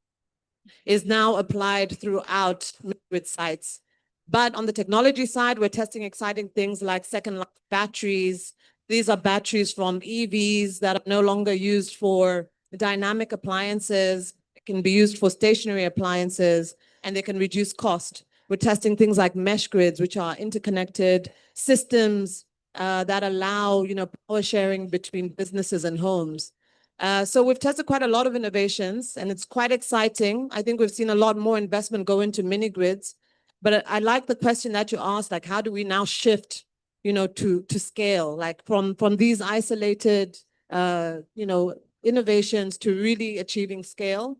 is now applied throughout mini-grid sites. But on the technology side, we're testing exciting things like second life batteries. These are batteries from EVs that are no longer used for dynamic appliances. It can be used for stationary appliances, and they can reduce cost. We're testing things like mesh grids, which are interconnected systems that allow, power sharing between businesses and homes. So we've tested quite a lot of innovations, and it's quite exciting. I think we've seen a lot more investment go into mini grids. But I like the question that you asked, like, how do we now shift, to scale, like from these isolated, innovations to really achieving scale?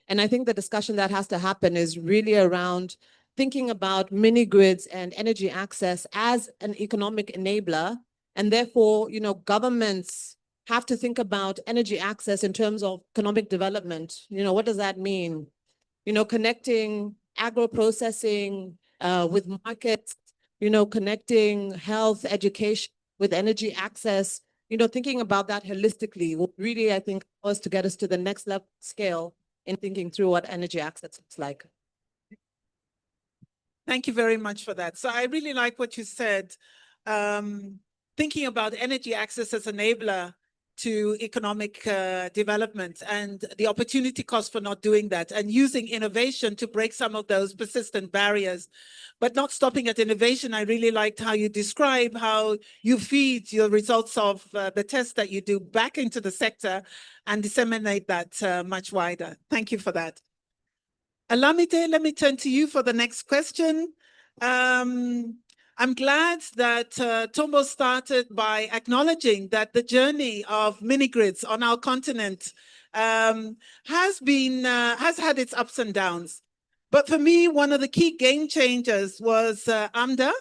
And I think the discussion that has to happen is really around thinking about mini grids and energy access as an economic enabler. And therefore, governments have to think about energy access in terms of economic development. What does that mean? Connecting agro-processing, with markets, connecting health, education with energy access, thinking about that holistically will really, I think, allow us to get us to the next level scale in thinking through what energy access looks like. Thank you very much for that. So I really like what you said, thinking about energy access as enabler to economic development and the opportunity cost for not doing that, and using innovation to break some of those persistent barriers, but not stopping at innovation. I really liked how you describe how you feed your results of the tests that you do back into the sector and disseminate that much wider. Thank you for that. Alamide, let me turn to you for the next question. I'm glad that Tombo started by acknowledging that the journey of mini-grids on our continent has had its ups and downs. But for me, one of the key game changers was AMDA.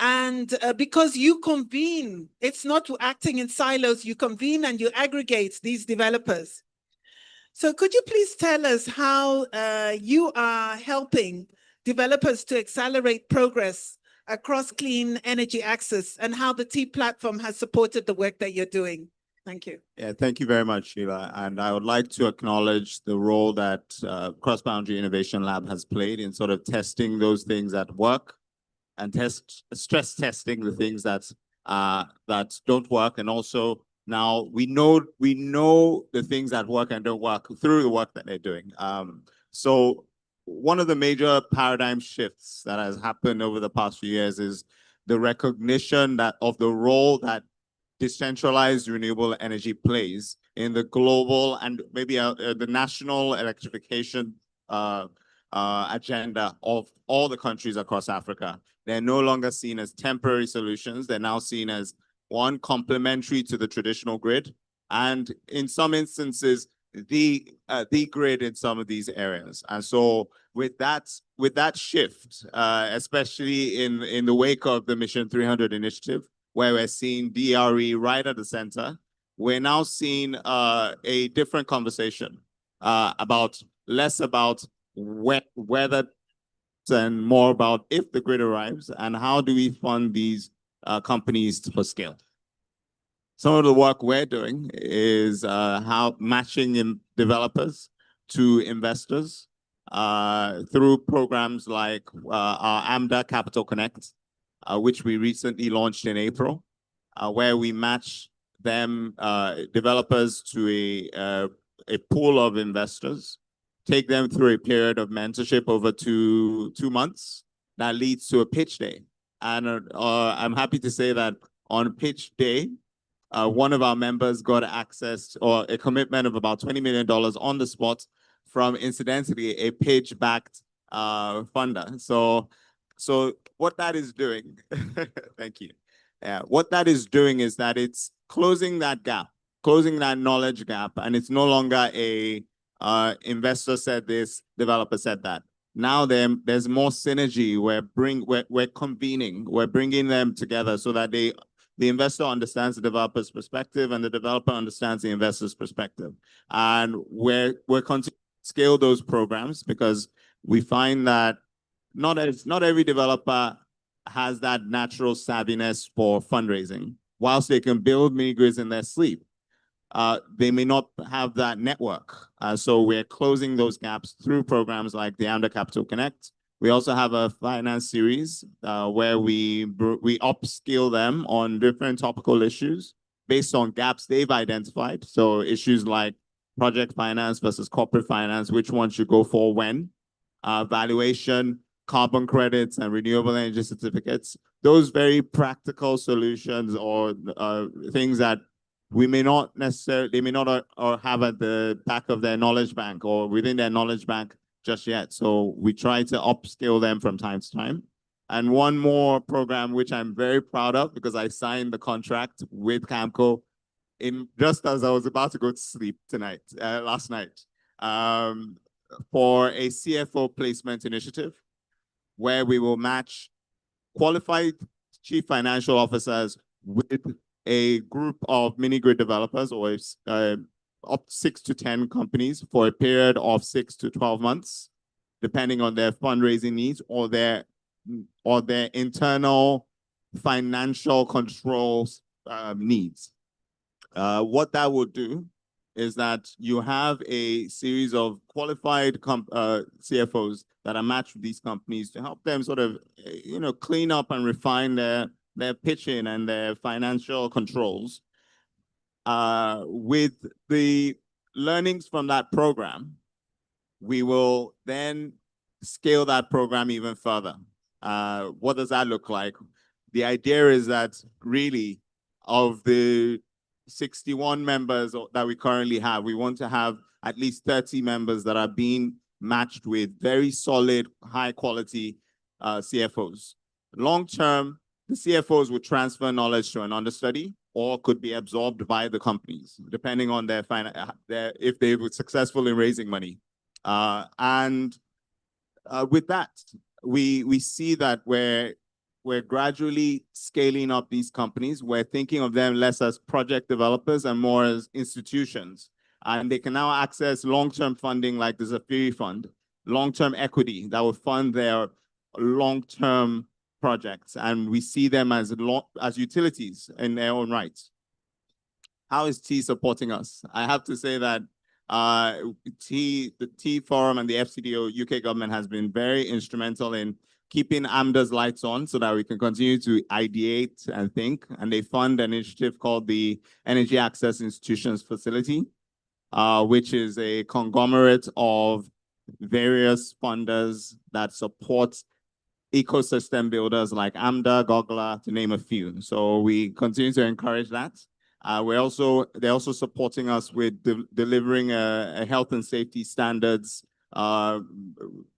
And because you convene, it's not acting in silos, you convene and you aggregate these developers. So could you please tell us how you are helping developers to accelerate progress across clean energy access and how the T platform has supported the work that you're doing? Thank you. Yeah, thank you very much, Sheila. And I would like to acknowledge the role that Cross-Boundary Innovation Lab has played in sort of testing those things that work and stress testing the things that don't work. And also now we know the things that work and don't work through the work that they're doing. So one of the major paradigm shifts that has happened over the past few years is the recognition of the role that decentralized renewable energy plays in the global and maybe the national electrification agenda of all the countries across Africa. They're no longer seen as temporary solutions. They're now seen as one, complementary to the traditional grid, and in some instances, the grid in some of these areas. And so with that shift, especially in the wake of the Mission 300 initiative, where we're seeing DRE right at the center, we're now seeing a different conversation less about whether and more about if the grid arrives and how do we fund these companies for scale. Some of the work we're doing is how matching developers to investors through programs like our AMDA Capital Connect, which we recently launched in April, where we match them, developers, to a pool of investors, take them through a period of mentorship over two months that leads to a pitch day. And I'm happy to say that on pitch day, one of our members got access or a commitment of about $20 million on the spot from, incidentally, a pitch-backed funder. So what that is doing, thank you. What that is doing is that it's closing that gap, closing that knowledge gap, and it's no longer a investor said this, developer said that. Now there's more synergy. We're convening, we're bringing them together so that the investor understands the developer's perspective and the developer understands the investor's perspective. And we're continuing to scale those programs because we find that not every developer has that natural savviness for fundraising. Whilst they can build mini grids in their sleep, they may not have that network. So we're closing those gaps through programs like the AMDA Capital Connect. We also have a finance series where we upskill them on different topical issues based on gaps they've identified. So issues like project finance versus corporate finance, which one should go for when, valuation, carbon credits, and renewable energy certificates. Those very practical solutions or things that they may not or have at the back of their knowledge bank or within their knowledge bank just yet. So we try to upskill them from time to time. And one more program, which I'm very proud of because I signed the contract with Camco just as I was about to go to sleep last night, for a CFO placement initiative where we will match qualified chief financial officers with a group of mini grid developers or up 6 to 10 companies for a period of 6 to 12 months. depending on their fundraising needs or their internal financial controls needs. What that would do is that you have a series of qualified CFOs that are matched with these companies to help them sort of, clean up and refine their pitching and their financial controls. With the learnings from that program, we will then scale that program even further. What does that look like? The idea is that really of the 61 members that we currently have, we want to have at least 30 members that are being matched with very solid, high quality CFOs. Long term, the CFOs would transfer knowledge to an understudy or could be absorbed by the companies, depending on if they were successful in raising money. With that, we see that we're gradually scaling up these companies. We're thinking of them less as project developers and more as institutions. And they can now access long-term funding like the Zafiri Fund, long-term equity that will fund their long-term projects. And we see them as utilities in their own right. How is T supporting us? I have to say that the T Forum and the FCDO UK government has been very instrumental in keeping AMDA's lights on so that we can continue to ideate and think. And they fund an initiative called the Energy Access Institutions Facility, which is a conglomerate of various funders that support ecosystem builders like AMDA, Gogla, to name a few. So we continue to encourage that. They're also supporting us with delivering a health and safety standards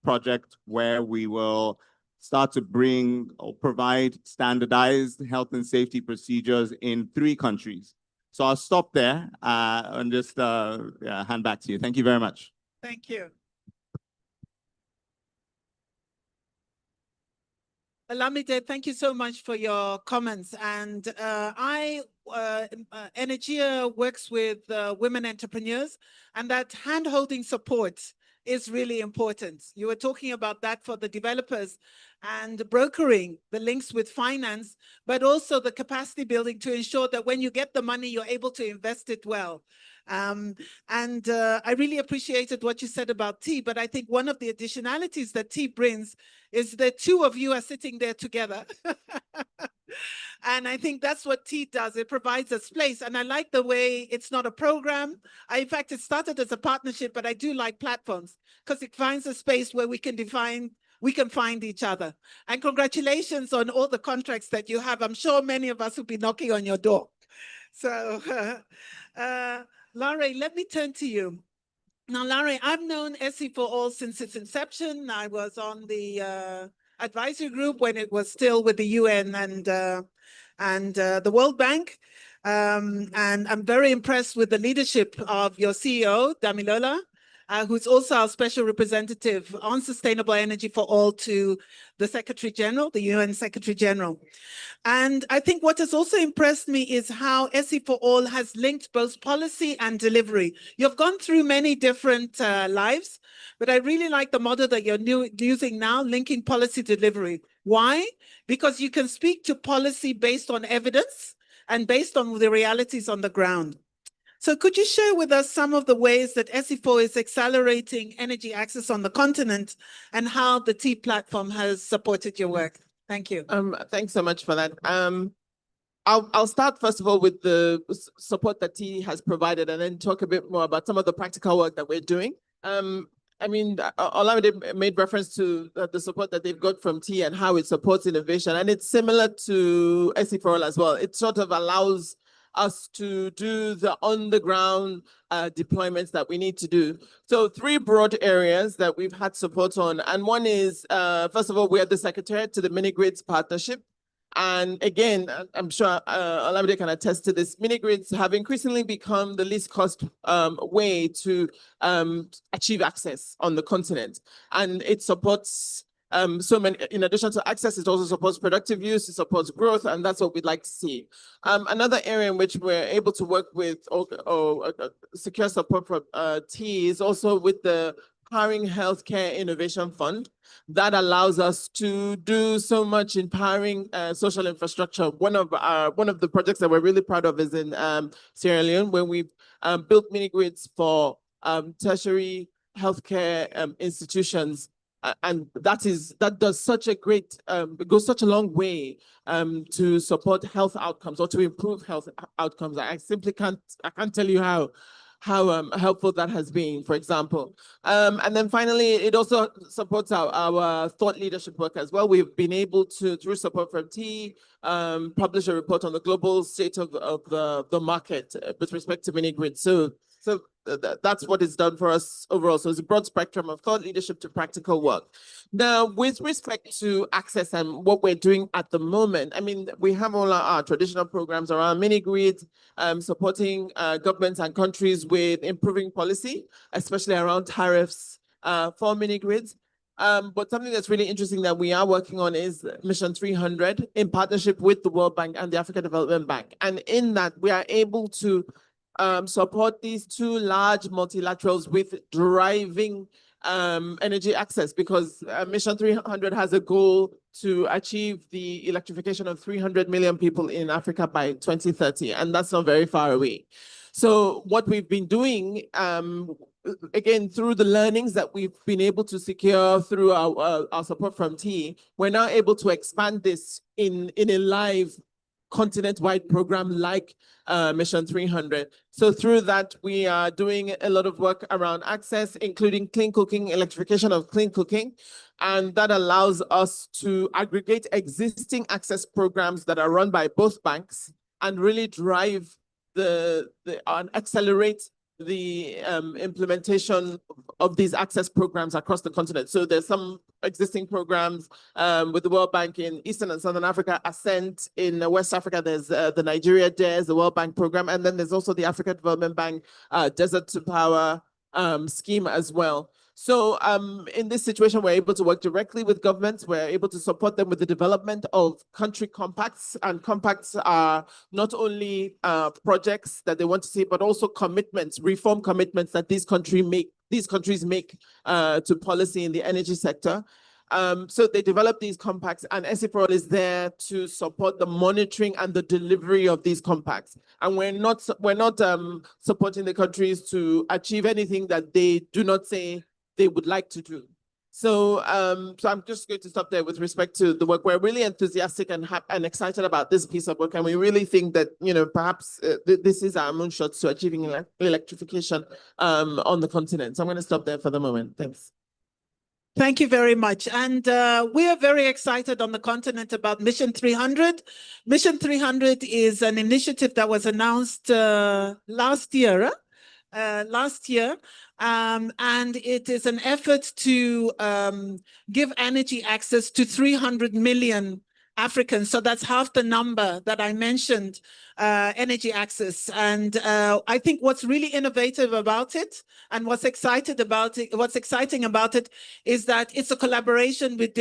project where we will start to bring or provide standardized health and safety procedures in 3 countries. So I'll stop there and just hand back to you. Thank you very much. Thank you. Olamide, thank you so much for your comments. And Energia works with women entrepreneurs, and that hand-holding support is really important. You were talking about that for the developers and brokering the links with finance, but also the capacity building to ensure that when you get the money, you're able to invest it well. I really appreciated what you said about T, but I think one of the additionalities that T brings is the 2 of you are sitting there together. And I think that's what T does. It provides a space. And I like the way it's not a program. In fact, it started as a partnership, but I do like platforms because it finds a space where we can find each other. And congratulations on all the contracts that you have. I'm sure many of us will be knocking on your door. So, Larry, let me turn to you. Now, Larry, I've known SE4All since its inception. I was on the advisory group when it was still with the UN and the World Bank. And I'm very impressed with the leadership of your CEO, Damilola, who's also our special representative on sustainable energy for all to the Secretary General, the UN Secretary General. And I think what has also impressed me is how SE4All has linked both policy and delivery. You've gone through many different lives, but I really like the model that you're using now, linking policy delivery. Why? Because you can speak to policy based on evidence and based on the realities on the ground. So could you share with us some of the ways that SE4 is accelerating energy access on the continent and how the T platform has supported your work? Thank you. Thanks so much for that. I'll start first of all with the support that T has provided and then talk a bit more about some of the practical work that we're doing. I mean, Olamide made reference to the support that they've got from T and how it supports innovation. And it's similar to SE4All as well. It sort of allows us to do the on-the-ground deployments that we need to do. So 3 broad areas that we've had support on. And one is, first of all, we are the secretariat to the mini-grids partnership. And again, I'm sure Olamide can attest to this, mini-grids have increasingly become the least cost way to achieve access on the continent. And it supports so many, in addition to access, it also supports productive use, it supports growth, and that's what we'd like to see. Another area in which we're able to work with or secure support from T is also with the Powering Healthcare Innovation Fund that allows us to do so much in powering social infrastructure. One of the projects that we're really proud of is in Sierra Leone, where we've built mini grids for tertiary healthcare institutions. And that does such a great, goes such a long way to support health outcomes or to improve health outcomes. I simply can't tell you how helpful that has been, for example. And then finally, it also supports our thought leadership work as well. We've been able to, through support from T, publish a report on the global state of the market with respect to mini grids. So that's what it's done for us overall. So it's a broad spectrum of thought leadership to practical work. Now, with respect to access and what we're doing at the moment, I mean, we have all our traditional programs around mini grids, supporting governments and countries with improving policy, especially around tariffs for mini grids. But something that's really interesting that we are working on is Mission 300 in partnership with the World Bank and the African Development Bank. And in that, we are able to support these two large multilaterals with driving energy access, because Mission 300 has a goal to achieve the electrification of 300 million people in Africa by 2030, and that's not very far away. So what we've been doing, again, through the learnings that we've been able to secure through our support from T, we're now able to expand this in a live continent-wide program like Mission 300. So through that, we are doing a lot of work around access, including clean cooking, electrification of clean cooking. And that allows us to aggregate existing access programs that are run by both banks and really drive and accelerate the implementation of these access programs across the continent. So there's some existing programs with the World Bank in Eastern and Southern Africa, Ascent in West Africa, there's the Nigeria DARE, the World Bank program, and then there's also the African Development Bank Desert to Power scheme as well. So in this situation, we're able to work directly with governments. We're able to support them with the development of country compacts, and compacts are not only projects that they want to see, but also commitments, reform commitments that these countries make to policy in the energy sector. So they develop these compacts, and ESIFOL is there to support the monitoring and the delivery of these compacts. And we're not supporting the countries to achieve anything that they do not say they would like to do. So, so I'm just going to stop there with respect to the work. We're really enthusiastic and excited about this piece of work, and we really think that, you know, perhaps this is our moonshot to achieving electrification on the continent. So I'm going to stop there for the moment. Thanks. Thank you very much. And we are very excited on the continent about Mission 300. Mission 300 is an initiative that was announced last year. And it is an effort to give energy access to 300 million Africans. So that's half the number that I mentioned, energy access. And I think what's really innovative about it and what's exciting about it is that it's a collaboration with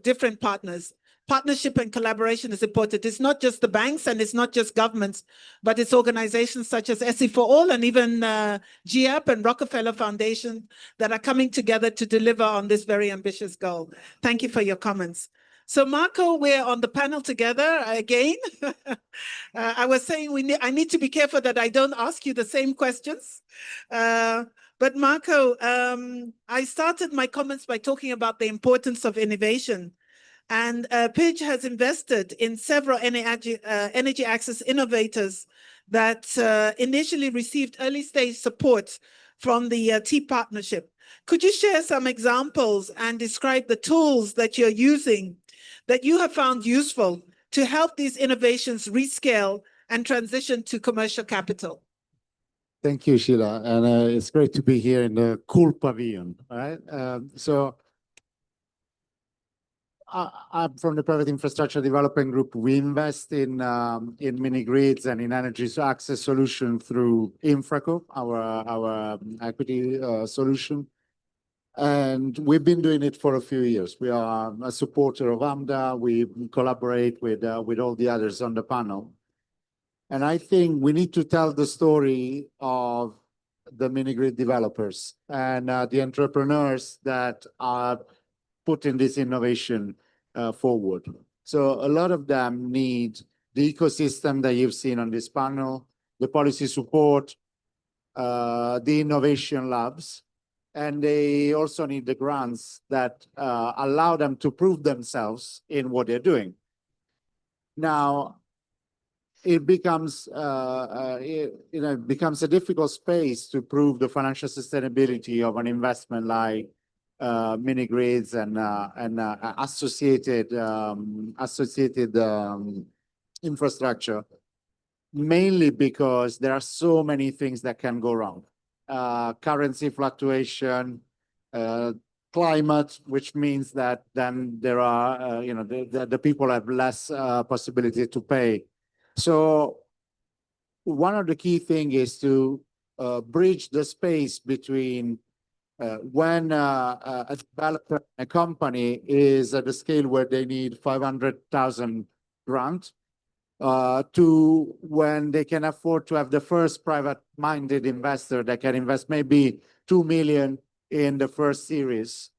different partners. Partnership and collaboration is important. It's not just the banks and it's not just governments, but it's organizations such as ESI4All and even GEAP and Rockefeller Foundation that are coming together to deliver on this very ambitious goal. Thank you for your comments. So Marco, we're on the panel together again. I was saying I need to be careful that I don't ask you the same questions. But Marco, I started my comments by talking about the importance of innovation. And PIDGE has invested in several energy access innovators that initially received early stage support from the T partnership. Could you share some examples and describe the tools that you're using that you have found useful to help these innovations rescale and transition to commercial capital? Thank you, Sheila. And it's great to be here in the cool pavilion, right? I'm from the Private Infrastructure Development Group. We invest in mini grids and in energy access solution through InfraCo, our equity solution. And we've been doing it for a few years. We are a supporter of AMDA. We collaborate with all the others on the panel. And I think we need to tell the story of the mini grid developers and the entrepreneurs that are putting this innovation forward. So a lot of them need the ecosystem that you've seen on this panel, the policy support, the innovation labs, and they also need the grants that allow them to prove themselves in what they're doing. Now, it becomes it becomes a difficult space to prove the financial sustainability of an investment like mini grids and associated infrastructure, mainly because there are so many things that can go wrong. Currency fluctuation, climate, which means that then there are, the people have less possibility to pay. So one of the key things is to bridge the space between when a developer, a company is at the scale where they need 500,000 grant to when they can afford to have the first private-minded investor that can invest maybe 2 million in the first series.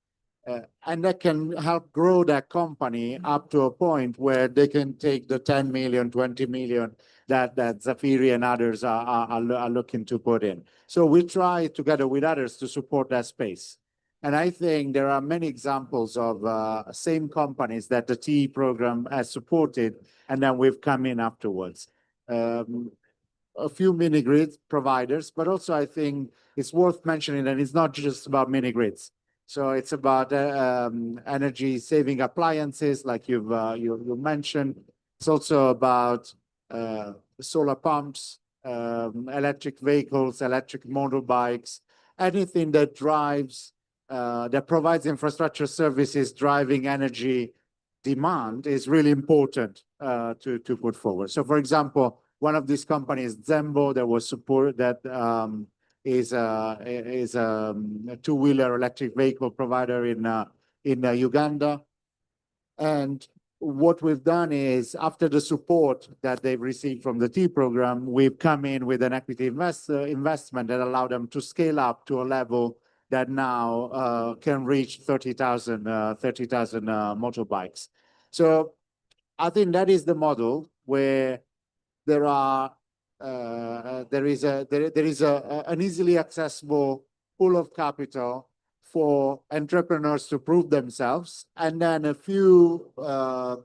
And that can help grow that company up to a point where they can take the 10 million, 20 million that Zafiri and others are looking to put in. So we try together with others to support that space. And I think there are many examples of same companies that the TE program has supported, and then we've come in afterwards. A few mini grid providers, but also I think it's worth mentioning that it's not just about mini grids. So it's about energy saving appliances, like you mentioned. It's also about solar pumps, electric vehicles, electric motorbikes, anything that drives, that provides infrastructure services driving energy demand is really important to put forward. So, for example, one of these companies, Zembo, that was support that is a two-wheeler electric vehicle provider in Uganda. And what we've done is, after the support that they've received from the T program, we've come in with an equity investment that allowed them to scale up to a level that now can reach 30,000 motorbikes. So I think that is the model where there is an easily accessible pool of capital for entrepreneurs to prove themselves, and then a few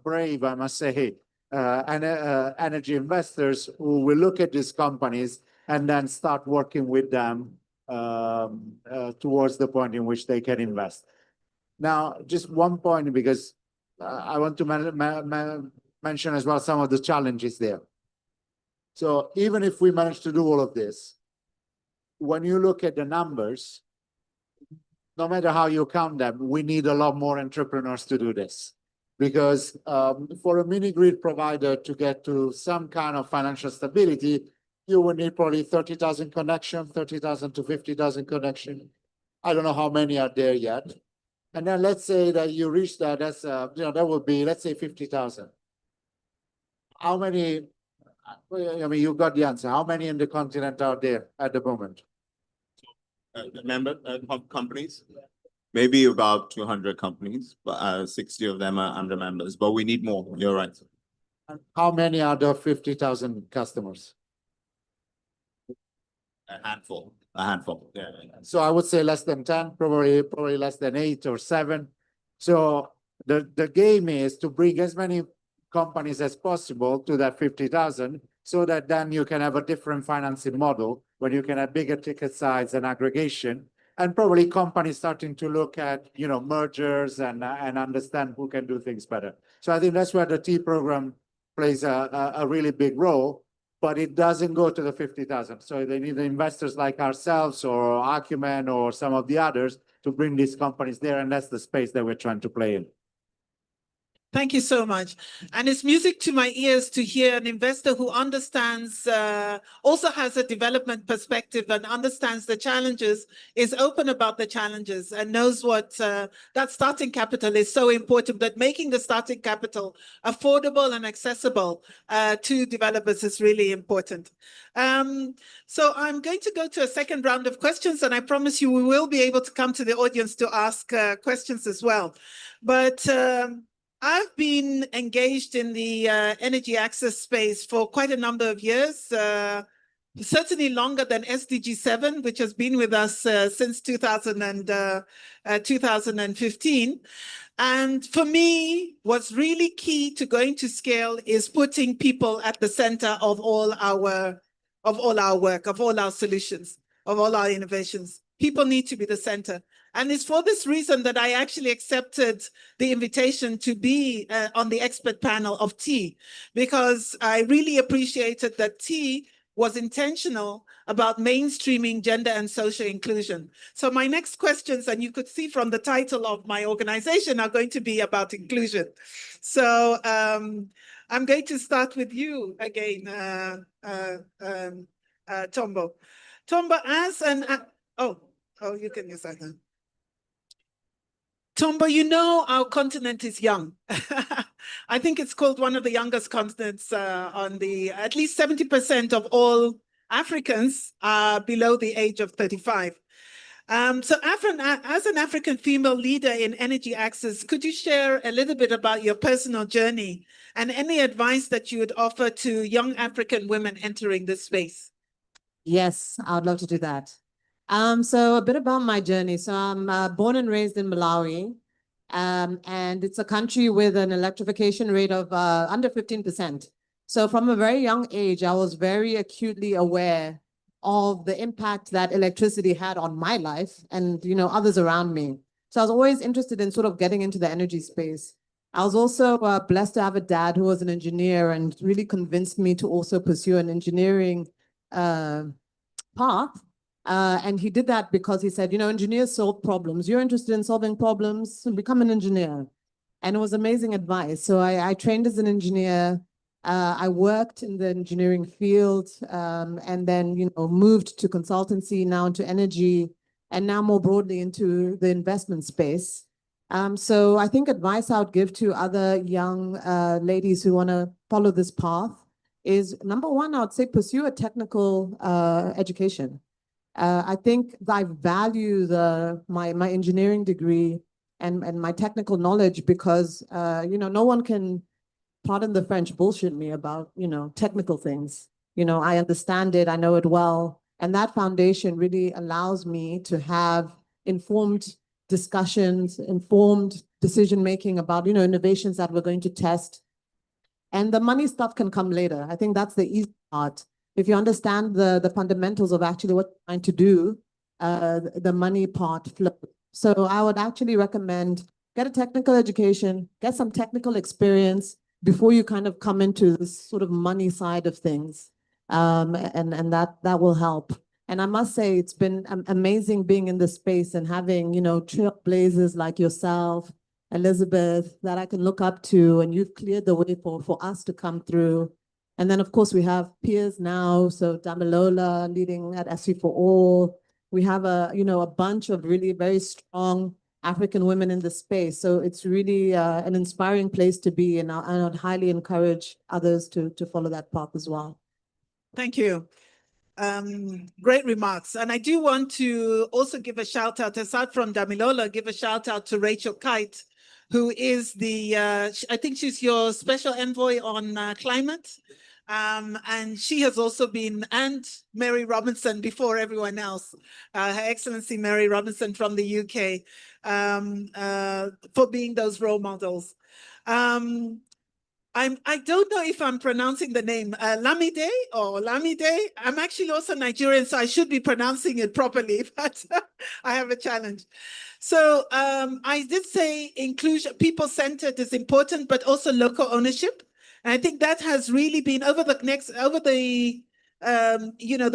brave, I must say, energy investors who will look at these companies and then start working with them towards the point in which they can invest. Now, just one point, because I want to mention as well some of the challenges there. So even if we manage to do all of this, when you look at the numbers, no matter how you count them, we need a lot more entrepreneurs to do this. Because for a mini grid provider to get to some kind of financial stability, you will need probably 30,000 connections, 30,000 to 50,000 connections. I don't know how many are there yet. And then let's say that you reach that, that's, that would be, let's say 50,000. How many, I mean, you got the answer. How many in the continent are there at the moment? Companies? Maybe about 200 companies, but 60 of them are under members, but we need more. You're right. And how many are the 50,000 customers? A handful. Yeah. So I would say less than 10, probably less than 8 or 7. So the game is to bring as many companies as possible to that 50,000, so that then you can have a different financing model where you can have bigger ticket size and aggregation, and probably companies starting to look at, mergers and understand who can do things better. So I think that's where the T program plays a really big role, but it doesn't go to the 50,000. So they need investors like ourselves or Acumen or some of the others to bring these companies there, and that's the space that we're trying to play in. Thank you so much. And it's music to my ears to hear an investor who understands, also has a development perspective and understands the challenges, is open about the challenges and knows what that starting capital is so important, that making the starting capital affordable and accessible to developers is really important. So I'm going to go to a second round of questions, and I promise you we will be able to come to the audience to ask questions as well. But I've been engaged in the energy access space for quite a number of years, certainly longer than SDG 7, which has been with us since 2015. And for me, what's really key to going to scale is putting people at the center of all our work, of all our solutions, of all our innovations. People need to be the center. And it's for this reason that I actually accepted the invitation to be on the expert panel of T, because I really appreciated that T was intentional about mainstreaming gender and social inclusion. So my next questions, and you could see from the title of my organization, are going to be about inclusion. So I'm going to start with you again, Tombo. Tombo, as an, oh, you can use that then. Tombo, you know our continent is young. I think it's called one of the youngest continents on the, at least 70% of all Africans are below the age of 35. So as an African female leader in energy access, could you share a little bit about your personal journey and any advice that you would offer to young African women entering this space? Yes, I would love to do that. So a bit about my journey. So I'm born and raised in Malawi, and it's a country with an electrification rate of under 15%. So from a very young age, I was very acutely aware of the impact that electricity had on my life and, you know, others around me. So I was always interested in sort of getting into the energy space. I was also blessed to have a dad who was an engineer and really convinced me to also pursue an engineering path. And he did that because he said, you know, engineers solve problems. You're interested in solving problems, become an engineer. And it was amazing advice. So I trained as an engineer. I worked in the engineering field and then, you know, moved to consultancy, now into energy, and now more broadly into the investment space. So I think advice I would give to other young ladies who want to follow this path is, number one, I would say pursue a technical education. I think I value my engineering degree and my technical knowledge because, you know, no one can, pardon the French, bullshit me about, you know, technical things. You know, I understand it, I know it well. And that foundation really allows me to have informed discussions, informed decision-making about, you know, innovations that we're going to test. And the money stuff can come later. I think that's the easy part. If you understand the fundamentals of actually what you're trying to do, the money part flows. So I would actually recommend get a technical education, get some technical experience before you kind of come into this sort of money side of things. And that will help. And I must say, it's been amazing being in this space and having, you know, trailblazers like yourself, Elizabeth, that I can look up to, and you've cleared the way for us to come through. And then, of course, we have peers now. So Damilola leading at SC4All. We have a bunch of really very strong African women in the space. So it's really an inspiring place to be. And I would highly encourage others to follow that path as well. Thank you. Great remarks. And I do want to also give a shout out, aside from Damilola, give a shout out to Rachel Kite, who is I think she's your special envoy on climate. And she has also been, and Mary Robinson before everyone else, Her Excellency Mary Robinson from the UK, for being those role models. I don't know if I'm pronouncing the name Lamide or Lamide. I'm actually also Nigerian, so I should be pronouncing it properly, but I have a challenge. So I did say inclusion, people-centered is important, but also local ownership. And I think that has really been over the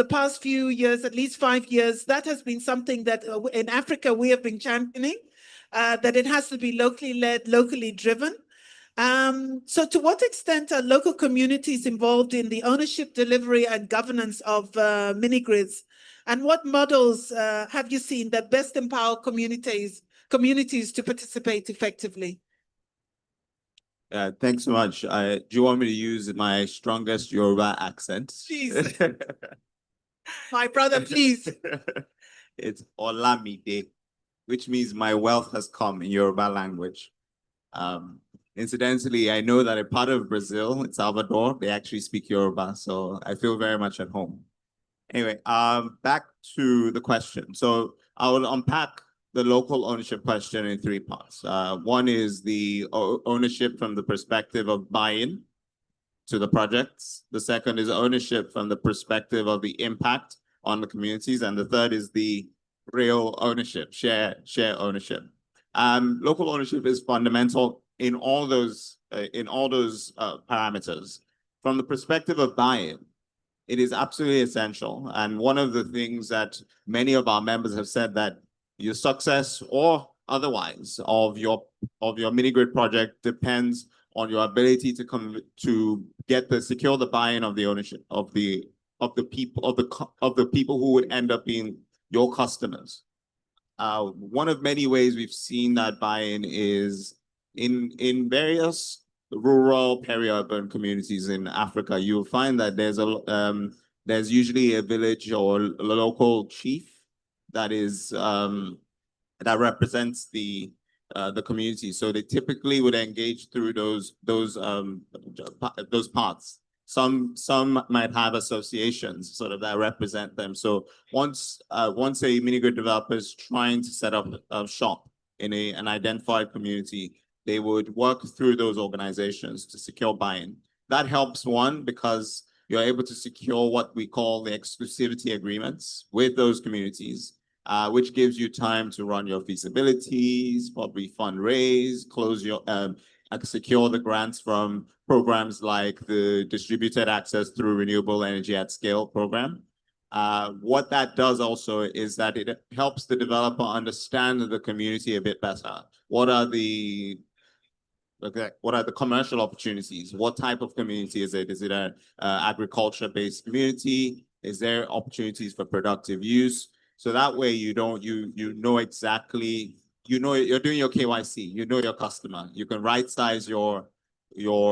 past few years, at least 5 years, that has been something that in Africa we have been championing, that it has to be locally led, locally driven. So to what extent are local communities involved in the ownership, delivery, and governance of mini-grids? And what models have you seen that best empower communities to participate effectively? Thanks so much. Do you want me to use my strongest Yoruba accent? Please. My brother, please. It's Olamide, which means my wealth has come in Yoruba language. Incidentally, I know that a part of Brazil, in Salvador, they actually speak Yoruba, so I feel very much at home. Anyway, back to the question. So I will unpack the local ownership question in three parts. One is the ownership from the perspective of buy-in to the projects. The second is ownership from the perspective of the impact on the communities. And the third is the real ownership, share ownership. Local ownership is fundamental in all those parameters. From the perspective of buy-in, it is absolutely essential. And one of the things that many of our members have said that your success or otherwise of your mini-grid project depends on your ability to secure the buy-in of the ownership of the people who would end up being your customers. One of many ways we've seen that buy-in is in various rural peri-urban communities in Africa. You'll find that there's usually a village or a local chief that is that represents the community. So they typically would engage through those paths. Some might have associations sort of that represent them. So once a mini-grid developer is trying to set up a shop in an identified community, they would work through those organizations to secure buy-in. That helps, one, because you're able to secure what we call the exclusivity agreements with those communities, which gives you time to run your feasibilities, probably fundraise, close your secure the grants from programs like the Distributed Access Through Renewable Energy at Scale program. What that does also is that it helps the developer understand the community a bit better. What are the commercial opportunities? What type of community is it? Is it an agriculture-based community? Is there opportunities for productive use? So that way you know exactly, you're doing your KYC, you know your customer. You can right-size your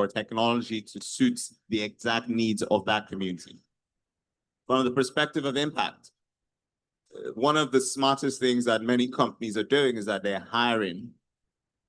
technology to suit the exact needs of that community. From the perspective of impact, one of the smartest things that many companies are doing is that they're hiring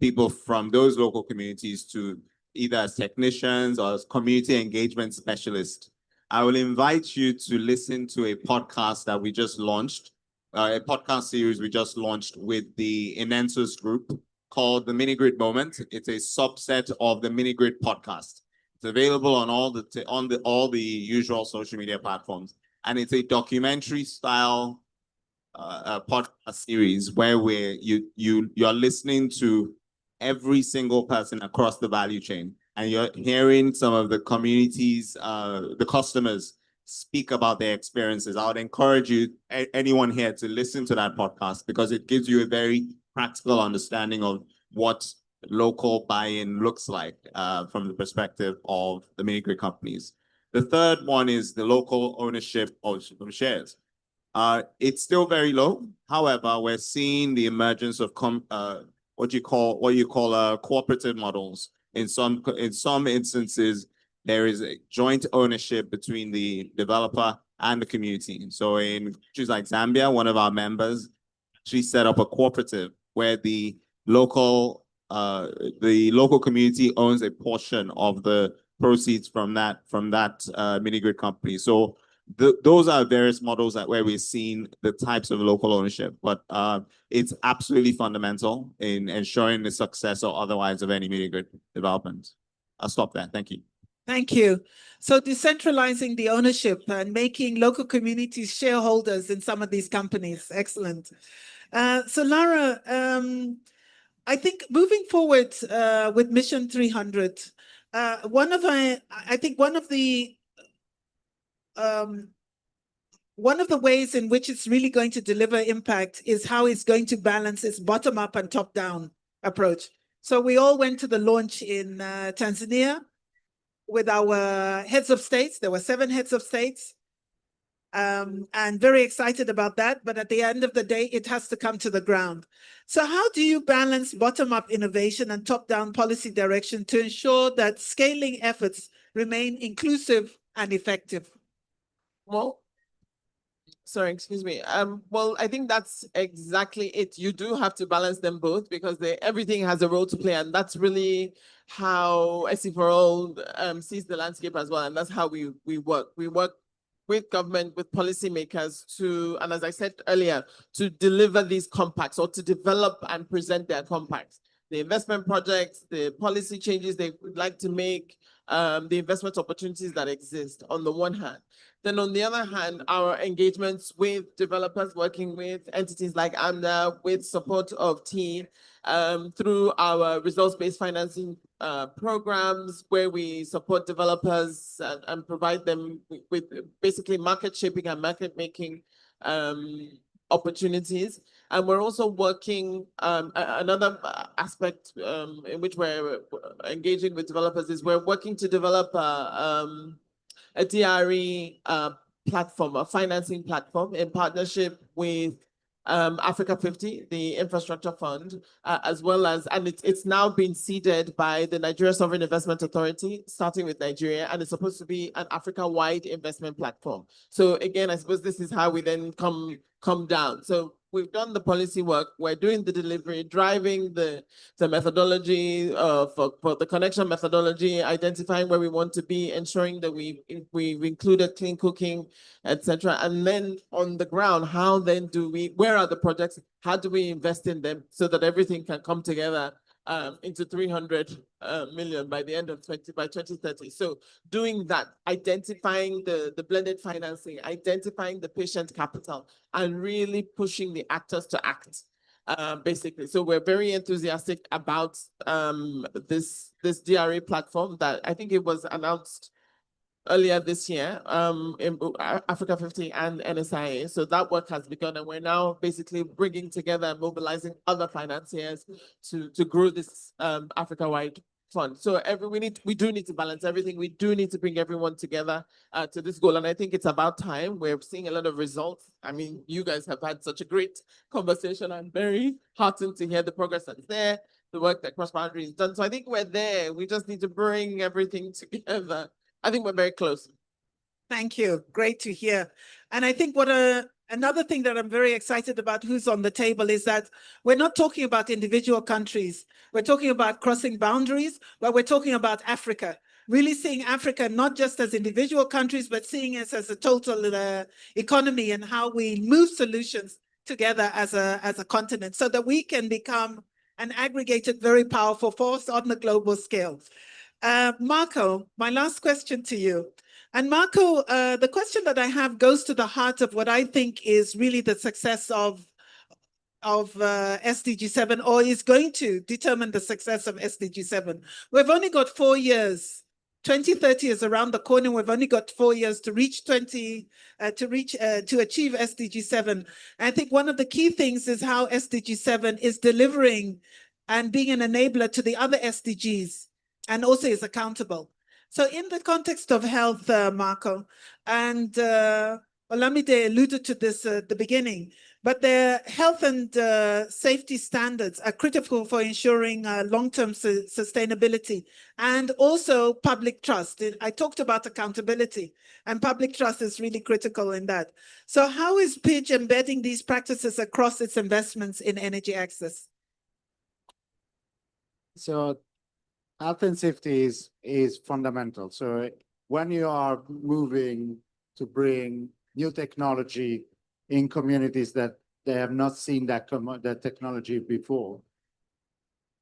people from those local communities to either as technicians or as community engagement specialists. I will invite you to listen to a podcast that we just launched, a podcast series we just launched with the Inensus group called The Mini-Grid Moment. It's a subset of the Mini-Grid podcast. It's available on all the usual social media platforms. And it's a documentary style podcast series where you're listening to every single person across the value chain, and you're hearing some of the communities, the customers speak about their experiences. I would encourage anyone here to listen to that podcast because it gives you a very practical understanding of what local buy-in looks like from the perspective of the mini-grid companies. The third one is the local ownership of shares. It's still very low. However, we're seeing the emergence of what you call cooperative models. In some instances, there is a joint ownership between the developer and the community. So in countries like Zambia, one of our members actually set up a cooperative where the local community owns a portion of the proceeds from that mini-grid company. So those are various models where we're seeing the types of local ownership, but it's absolutely fundamental in ensuring the success or otherwise of any mini-grid development. I'll stop there. Thank you. Thank you. So decentralizing the ownership and making local communities shareholders in some of these companies. Excellent. So Lara, I think moving forward with Mission 300, one of the ways in which it's really going to deliver impact is how it's going to balance its bottom-up and top-down approach. So we all went to the launch in Tanzania with our heads of states. There were 7 heads of states. And very excited about that. But at the end of the day, it has to come to the ground. So how do you balance bottom-up innovation and top-down policy direction to ensure that scaling efforts remain inclusive and effective? Well, sorry, excuse me. Well, I think that's exactly it. You do have to balance them both because everything has a role to play, and that's really how SC for All sees the landscape as well. And that's how we work. We work with government, with policymakers to, and as I said earlier, to deliver these compacts or to develop and present their compacts. The investment projects, the policy changes they would like to make, the investment opportunities that exist on the one hand. Then on the other hand, our engagements with developers, working with entities like AMDA, with support of T, through our results-based financing programs, where we support developers and provide them with basically market shaping and market making opportunities. And we're also working, another aspect in which we're engaging with developers is we're working to develop a DRE platform, a financing platform in partnership with Africa 50, the infrastructure fund, as well as, and it's now been seeded by the Nigeria Sovereign Investment Authority, starting with Nigeria, and it's supposed to be an Africa-wide investment platform. So again, I suppose this is how we then come down. So we've done the policy work, we're doing the delivery, driving the methodology for the connection methodology, identifying where we want to be, ensuring that we've included clean cooking, etc. And then on the ground, how then do we, where are the projects? How do we invest in them so that everything can come together into 300 million by the end of 2030. So doing that, identifying the blended financing, identifying the patient capital, and really pushing the actors to act, basically. So we're very enthusiastic about this DRE platform that I think it was announced earlier this year in Africa 50 and NSIA. So that work has begun, and we're now basically bringing together and mobilizing other financiers to grow this Africa-wide fund. So we do need to balance everything. We do need to bring everyone together to this goal. And I think it's about time. We're seeing a lot of results. I mean, you guys have had such a great conversation. I'm very heartened to hear the progress that's there, the work that Cross Boundary has done. So I think we're there. We just need to bring everything together. I think we're very close. Thank you. Great to hear. And I think another thing that I'm very excited about who's on the table is that we're not talking about individual countries. We're talking about crossing boundaries, but we're talking about Africa. Really seeing Africa not just as individual countries, but seeing us as a total economy and how we move solutions together as a continent so that we can become an aggregated, very powerful force on the global scale. Marco, my last question to you. And Marco, the question that I have goes to the heart of what I think is really the success of SDG 7, or is going to determine the success of SDG 7. We've only got 4 years. 2030 is around the corner. We've only got 4 years to reach to achieve SDG 7. I think one of the key things is how SDG 7 is delivering and being an enabler to the other SDGs, and also is accountable. So in the context of health, Marco, and Olamide alluded to this at the beginning, but the health and safety standards are critical for ensuring long-term sustainability and also public trust. I talked about accountability, and public trust is really critical in that. So how is PIDGE embedding these practices across its investments in energy access? So health and safety is fundamental. So when you are moving to bring new technology in communities that they have not seen that technology before,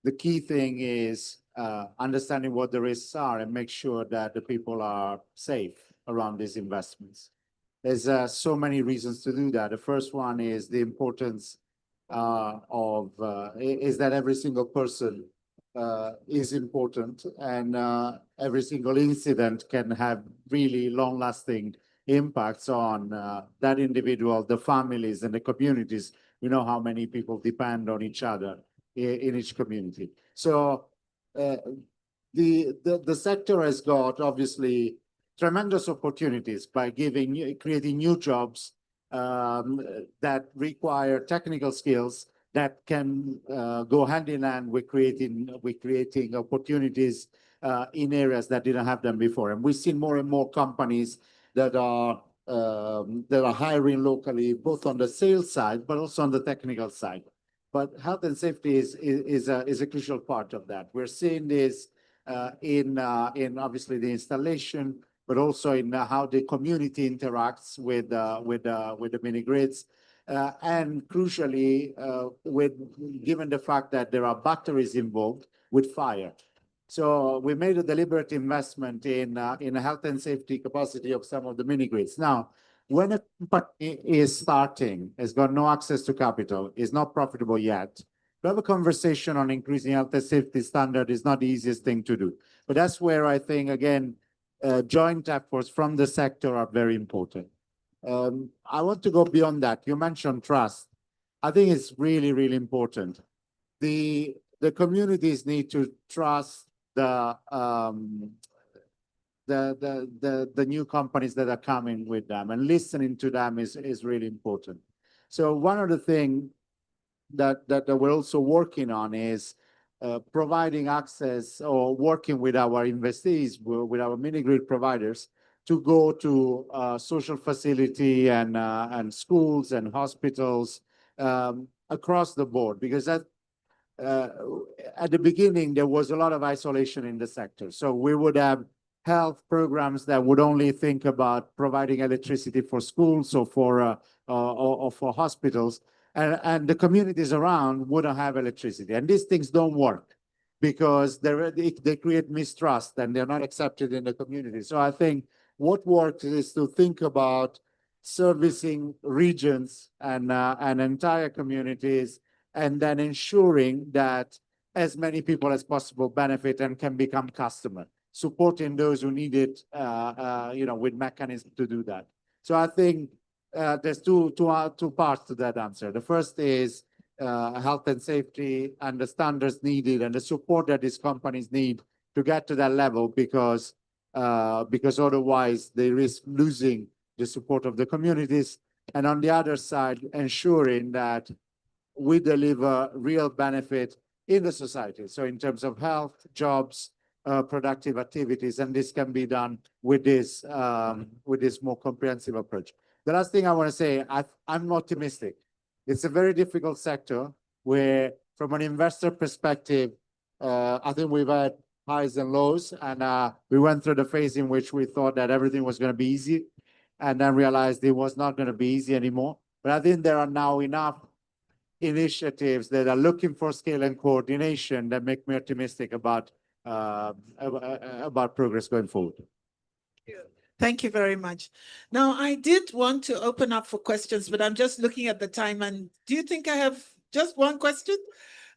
the key thing is understanding what the risks are and make sure that the people are safe around these investments. There's so many reasons to do that. The first one is the importance is that every single person is important, and every single incident can have really long-lasting impacts on that individual, the families, and the communities. We know how many people depend on each other in each community. So the sector has got obviously tremendous opportunities by creating new jobs that require technical skills that can go hand in hand with creating opportunities in areas that didn't have them before. And we've seen more and more companies that are hiring locally, both on the sales side, but also on the technical side. But health and safety is a crucial part of that. We're seeing this in obviously the installation, but also in how the community interacts with the mini grids. And crucially, given the fact that there are batteries involved with fire. So we made a deliberate investment in a health and safety capacity of some of the mini grids. Now, when a company is starting, has got no access to capital, is not profitable yet, to have a conversation on increasing health and safety standard is not the easiest thing to do. But that's where I think, again, joint efforts from the sector are very important. I want to go beyond that. You mentioned trust. I think it's really, really important. The communities need to trust the new companies that are coming with them, and listening to them is really important. So one of the things that we're also working on is providing access or working with our investees, with our mini grid providers, to go to social facility and schools and hospitals across the board, because that at the beginning there was a lot of isolation in the sector. So we would have health programs that would only think about providing electricity for schools or for hospitals, and the communities around wouldn't have electricity. And these things don't work because they create mistrust and they're not accepted in the community. So I think what works is to think about servicing regions and entire communities, and then ensuring that as many people as possible benefit and can become customer, supporting those who need it, with mechanisms to do that. So I think there's two parts to that answer. The first is health and safety and the standards needed and the support that these companies need to get to that level, because otherwise they risk losing the support of the communities. And on the other side, ensuring that we deliver real benefit in the society. So in terms of health, jobs, productive activities, and this can be done with this more comprehensive approach. The last thing I want to say, I'm optimistic. It's a very difficult sector where, from an investor perspective, I think we've had highs and lows, and we went through the phase in which we thought that everything was going to be easy, and then realized it was not going to be easy anymore. But I think there are now enough initiatives that are looking for scale and coordination that make me optimistic about progress going forward. Thank you very much. Now, I did want to open up for questions, but I'm just looking at the time. And do you think I have just one question?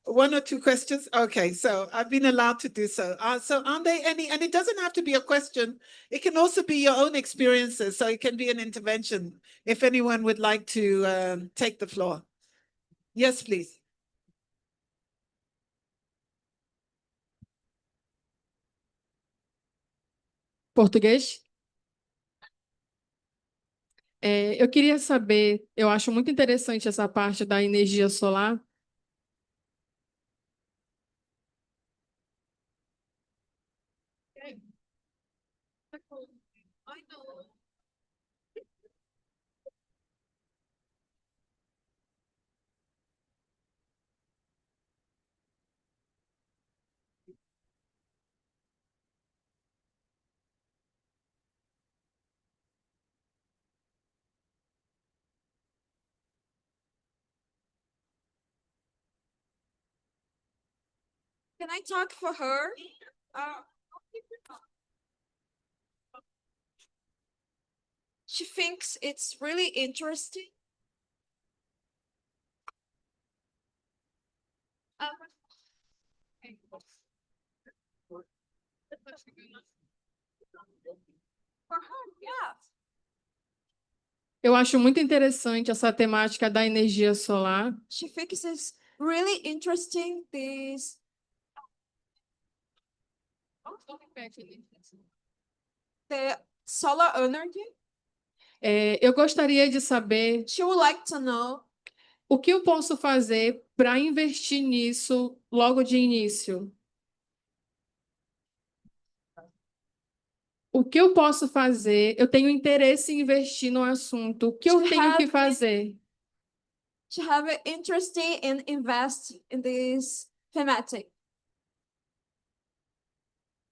One or two questions? Okay, so I've been allowed to do so. So aren't there any, and it doesn't have to be a question. It can also be your own experiences. So it can be an intervention if anyone would like to take the floor. Yes, please. Português? Eu queria saber, eu acho muito interessante essa parte da energia solar. Can I talk for her? She thinks it's really interesting. For her, yeah. Eu acho muito interessante essa temática da energia solar. She thinks it's really interesting the solar energy. Eu gostaria de saber She would like to know o que eu posso fazer para investir nisso logo de início. O que eu posso fazer? Eu tenho interesse em investir no assunto. O que eu tenho que fazer? to have an interest in invest in this thematic.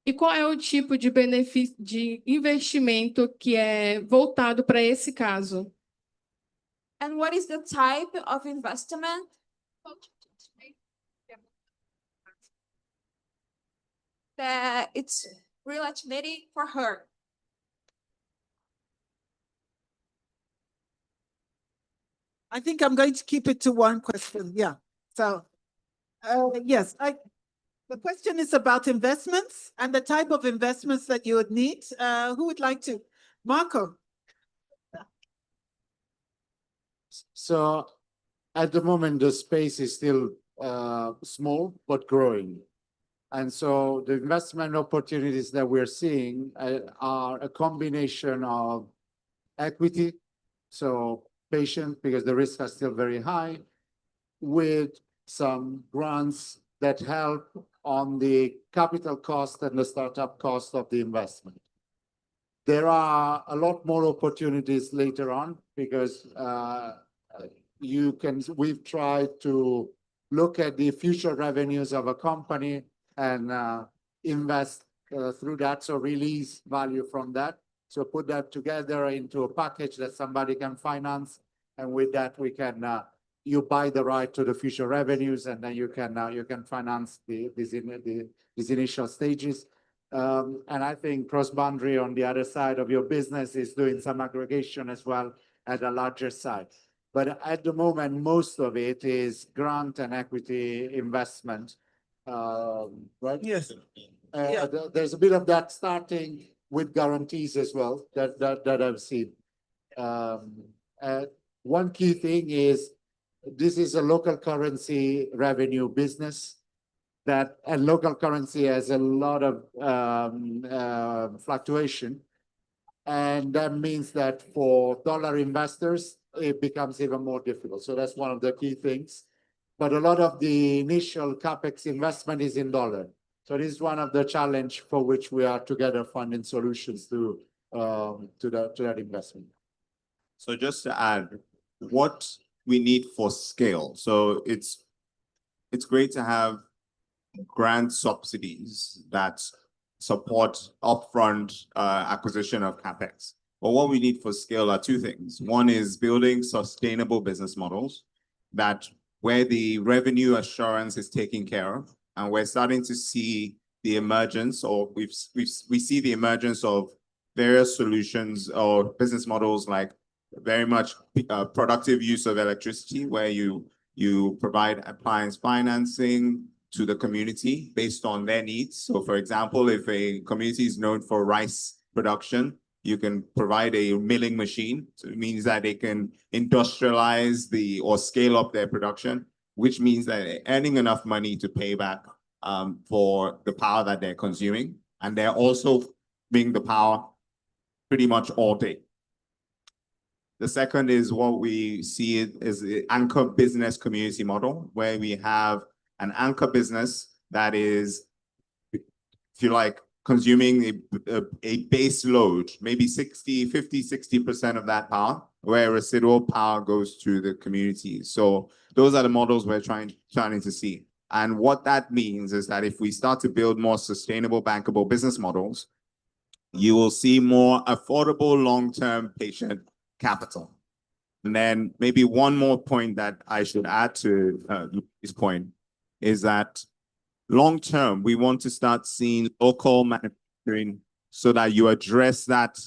E qual é o tipo de benefício de investimento que é voltado para esse caso? And what is the type of investment that it's related for her? I think I'm going to keep it to one question. Yeah. So, yes, the question is about investments and the type of investments that you would need. Who would like to? Marco. So at the moment, the space is still small but growing. And so the investment opportunities that we're seeing are a combination of equity, so patient because the risks are still very high, with some grants that help on the capital cost and the startup cost of the investment. There are a lot more opportunities later on because we've tried to look at the future revenues of a company and invest through that, so release value from that. So put that together into a package that somebody can finance, and with that we can you buy the right to the future revenues, and then you can finance these initial stages. And I think cross-boundary on the other side of your business is doing some aggregation as well at a larger side. But at the moment, most of it is grant and equity investment, right? Yes. There's a bit of that starting with guarantees as well that I've seen. One key thing is this is a local currency revenue business and local currency has a lot of fluctuation. And that means that for dollar investors, it becomes even more difficult. So that's one of the key things. But a lot of the initial CapEx investment is in dollar. So this is one of the challenge for which we are together finding solutions to that investment. So just to add, what we need for scale. So it's great to have grant subsidies that support upfront acquisition of CapEx. But what we need for scale are two things. One is building sustainable business models where the revenue assurance is taken care of. And we're starting to see the emergence, or we see the emergence of various solutions or business models like very much productive use of electricity, where you provide appliance financing to the community based on their needs. So for example, if a community is known for rice production, you can provide a milling machine. So it means that they can industrialize or scale up their production, which means that they're earning enough money to pay back for the power that they're consuming. And they're also being the power pretty much all day. The second is what we see as the anchor business community model, where we have an anchor business that is, if you like, consuming a base load, maybe 50-60% of that power, where residual power goes to the community. So those are the models we're trying to see. And what that means is that if we start to build more sustainable, bankable business models, you will see more affordable long-term patient capital. And then maybe one more point that I should add to this point is that long-term, we want to start seeing local manufacturing so that you address that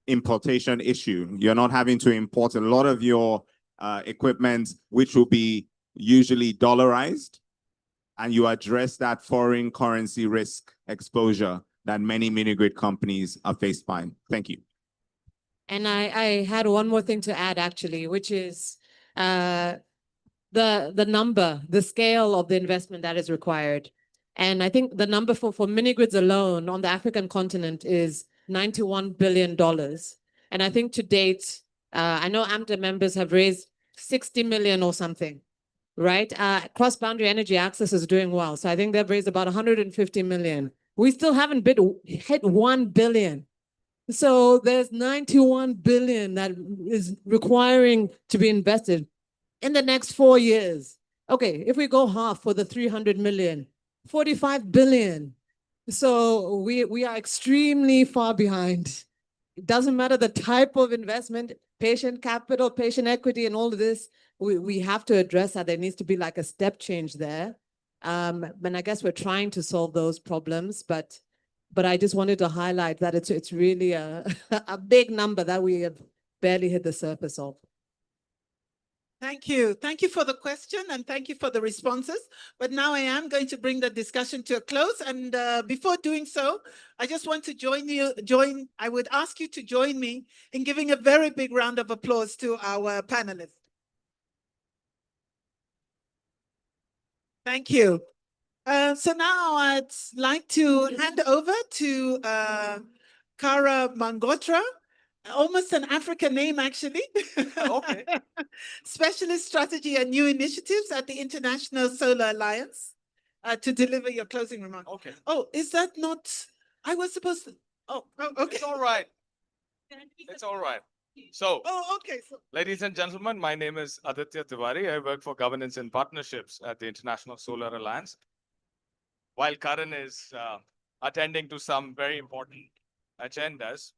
importation issue. You're not having to import a lot of your equipment, which will be usually dollarized, and you address that foreign currency risk exposure that many mini-grid companies are faced by. Thank you. And I had one more thing to add, actually, which is the number, the scale of the investment that is required. And I think the number for mini grids alone on the African continent is $91 billion. And I think to date, I know AMDA members have raised 60 million or something, right? Cross-boundary energy access is doing well. So I think they've raised about 150 million. We still haven't hit 1 billion. So there's 91 billion that is requiring to be invested in the next 4 years. Okay, if we go half for the 300 million, 45 billion. So we are extremely far behind. It doesn't matter the type of investment, patient capital, patient equity, and all of this, we have to address that. There needs to be like a step change there. And I guess we're trying to solve those problems, but I just wanted to highlight that it's really a big number that we have barely hit the surface of. Thank you. Thank you for the question and thank you for the responses. But now I am going to bring the discussion to a close. And before doing so, I just want to I would ask you to join me in giving a very big round of applause to our panelists. Thank you. So now I'd like to hand over to Kara Mangotra. Almost an African name, actually. Okay. Specialist Strategy and New Initiatives at the International Solar Alliance to deliver your closing remarks. Okay. Oh, is that not? I was supposed to. Oh, okay. It's all right. It's all right. So, Oh, okay. So, ladies and gentlemen, my name is Aditya Tiwari. I work for Governance and Partnerships at the International Solar Alliance. While Karan is attending to some very important agendas,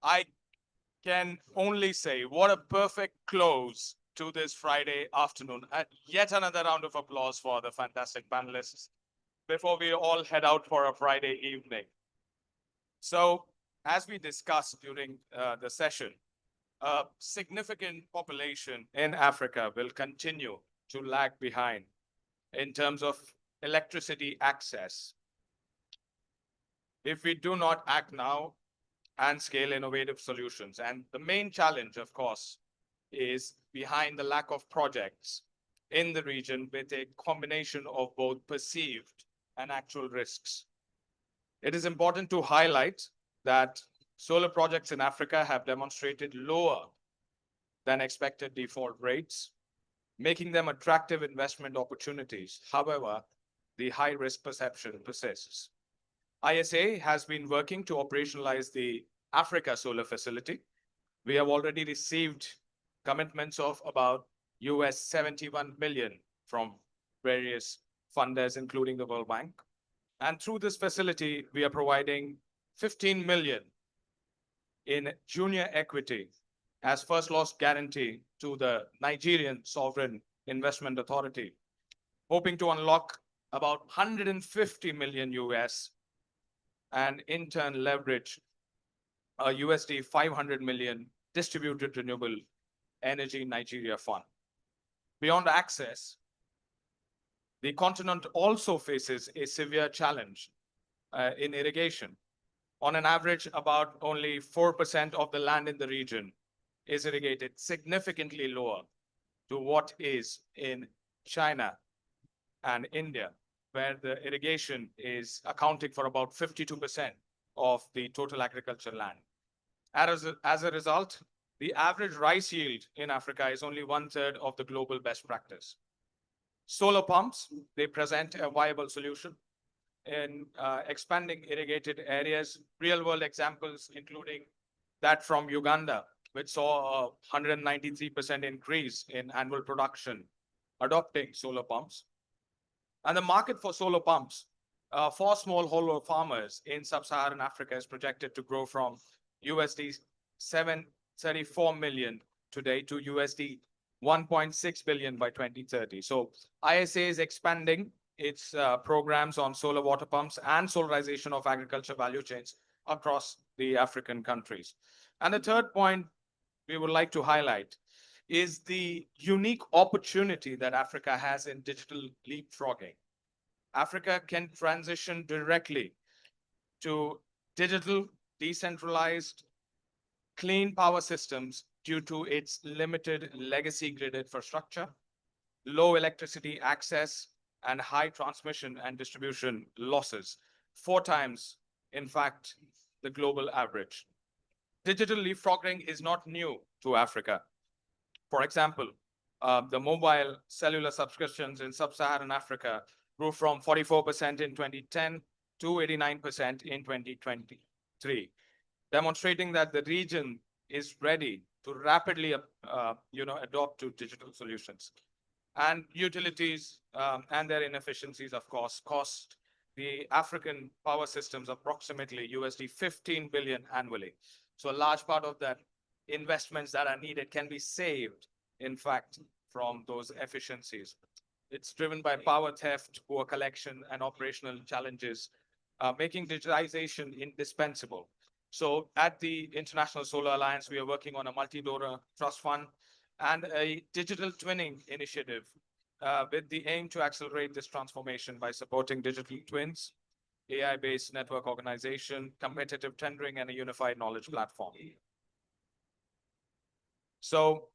I can only say what a perfect close to this Friday afternoon. Yet another round of applause for the fantastic panelists before we all head out for a Friday evening. So, as we discussed during the session, a significant population in Africa will continue to lag behind in terms of electricity access. If we do not act now and scale innovative solutions, and the main challenge, of course, is behind the lack of projects in the region with a combination of both perceived and actual risks. It is important to highlight that solar projects in Africa have demonstrated lower than expected default rates, making them attractive investment opportunities. However, the high risk perception persists. ISA has been working to operationalize the Africa Solar Facility. We have already received commitments of about US 71 million from various funders, including the World Bank. And through this facility, we are providing 15 million in junior equity as first loss guarantee to the Nigerian Sovereign Investment Authority, hoping to unlock about 150 million US and in turn leverage a USD 500 million distributed renewable energy Nigeria fund. Beyond access, the continent also faces a severe challenge in irrigation. On an average, about only 4% of the land in the region is irrigated, significantly lower to what is in China and India, where the irrigation is accounting for about 52% of the total agricultural land. As a result, the average rice yield in Africa is only 1/3 of the global best practice. Solar pumps, they present a viable solution in expanding irrigated areas. Real-world examples, including that from Uganda, which saw a 193% increase in annual production, adopting solar pumps. And the market for solar pumps for smallholder farmers in sub-Saharan Africa is projected to grow from USD 734 million today to USD 1.6 billion by 2030. So ISA is expanding its programs on solar water pumps and solarization of agriculture value chains across the African countries. And the third point we would like to highlight is the unique opportunity that Africa has in digital leapfrogging. Africa can transition directly to digital, decentralized, clean power systems due to its limited legacy grid infrastructure. low electricity access, and high transmission and distribution losses, 4 times, in fact, the global average. Digital leapfrogging is not new to Africa. For example, the mobile cellular subscriptions in sub-Saharan Africa grew from 44% in 2010 to 89% in 2023, demonstrating that the region is ready to rapidly adopt to digital solutions. And utilities and their inefficiencies, of course, cost the African power systems approximately USD 15 billion annually. So a large part of that investments that are needed can be saved, in fact, from those efficiencies. It's driven by power theft, poor collection, and operational challenges, making digitization indispensable. So at the International Solar Alliance, we are working on a multi-donor trust fund and a digital twinning initiative with the aim to accelerate this transformation by supporting digital twins, AI-based network organization, competitive tendering, and a unified knowledge platform. So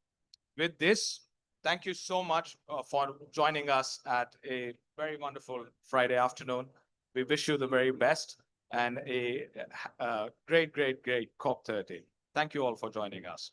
with this, thank you so much for joining us at a very wonderful Friday afternoon. We wish you the very best and a great, great, great COP30. Thank you all for joining us.